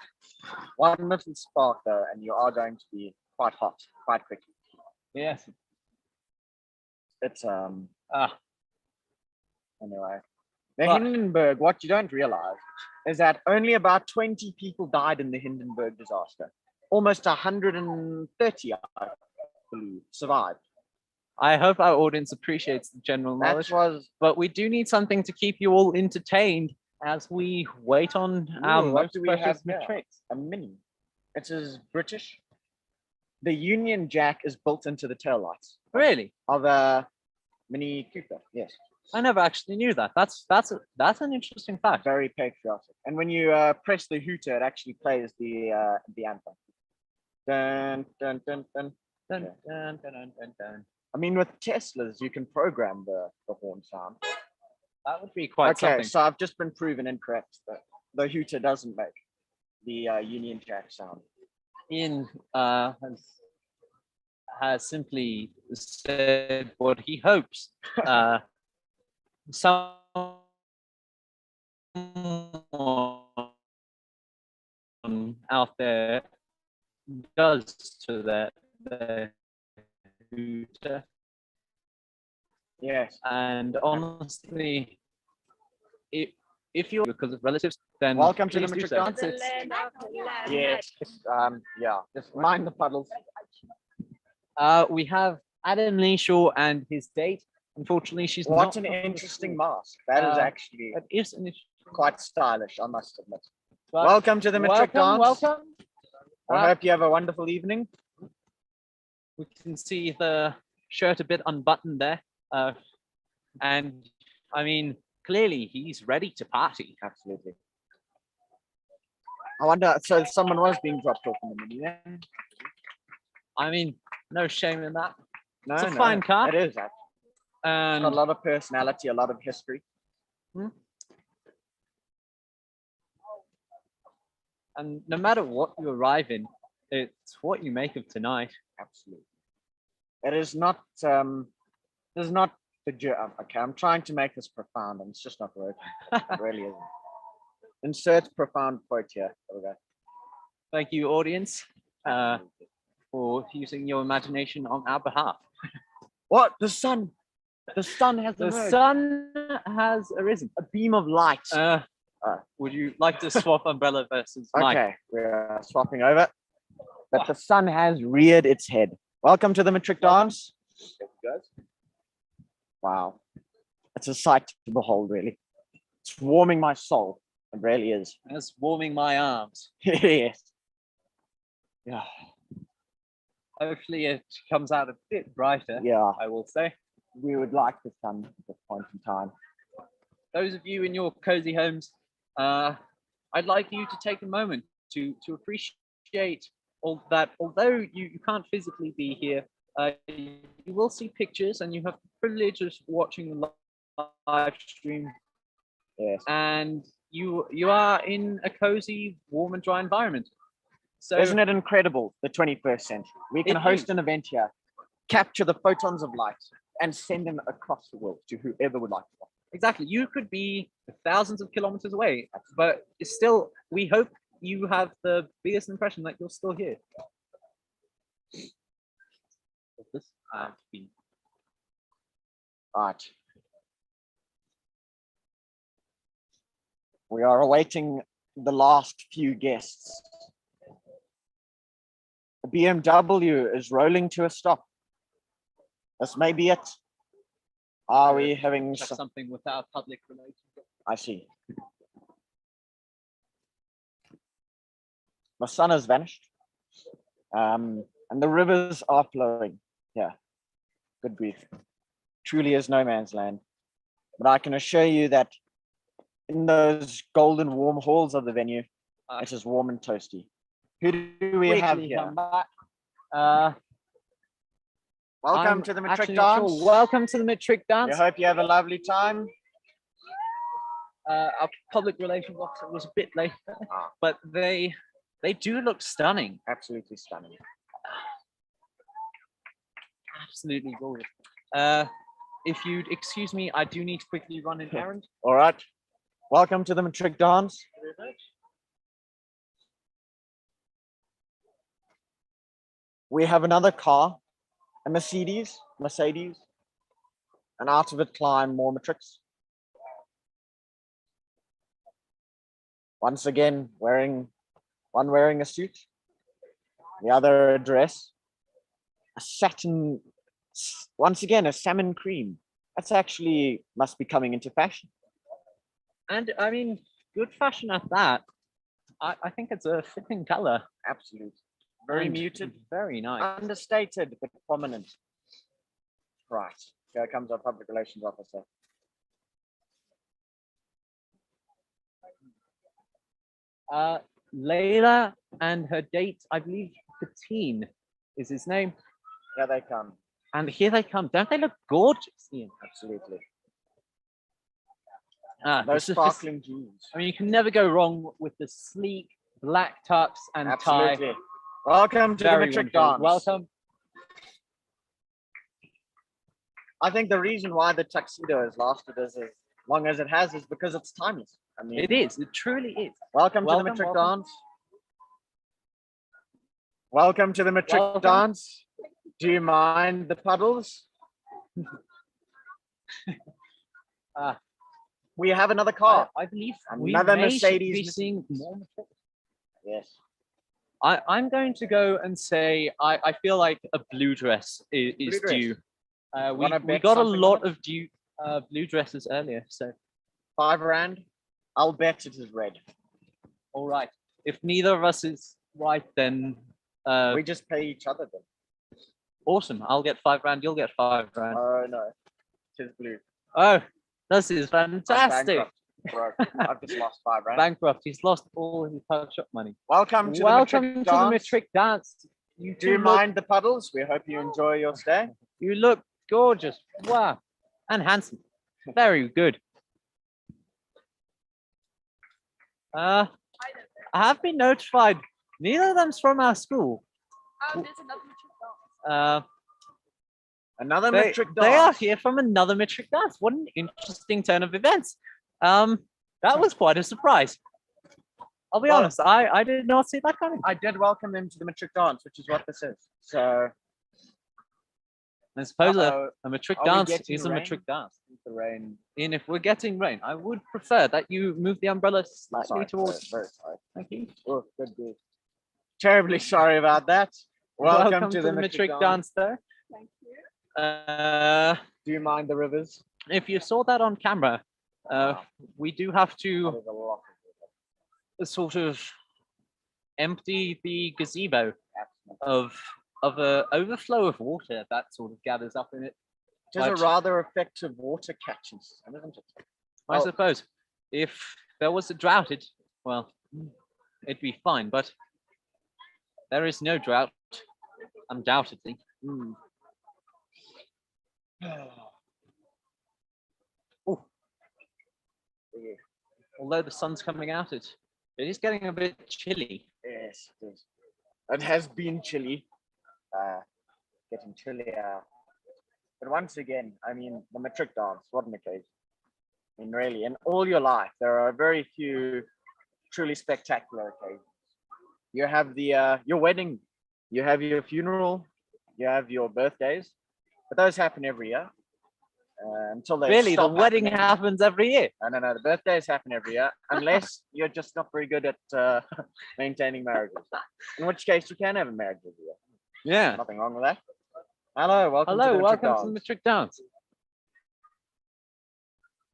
One little spark though, and you are going to be quite hot, quite quickly. Yes. It's Ah, anyway. The But- Hindenburg, what you don't realize is that only about 20 people died in the Hindenburg disaster. Almost 130, I believe, survived. I hope our audience appreciates the general knowledge, That was but we do need something to keep you all entertained as we wait on our Ooh, what most do we precious have here? matrix. a mini. It is British. The Union Jack is built into the taillights Really? of a Mini Cooper. Yes, I never actually knew that. That's an interesting fact. very patriotic. And when you press the hooter, it actually plays the anthem. Dun, dun, dun, dun. Dun, Yeah. dun, dun, dun, dun, dun. I mean, with Teslas, you can program the horn sound. That would be quite Okay, something. so I've just been proven incorrect. The hooter doesn't make the Union Jack sound. Ian has simply said what he hopes someone out there does to their hooter. Yes. And honestly, if you're because of relatives, then Welcome to the please do Matric so. Dance. It's Yes. Yeah. Just mind the puddles. We have Adam Leeshaw and his date. Unfortunately, she's What not an from the interesting school. mask. That is Uh, actually That is an issue. quite stylish, I must admit. But Welcome to the Matric Dance. welcome. I hope you have a wonderful evening. We can see the shirt a bit unbuttoned there. And I mean, clearly he's ready to party. Absolutely. I wonder, so someone was being dropped off in the mini then? I mean, no shame in that. No, It's a no, fine car. It is. Actually. And Got a lot of personality, a lot of history. and no matter what you arrive in, it's what you make of tonight. Absolutely. It is not, okay, I'm trying to make this profound and it's just not working. It really isn't. Insert profound quote here. There we go. Thank you, audience. Absolutely. for using your imagination on our behalf. What? The sun. The sun has The emerged. sun has arisen. A beam of light. Would you like to swap umbrella versus Mike? Okay, we're swapping over. But the sun has reared its head. Welcome to the Matric dance. Wow. It's a sight to behold, really. It's warming my soul. It really is. It's warming my arms. Yes. Yeah. Hopefully it comes out a bit brighter, Yeah. I will say. We would like the sun at this point in time. Those of you in your cozy homes, I'd like you to take a moment to appreciate all that. Although you can't physically be here, you will see pictures and you have the privilege of watching the live stream. Yes. And you are in a cozy, warm and dry environment. So Isn't it incredible, the 21st century? We can It host is. an event here, capture the photons of light, and send them across the world to whoever would like to. exactly, you could be thousands of kilometers away, but it's still, we hope you have the biggest impression that you're still here. This Right. We are awaiting the last few guests. The BMW is rolling to a stop. This may be it. Are we having check something without public relations. I see. The sun has vanished. And the rivers are flowing. Yeah. Good grief. Truly is no man's land. But I can assure you that in those golden warm halls of the venue, it is warm and toasty. Who do we have Quickly here? come back. Welcome I'm to the Matric actually not dance. sure. Welcome to the Matric We dance. hope you have a lovely time. Our public relations officer was a bit late, but they do look stunning. Absolutely stunning. Absolutely gorgeous. If you'd excuse me, I do need to quickly run an errand. All right. Welcome to the Matric dance. We have another car, a Mercedes, and out of it climb more Matrics. Once again, one wearing a suit, the other a dress, a satin, once again, a salmon cream. That's actually must be coming into fashion. And I mean, good fashion at that. I think it's a fitting color. Absolutely. Very and muted, Very nice. understated, but prominent. Right, here comes our public relations officer. Layla and her date, I believe Patine is his name. Here they come. And here they come. Don't they look gorgeous, Ian? Absolutely. Ah, Those this is- sparkling jeans. I mean, you can never go wrong with the sleek black tux and tie. Absolutely. Welcome to Very the Matric wonderful. dance. Welcome. I think the reason why the tuxedo has lasted as long as it has is because it's timeless. I mean, It is. It truly is. welcome to Welcome, the Matric welcome. dance. Welcome to the Matric Welcome. dance. Do you mind the puddles? We have another car. I believe we Another may Mercedes be Mercedes. seeing more Matric. Yes. I'm going to go and say I feel like a blue dress is Blue dress. due. We Wanna bet got a something lot on it? of due blue dresses earlier, so R5. I'll bet it is red. all right. If neither of us is right, then We just pay each other then. awesome. I'll get £5. You'll get £5. Oh no, it is blue. Oh, this is I'm fantastic. bankrupt, bro. I've just lost £5. Bankrupt. He's lost all his pub shop money. Welcome to Welcome the Matric to the dance. Matric dance. You Do you two mind the puddles? We hope you enjoy your stay. You look gorgeous. Wow. And handsome. Very good. I have been notified. Neither of them's from our school. Oh, there's another Matric dance. Another They, Matric they are dance. here from another Matric dance. What an interesting turn of events. That was quite a surprise. I'll be Well- honest, I did not see that coming. I did welcome them to the Matric dance, which is what this is. So, I suppose uh-oh, a matric are we dance getting is a rain? matric dance. the rain. And if we're getting rain, I would prefer that you move the umbrella slightly Sorry, towards. very sorry. Thank you. Oh, good, good. Terribly sorry about that. Welcome, to the matric Matric dance there. Thank you. Do you mind the rivers? If you saw that on camera, Wow. we do have That to is a lot of sort of empty the gazebo Absolutely. of a overflow of water that sort of gathers up in it. It is a But- rather effective water catching system, isn't it? I Oh. suppose if there was a drought, it'd be fine. But there is no drought, undoubtedly. Hmm. Ooh. Although the sun's coming out, it is getting a bit chilly. Yes, it is. It has been chilly. Getting chillier. But once again, I mean, the Matric dance, what an occasion. I mean, really, in all your life, there are very few truly spectacular occasions. You have your wedding, you have your funeral, you have your birthdays, but those happen every year. Until they Really, the stop wedding happening. happens every year. No, the birthdays happen every year, unless you're just not very good at maintaining marriages. In which case, you can have a marriage every year. Yeah. Nothing wrong with that. Hello, welcome to Hello, the Matric welcome to the dance. matric dance.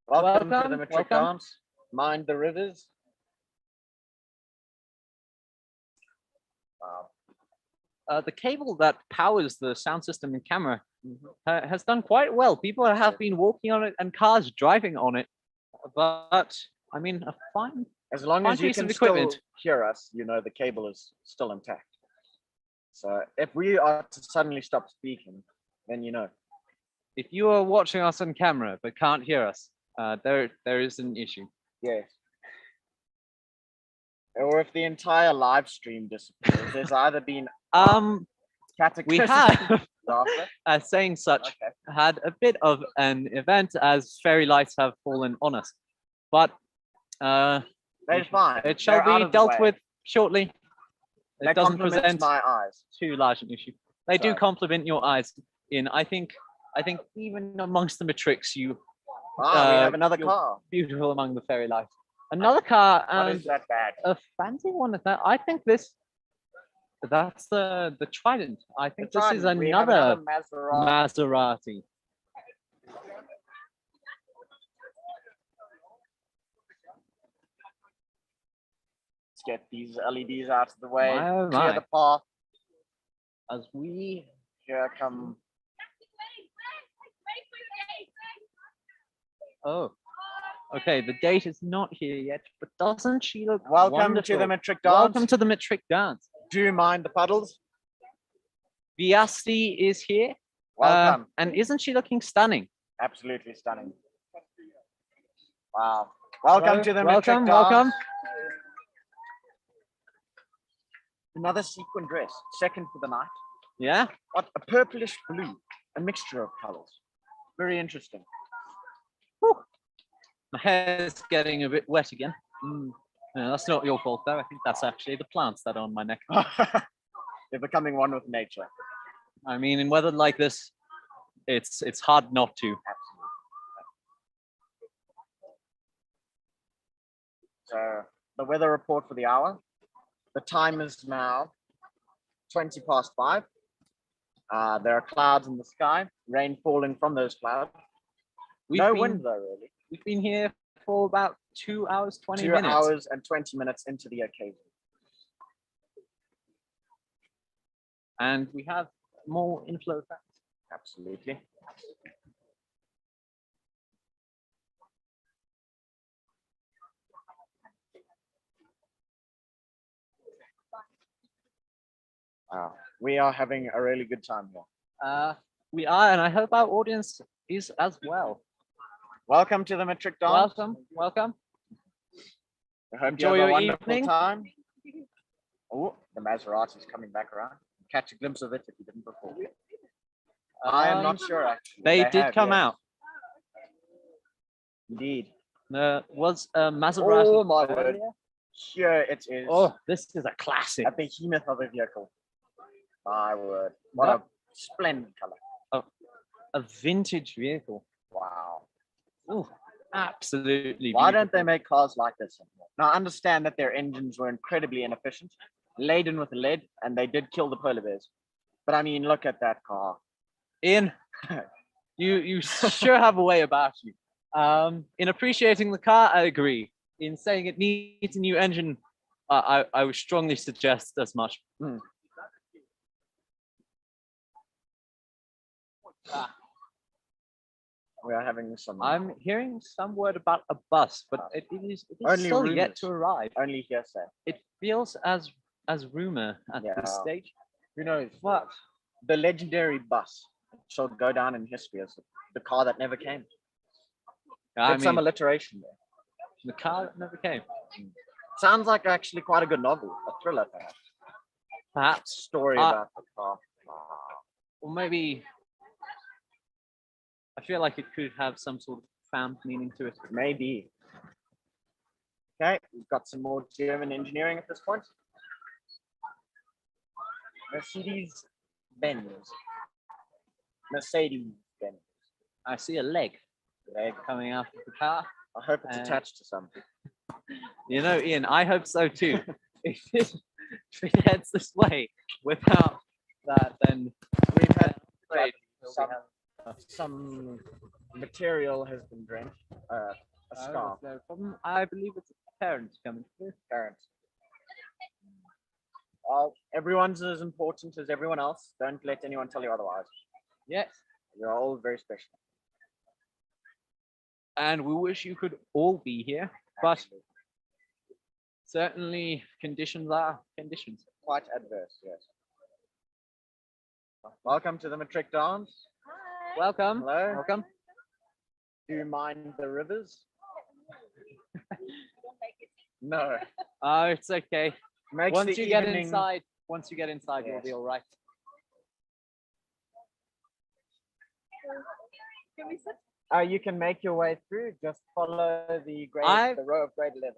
Welcome to the welcome, Matric welcome. dance. Mind the rivers. Wow. The cable that powers the sound system and camera has done quite well. People have been walking on it and cars driving on it. But I mean, a fine. As long Fine as you piece of can still equipment. hear us, you know the cable is still intact. So if we are to suddenly stop speaking, then you know. If you are watching us on camera but can't hear us, there is an issue. Yes. Or if the entire live stream disappears, there's either been We cataclysmic have, disaster. saying such, Okay. had a bit of an event as fairy lights have fallen on us, but They're fine. it shall They're out be of the dealt way. with shortly. They It doesn't complement present my eyes. too large an issue. They do Sorry. complement your eyes. I think even amongst the matrix, you We Uh, have another you're- car. beautiful among the fairy lights. Another car What and is that bad? a fancy one at that. I think that's the Trident. I think this is We have another Maserati. Maserati. Let's get these LEDs out of the way. My, oh Clear my. the path. As we Here come. oh, okay. The date is not here yet, but doesn't she look Welcome wonderful? to the Matric dance. Welcome to the matric dance. Do you mind the puddles? Viasti is here, Welcome. and isn't she looking stunning? Absolutely stunning. Wow. Welcome to the Matric welcome, dance. welcome. Another sequin dress, second for the night. Yeah. What a purplish blue, a mixture of colors. Very interesting. My hair's getting a bit wet again. No, that's not your fault though. I think that's actually the plants that are on my neck. They're becoming one with nature. I mean, in weather like this, it's hard not to. Absolutely. So the weather report for the hour. The time is now 20 past 5. There are clouds in the sky, rain falling from those clouds. We've No been, wind though, really. We've been here for about 2 hours, 20 2 minutes. hours and 20 minutes into the occasion. And we have more inflow effects. Absolutely. We are having a really good time here. We are, and I hope our audience is as well. Welcome to the Matric dance. Welcome, welcome. I hope Enjoy you have your a wonderful evening. time. Oh, the Maserati is coming back around. Catch a glimpse of it if you didn't before. I am not sure actually. They did have, come yes. out. Indeed. There was a Maserati Oh my word. earlier. Here it is. Oh, this is a classic. A behemoth of a vehicle. My word. What a splendid color. A vintage vehicle. Wow. Oh, absolutely. Why don't beautiful. they make cars like this anymore? Now, I understand that their engines were incredibly inefficient, laden with lead, and they did kill the polar bears. But I mean, look at that car. Ian, you sure have a way about you. In appreciating the car, I agree. In saying it needs a new engine, I would strongly suggest as much. We are having some I'm hearing some word about a bus, but it is Only still yet rumors. to arrive. only hearsay. It feels as rumor at this Yeah. stage. Who knows? But The legendary bus shall go down in history as the car that never came. I There's some mean, alliteration there. the car that never came. Sounds like actually quite a good novel, a thriller perhaps. Perhaps, Story about the car. or maybe. I feel like it could have some sort of found meaning to it. Maybe. Okay, we've got some more German engineering at this point. Mercedes Benz. Mercedes Benz. I see a leg coming out of the car. I hope it's attached to something. You know, Ian, I hope so too. If it heads this way without that, then We've had afraid some material has been drenched. A scarf. no problem. I believe it's a parent coming through. Parents. Well, everyone's as important as everyone else. Don't let anyone tell you otherwise. Yes. You're all very special. And we wish you could all be here, but Absolutely. certainly conditions are conditions. Quite adverse, yes. Welcome to the Matric dance. Hi. Welcome. Hello. Welcome. Do you mind the rivers? Don't make it. No. Oh, it's okay. Makes Once the you get evening- inside, you'll Yes. be all right. Can we sit? You can make your way through. Just follow the I've- the row of grade 11.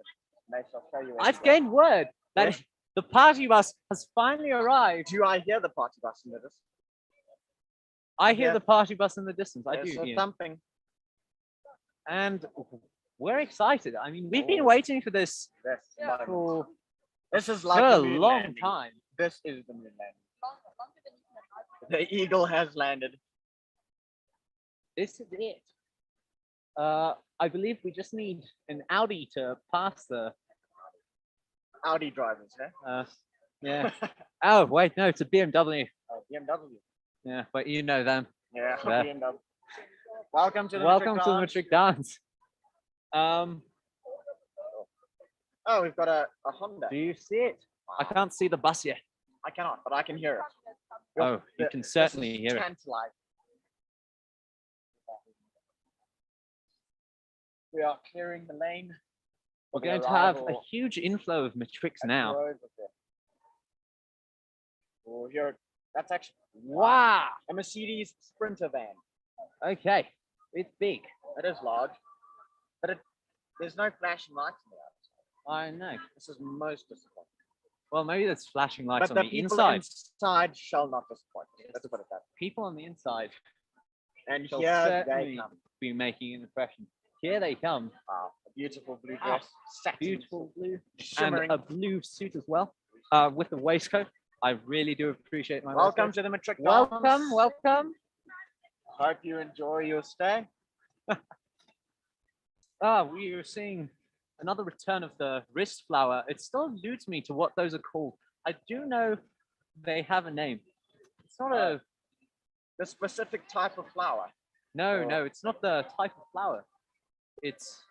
They shall show you where I've to go. gained word that Yes. the party bus has finally arrived. Do I hear the party bus in this? I hear Yeah. the party bus in the distance. I There's do. a Ian. thumping. And we're excited. I mean, we've been Oh. waiting for this This Yeah. moment. for This is like a the moon long landing. time. This is the moon landing. Longer than you can imagine. The eagle has landed. This is it. I believe we just need an Audi to pass the. Audi drivers, huh? Yeah. Oh wait, no, it's a BMW. Oh, BMW. Yeah, but you know them. Yeah, Yeah. BMW. Welcome to the Welcome Matric to the dance. Matric dance. Oh, we've got a Honda. Do you see it? I can't see the bus yet. I cannot, but I can hear it. Oh, you The- can this certainly is hear it. tantalizing. We are clearing the lane. We're for the going to have a arrival huge inflow of Matrix at now. Grove of them. Oh, here, that's actually Wow. a Mercedes Sprinter van. Okay, it's big. It is large, but there's no flashing lights in there. I know. This is most disappointing. Well, maybe there's flashing lights But on the the people inside. inside shall not disappoint. Let's put it that way. People on the inside And shall here they certainly come. be making an impression. Here they come. Wow, a beautiful blue Wow. dress, satin, Beautiful blue shimmering. and a blue suit as well, with the waistcoat. I really do appreciate my Welcome waistcoat. to the Matric Welcome, dance. welcome. Hope you enjoy your stay. We are seeing another return of the wrist flower. It still eludes me to what those are called. I do know they have a name. It's not a The specific type of flower, no. It's not the type of flower. It's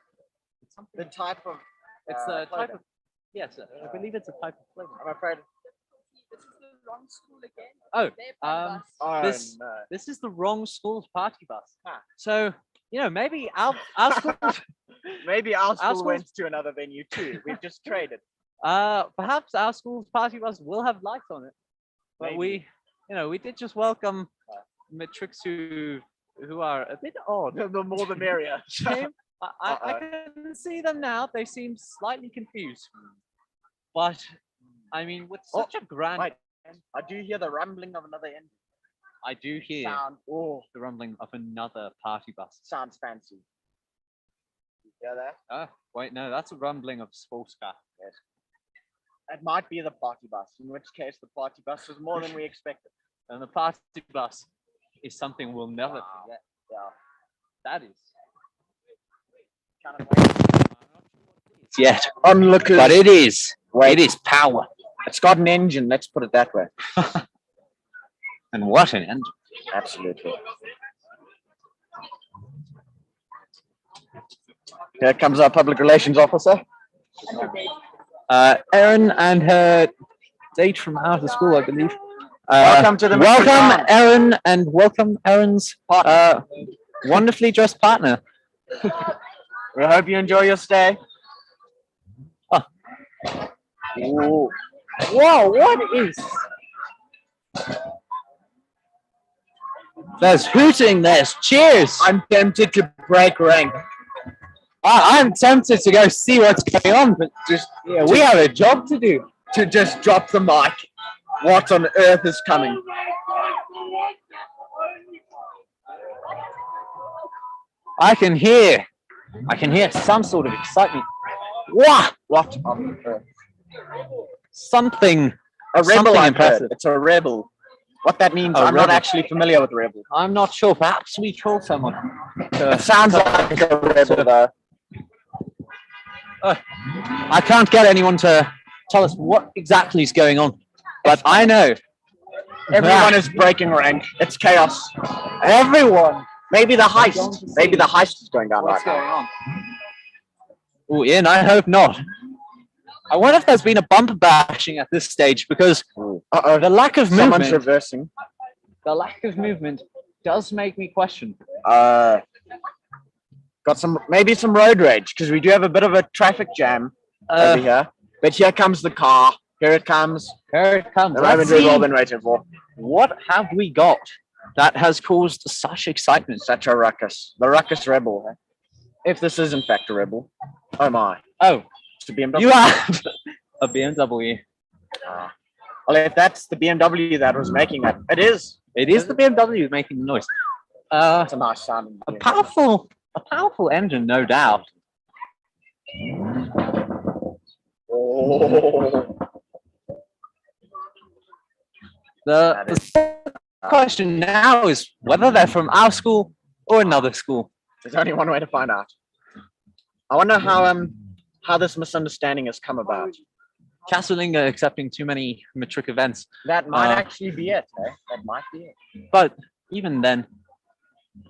something. the type of. It's the type clothing. of. Yes, I believe it's a type of clothing. I'm afraid. This is the wrong school again. Oh, They're party bus. Oh This- no. This is the wrong school's party bus. Ah. So maybe our school. Maybe our school school's- went to another venue too. We've just traded. Perhaps our school's party bus will have lights on it. But Maybe. we did just welcome Matrix who are a bit odd. The more the merrier. Shame. I Uh-oh. can see them now. They seem slightly confused. But I mean, with Oh, such a grand, wait. I do hear the rumbling of another engine. I do hear Sound. Oh, the rumbling of another party bus. sounds fancy. You hear that? Ah, wait, no, that's a rumbling of a sports car. Yes. It might be the party bus, in which case the party bus was more than we expected. And the party bus is something we'll never Wow. forget. Yeah. That is. Can't wait. Yet, Onlookers. but it is. Wait. It is power. It's got an engine, let's put it that way. And what an engine. Absolutely. Here comes our public relations officer. Erin and her date from out of school, I believe. Welcome to the Matric welcome, dance. Erin, and welcome Erin's wonderfully dressed partner. We hope you enjoy your stay. Oh. Ooh. Whoa, what is? There's hooting, there's cheers. I'm tempted to break rank. I'm tempted to go see what's going on, but just we have a job to do. To just drop the mic. What on earth is coming? I can hear some sort of excitement. Wow, What on earth? something. A rebel, Something I've impressive. heard. It's a rebel. What that means, A I'm not rebel. actually familiar with rebel. I'm not sure. Perhaps we call someone. It sounds like a rebel, though. I can't get anyone to tell us what exactly is going on, but I know Everyone is breaking rank. It's chaos. everyone. Maybe the heist. Maybe the heist is going down right now. on? Oh, Ian, I hope not. I wonder if there's been a bumper bashing at this stage because Uh-oh. the lack of Someone's movement. reversing. The lack of movement does make me question. Got maybe some road rage because we do have a bit of a traffic jam over here. But here comes the car. Here it comes. Here it comes. The Let's moment we've all see. been waiting for. What have we got that has caused such excitement? Such a ruckus. The ruckus rebel. Eh? If this is in fact a rebel. Oh my. Oh, It's a BMW. you have a BMW. Well, if that's the BMW that was making it, it is. It is the BMW making the noise. It's a nice sounding. A BMW. powerful engine, no doubt. Oh. The question now is whether they're from our school or another school. There's only one way to find out. I wonder how this misunderstanding has come about. Castlinga accepting too many Matric events. That might actually be it. Eh? That might be it. But even then,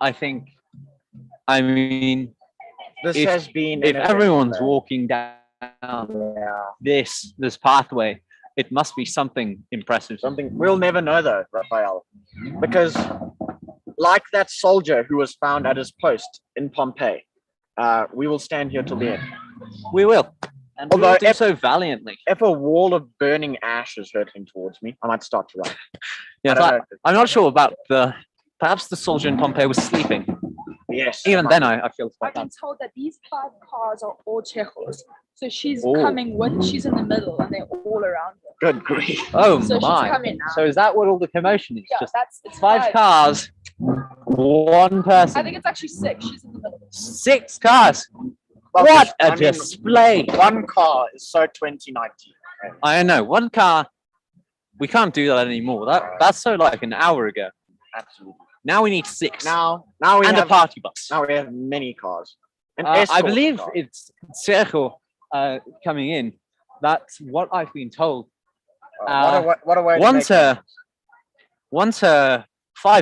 I mean, This If- has been. if an everyone's event, walking down though. Yeah. this pathway, it must be something impressive. Something we'll never know though, Raphael, because like that soldier who was found at his post in Pompeii, we will stand here till the end. We will. And Although we'll do if- so valiantly. If a wall of burning ash is hurtling towards me, I might start to run. Yes, I don't know. I'm not sure about perhaps the soldier in Pompeii was sleeping. Yes. Even then, I feel I've quite been bad. told that these 5 cars are all Chechos. So she's Oh. coming with, she's in the middle, and they're all around her. Good grief. Oh So she's my. coming now. So is that what all the commotion is? Yeah, Just it's 5 cars, 1 person. I think it's actually 6. She's in the middle. 6 cars. Well, What I a mean, display. One car is so 2019. I know, 1 car. We can't do that anymore. That's so like an hour ago. Absolutely. Now we need 6. Now we and have a party bus. now we have many cars. An I escort believe car. it's Sergio coming in. That's what I've been told. What a way to once make Once 5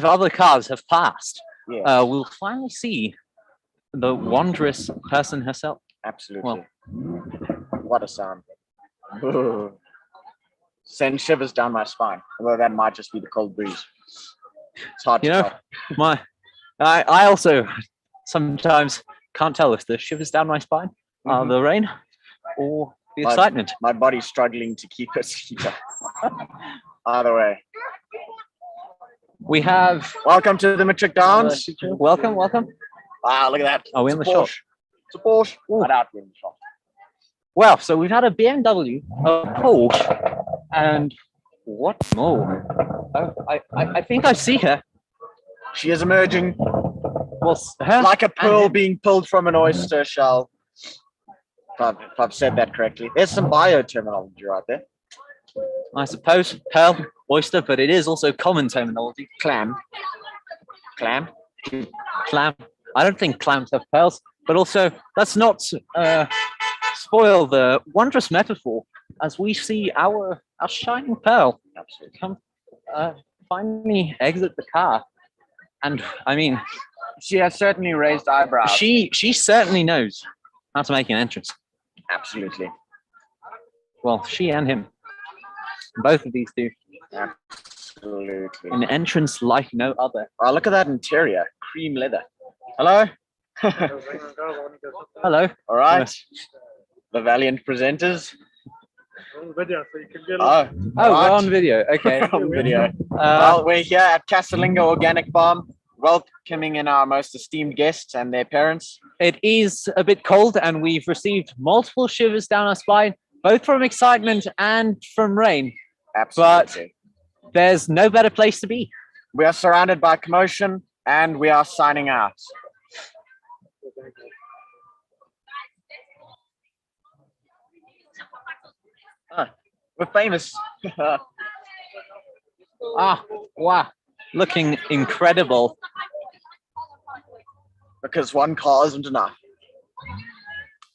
other cars have passed, Yeah. we'll finally see the wondrous person herself. Absolutely. What a sound. Send shivers down my spine. Although that might just be the cold breeze. It's hard You to know, tell. I also sometimes can't tell if the shivers down my spine are Mhm. the rain or the My- excitement. My body's struggling to keep it heated. Either way. We have Welcome to the Matric Dance. welcome. Ah, look at that. Are we in It's the a shop? Porsche. It's a Porsche. I doubt we're in the shop. Well, so we've had a BMW, a Porsche, and what more? Oh, I think I see her. She is emerging Well, her like a and pearl him. being pulled from an oyster shell. If I've said that correctly. There's some bio-terminology right there. I suppose, pearl, oyster, but it is also common terminology. Clam. Clam. Clam. I don't think clams have pearls, but also let's not spoil the wondrous metaphor as we see our shining pearl Absolutely. come finally exit the car. And I mean, She has certainly raised eyebrows. she certainly knows how to make an entrance. Absolutely. Well, she and him, both of these two, Absolutely. an entrance like no other. Oh, look at that interior. Cream leather. Hello? Hello. All right. The valiant presenters. Video, so you can get Oh, Oh, right. we're on video. Okay. On video. Uh, Well, we're here at Casalinga Organic Farm, welcoming in our most esteemed guests and their parents. it is a bit cold, and we've received multiple shivers down our spine, both from excitement and from rain. Absolutely. There's no better place to be. We are surrounded by commotion and we are signing out. We're famous. Ah, wow. Looking incredible. Because one car isn't enough.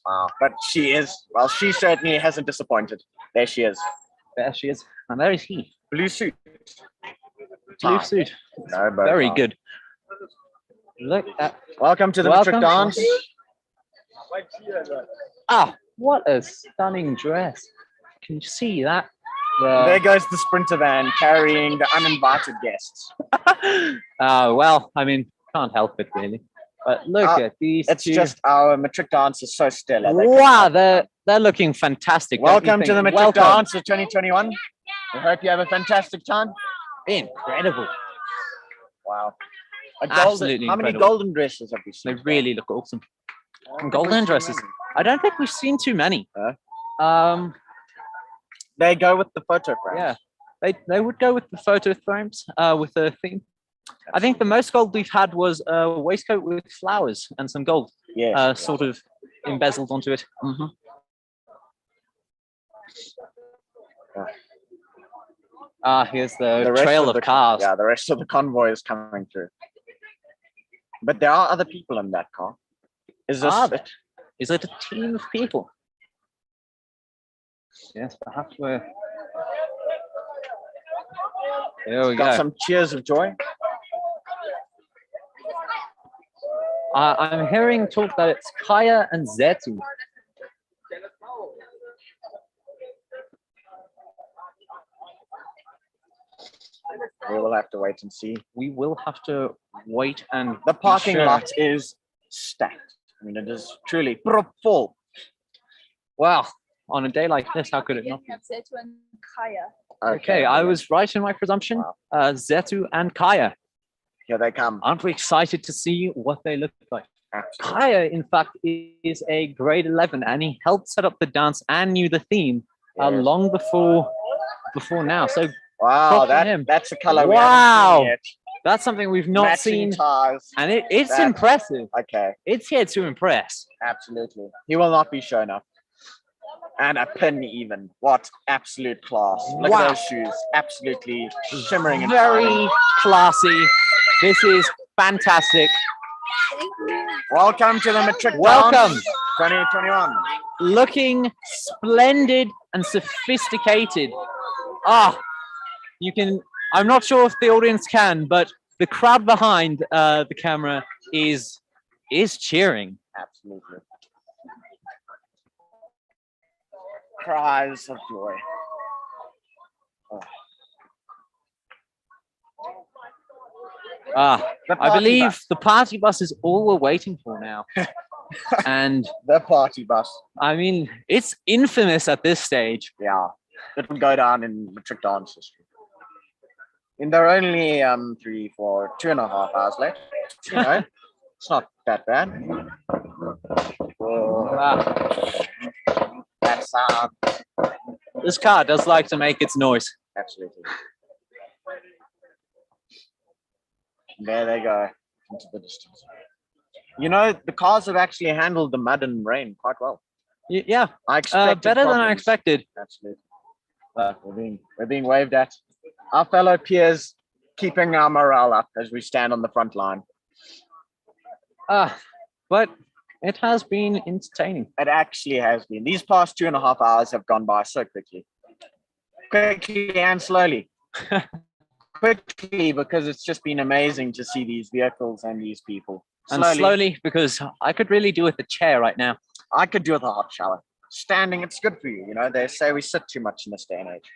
Wow. But she certainly hasn't disappointed. There she is. There she is. And there is he. Blue suit. Blue Tie. suit. No, bow Very tie. good. Look at. Welcome to the Welcome. Matric dance. Ah, what a stunning dress. Can you see that? There goes the sprinter van carrying the uninvited guests. Well, I mean, can't help it really. But look at these It's two. just our Matric dance is so stellar. They Wow, they're looking fantastic. don't you Welcome to think? the Matric Welcome. dance of 2021. We hope you have a fantastic time. Incredible. Wow. Absolutely How many incredible. golden dresses have we They seen? really look awesome. I don't think golden we've seen dresses. many. I don't think we've seen too many. Huh? They go with the photo frames. Yeah, they would go with the photo frames with the theme. I think the most gold we've had was a waistcoat with flowers and some gold Yes. sort of embezzled onto it. Here's the rest trail of the cars. Yeah, the rest of the convoy is coming through. But there are other people in that car. Is this Are there? it? Is it a team of people? Yes, perhaps we're. There we Got go. some cheers of joy. I'm hearing talk that it's Kaya and Zetu. We will have to wait and see. We will have to wait and The be parking sure. lot is stacked. I mean, it is truly full. Wow, on a day like this, how could it not be? Zetu and Kaya. Okay, I was right in my presumption. Wow. Zetu and Kaya. Here they come. Aren't we excited to see what they look like? Absolutely. Kaya, in fact, is a grade 11, and he helped set up the dance and knew the theme Yes. long before now. So Wow, props to him. that's a color we Wow. haven't seen yet. that's something we've not Matching seen, ties. and it's That- impressive. Okay, It's here to impress. absolutely. He will not be shown up. And a pin even. What absolute class. Look Wow. at those shoes. Absolutely shimmering and Very shining. classy. This is fantastic. Welcome to the Matric Welcome. Dance 2021. Looking splendid and sophisticated. You can, I'm not sure if the audience can, but the crowd behind the camera is cheering. Absolutely. Cries of joy. Oh. The I party believe bus. the party bus is all we're waiting for now. And The party bus. I mean, it's infamous at this stage. Yeah. It will go down in Matric dance history. And they're only 2.5 hours left. You know, it's not that bad. Ah, that sound. This car does like to make its noise. Absolutely. There they go into the distance. You know, the cars have actually handled the mud and rain quite well. Yeah, I expected better than I problems. expected. Absolutely. We're being waved at. Our fellow peers keeping our morale up as we stand on the front line. But it has been entertaining. It actually has been. These past 2.5 hours have gone by so quickly. Quickly and slowly. Quickly, because it's just been amazing to see these vehicles and these people. And slowly, because I could really do with a chair right now. I could do with a hot shower. Standing, it's good for you. You know, they say we sit too much in this day and age.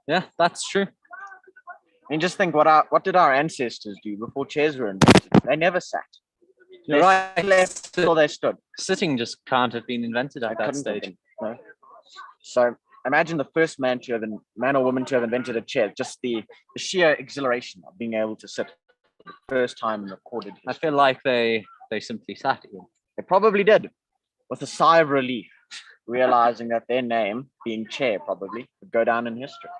Yeah, that's true. I mean, just think what did our ancestors do before chairs were invented? They never sat. You're right. Left or they stood. Sitting just can't have been invented at It that couldn't have stage. been, no. So imagine the first man or woman to have invented a chair. Just the sheer exhilaration of being able to sit for the first time in recorded I history. feel like they simply sat in. They probably did, with a sigh of relief, realizing that their name, being chair, probably would go down in history.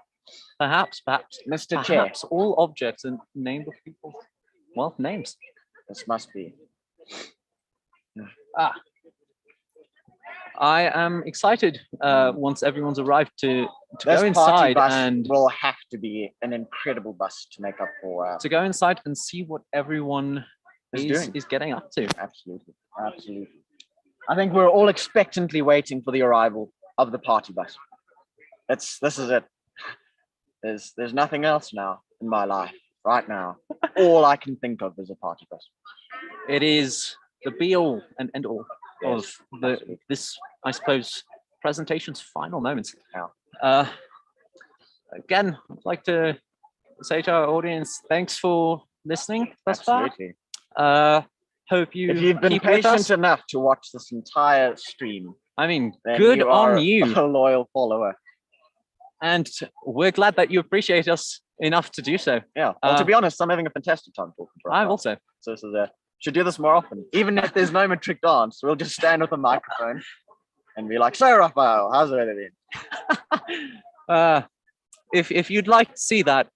Perhaps Mr. Chair. perhaps all objects are named of people. Well, names. This must be. I am excited once everyone's arrived to This go party inside bus and will have to be an incredible bus to make up for. to go inside and see what everyone doing. is getting up to. Absolutely. I think we're all expectantly waiting for the arrival of the party bus. This is it. There's nothing else now in my life right now. All I can think of is a party bus. It is the be all and end all of absolutely. this, I suppose, presentation's final moments. Yeah. Again, I'd like to say to our audience, thanks for listening thus Absolutely. far. Hope you If you've been keep with us. patient enough to watch this entire stream, I mean, then good you on are you. a loyal follower. And we're glad that you appreciate us enough to do so. Yeah. Well, to be honest, I'm having a fantastic time talking to I'm us. also. So this is should do this more often. Even if there's no Matric dance, we'll just stand with a microphone and be like, "So, Raphael, how's the weather been?" If you'd like to see that,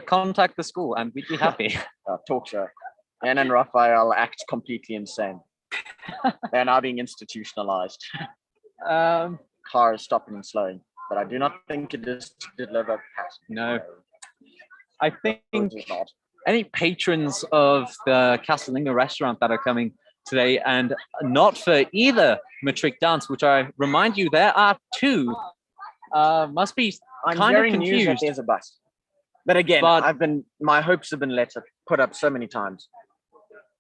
contact the school and we'd be happy. Talk show. Anne and Raphael act completely insane. They're now being institutionalized. Cars stopping and slowing. But I do not think it is to deliver passengers. No. I think It is not. any patrons of the Castellinga restaurant that are coming today and not for either Matric dance, which I remind you there are two, must be I'm kind of hearing news that confused. there's a bus. But again, my hopes have been put up so many times.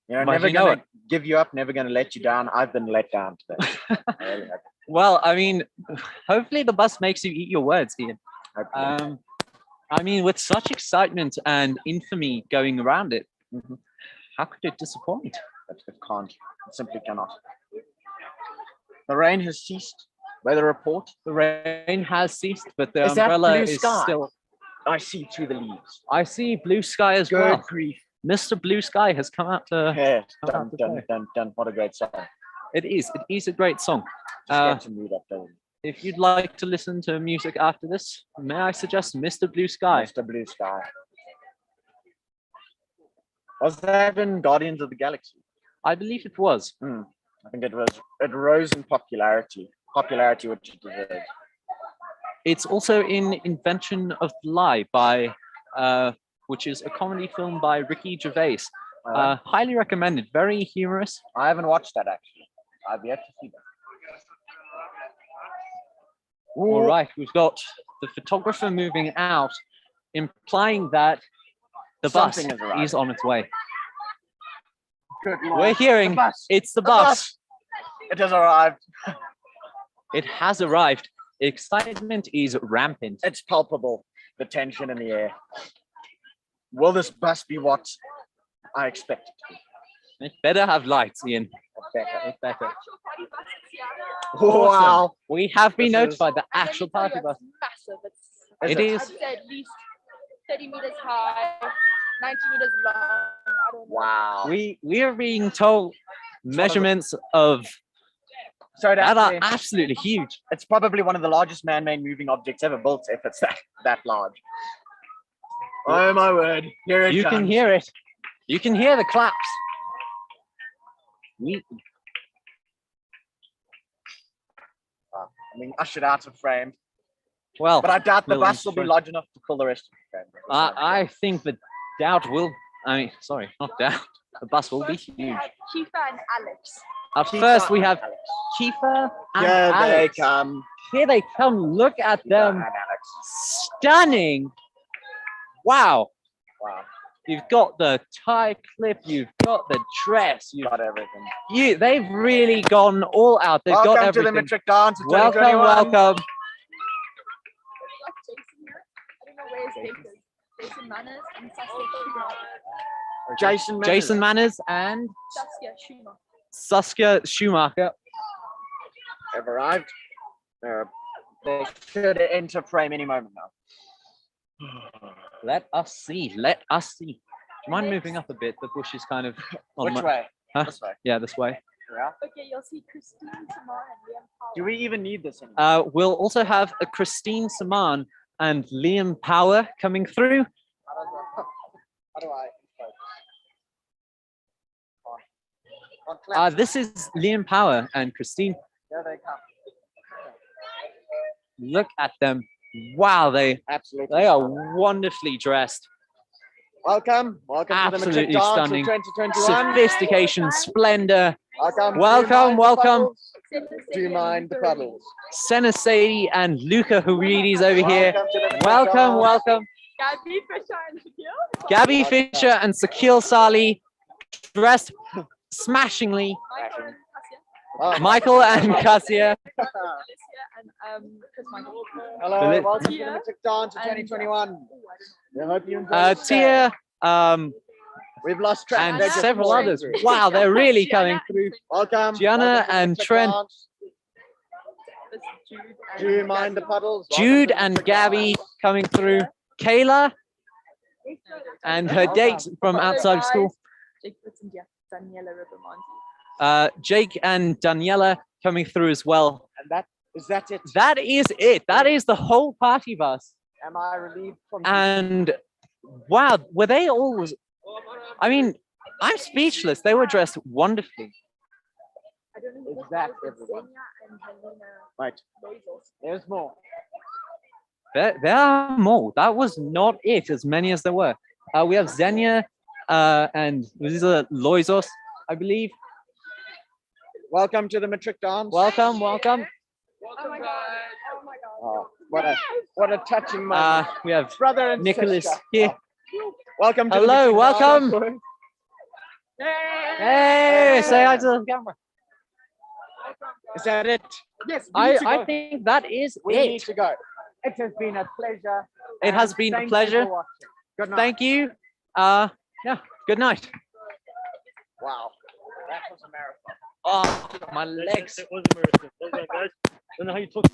You know, But never you know gonna give you up, never gonna let you down. I've been let down today. I really have. Well, I mean, hopefully the bus makes you eat your words, Ian. Hopefully. I mean, with such excitement and infamy going around it, how could it disappoint? It can't. It simply cannot. The rain has ceased. Weather report. The rain has ceased, but the Is that umbrella blue is sky? still. I see through the leaves. I see blue sky as Good well. grief. Mr. Blue Sky has come out to. Yeah, come out to play. dun. What a great song. It is a great song. Just gets your mood up, doesn't it? If you'd like to listen to music after this, may I suggest Mr. Blue Sky? Mr. Blue Sky. Was that in Guardians of the Galaxy? I believe it was. I think it was. It rose in popularity. Popularity which it deserves. It's also in Invention of the Lie by, which is a comedy film by Ricky Gervais. Highly recommended. Very humorous. I haven't watched that actually. I've yet to see that. All right, we've got the photographer moving out, implying that the bus Something has arrived. is on its way. Good Lord. We're hearing The bus. it's the The bus. It has arrived. It has arrived. Excitement is rampant. It's palpable. The tension in the air. Will this bus be what I expect it to be? It better have lights, Ian. Better. It better. Oh, wow. We have been This is- notified the actual party bus. Massive. Is It it? is. I'd say at least 30 meters high, 90 meters long. I don't know. Wow. We are being told measurements of So it that are actually, absolutely huge. it's probably one of the largest man-made moving objects ever built, if it's that large. Oh my word! Here it You comes. can hear it. You can hear the claps. I mean, ushered out of frame, Well, but I doubt the little bus will be intro. large enough to fill the rest of the frame. I think the doubt will. I mean, sorry, not doubt. The bus will be First we huge. have Kifa and Alex. At Keith first, we and have Alex. Kiefer and Here they Alex. come. Here they come. Look at Keith them. and Alex. Stunning. Wow. Wow, You've got the tie clip. You've got the dress. You've got everything. they've really gone all out. They've got Welcome to the everything. Matric Dance of Welcome, 2021. welcome. I don't know where his date is. Jason Manners and Saskia Jason. Jason Manners and Schumacher. Saskia Schumacher. have arrived. They should enter frame any moment now. Let us see. Let us see. Do you mind moving up a bit? The bush is kind of on Which my- way? Huh? This way. Yeah, this way. Yeah. Okay, you'll see Christine, Tamar, and Liam Powell. Do we even need this anymore? We'll also have a Christine Saman and Liam Power coming through. How do I focus? On clap. This is Liam Power and Christine. There they come. Look at them. Wow, they Absolutely. are stunning. wonderfully dressed. Welcome to the Matric Absolutely Dance stunning. of 2021. Sophistication, splendor. Welcome. Welcome, Do you mind the welcome. puddles? Do you mind the puddles? Senna Sadie and Luca Hurides over here. Welcome to the Matric Welcome, Dance. welcome. Gabby, Fisher, and Shaquille. Gabby Fisher and Sakil Sali dressed smashingly. Michael and Oh. Cassia. Michael and Cassia. Alicia and Chris Michael. Hello, Philip. welcome to the Tia Matric Dance of and- 2021. Oh, I don't know. I hope you enjoy the stay. Tia, We've lost track. and They're just several pouring others. through. Wow, they're really Gianna coming and through. Welcome. Gianna welcome to the and Matric Trent. Dance. This is Jude and Do you mind the Gabby. puddles? Welcome Jude to the and Matric Gabby Dance. coming through. Kayla and her date from outside of school. Jake Fritz and Daniela Rivermonti. Jake and Daniela coming through as well. And that is that it. That is it. That is the whole party bus. Am I relieved from And wow, were they all? I mean, I'm speechless. They were dressed wonderfully. I don't know Is that everyone? Xenia and Helena Right, Bezos. there's more. There are more. That was not it. As many as there were. We have Xenia and these are Loizos, I believe. Welcome to the Matric Dance. Welcome, welcome. Oh my god. Oh my god. Oh, what a touching moment. We have Brother and Nicholas sister. here. Welcome to Hello, the Matric welcome. Dance. Hey, say hi to the camera. Is that it? Yes, I think that is we need it. to go. It has been a pleasure. It has and been a thank you pleasure. for watching. Good night. Thank you. Yeah, good night. Wow, that was a marathon. Oh, my legs. It was a marathon. Well done, guys. Don't know how you took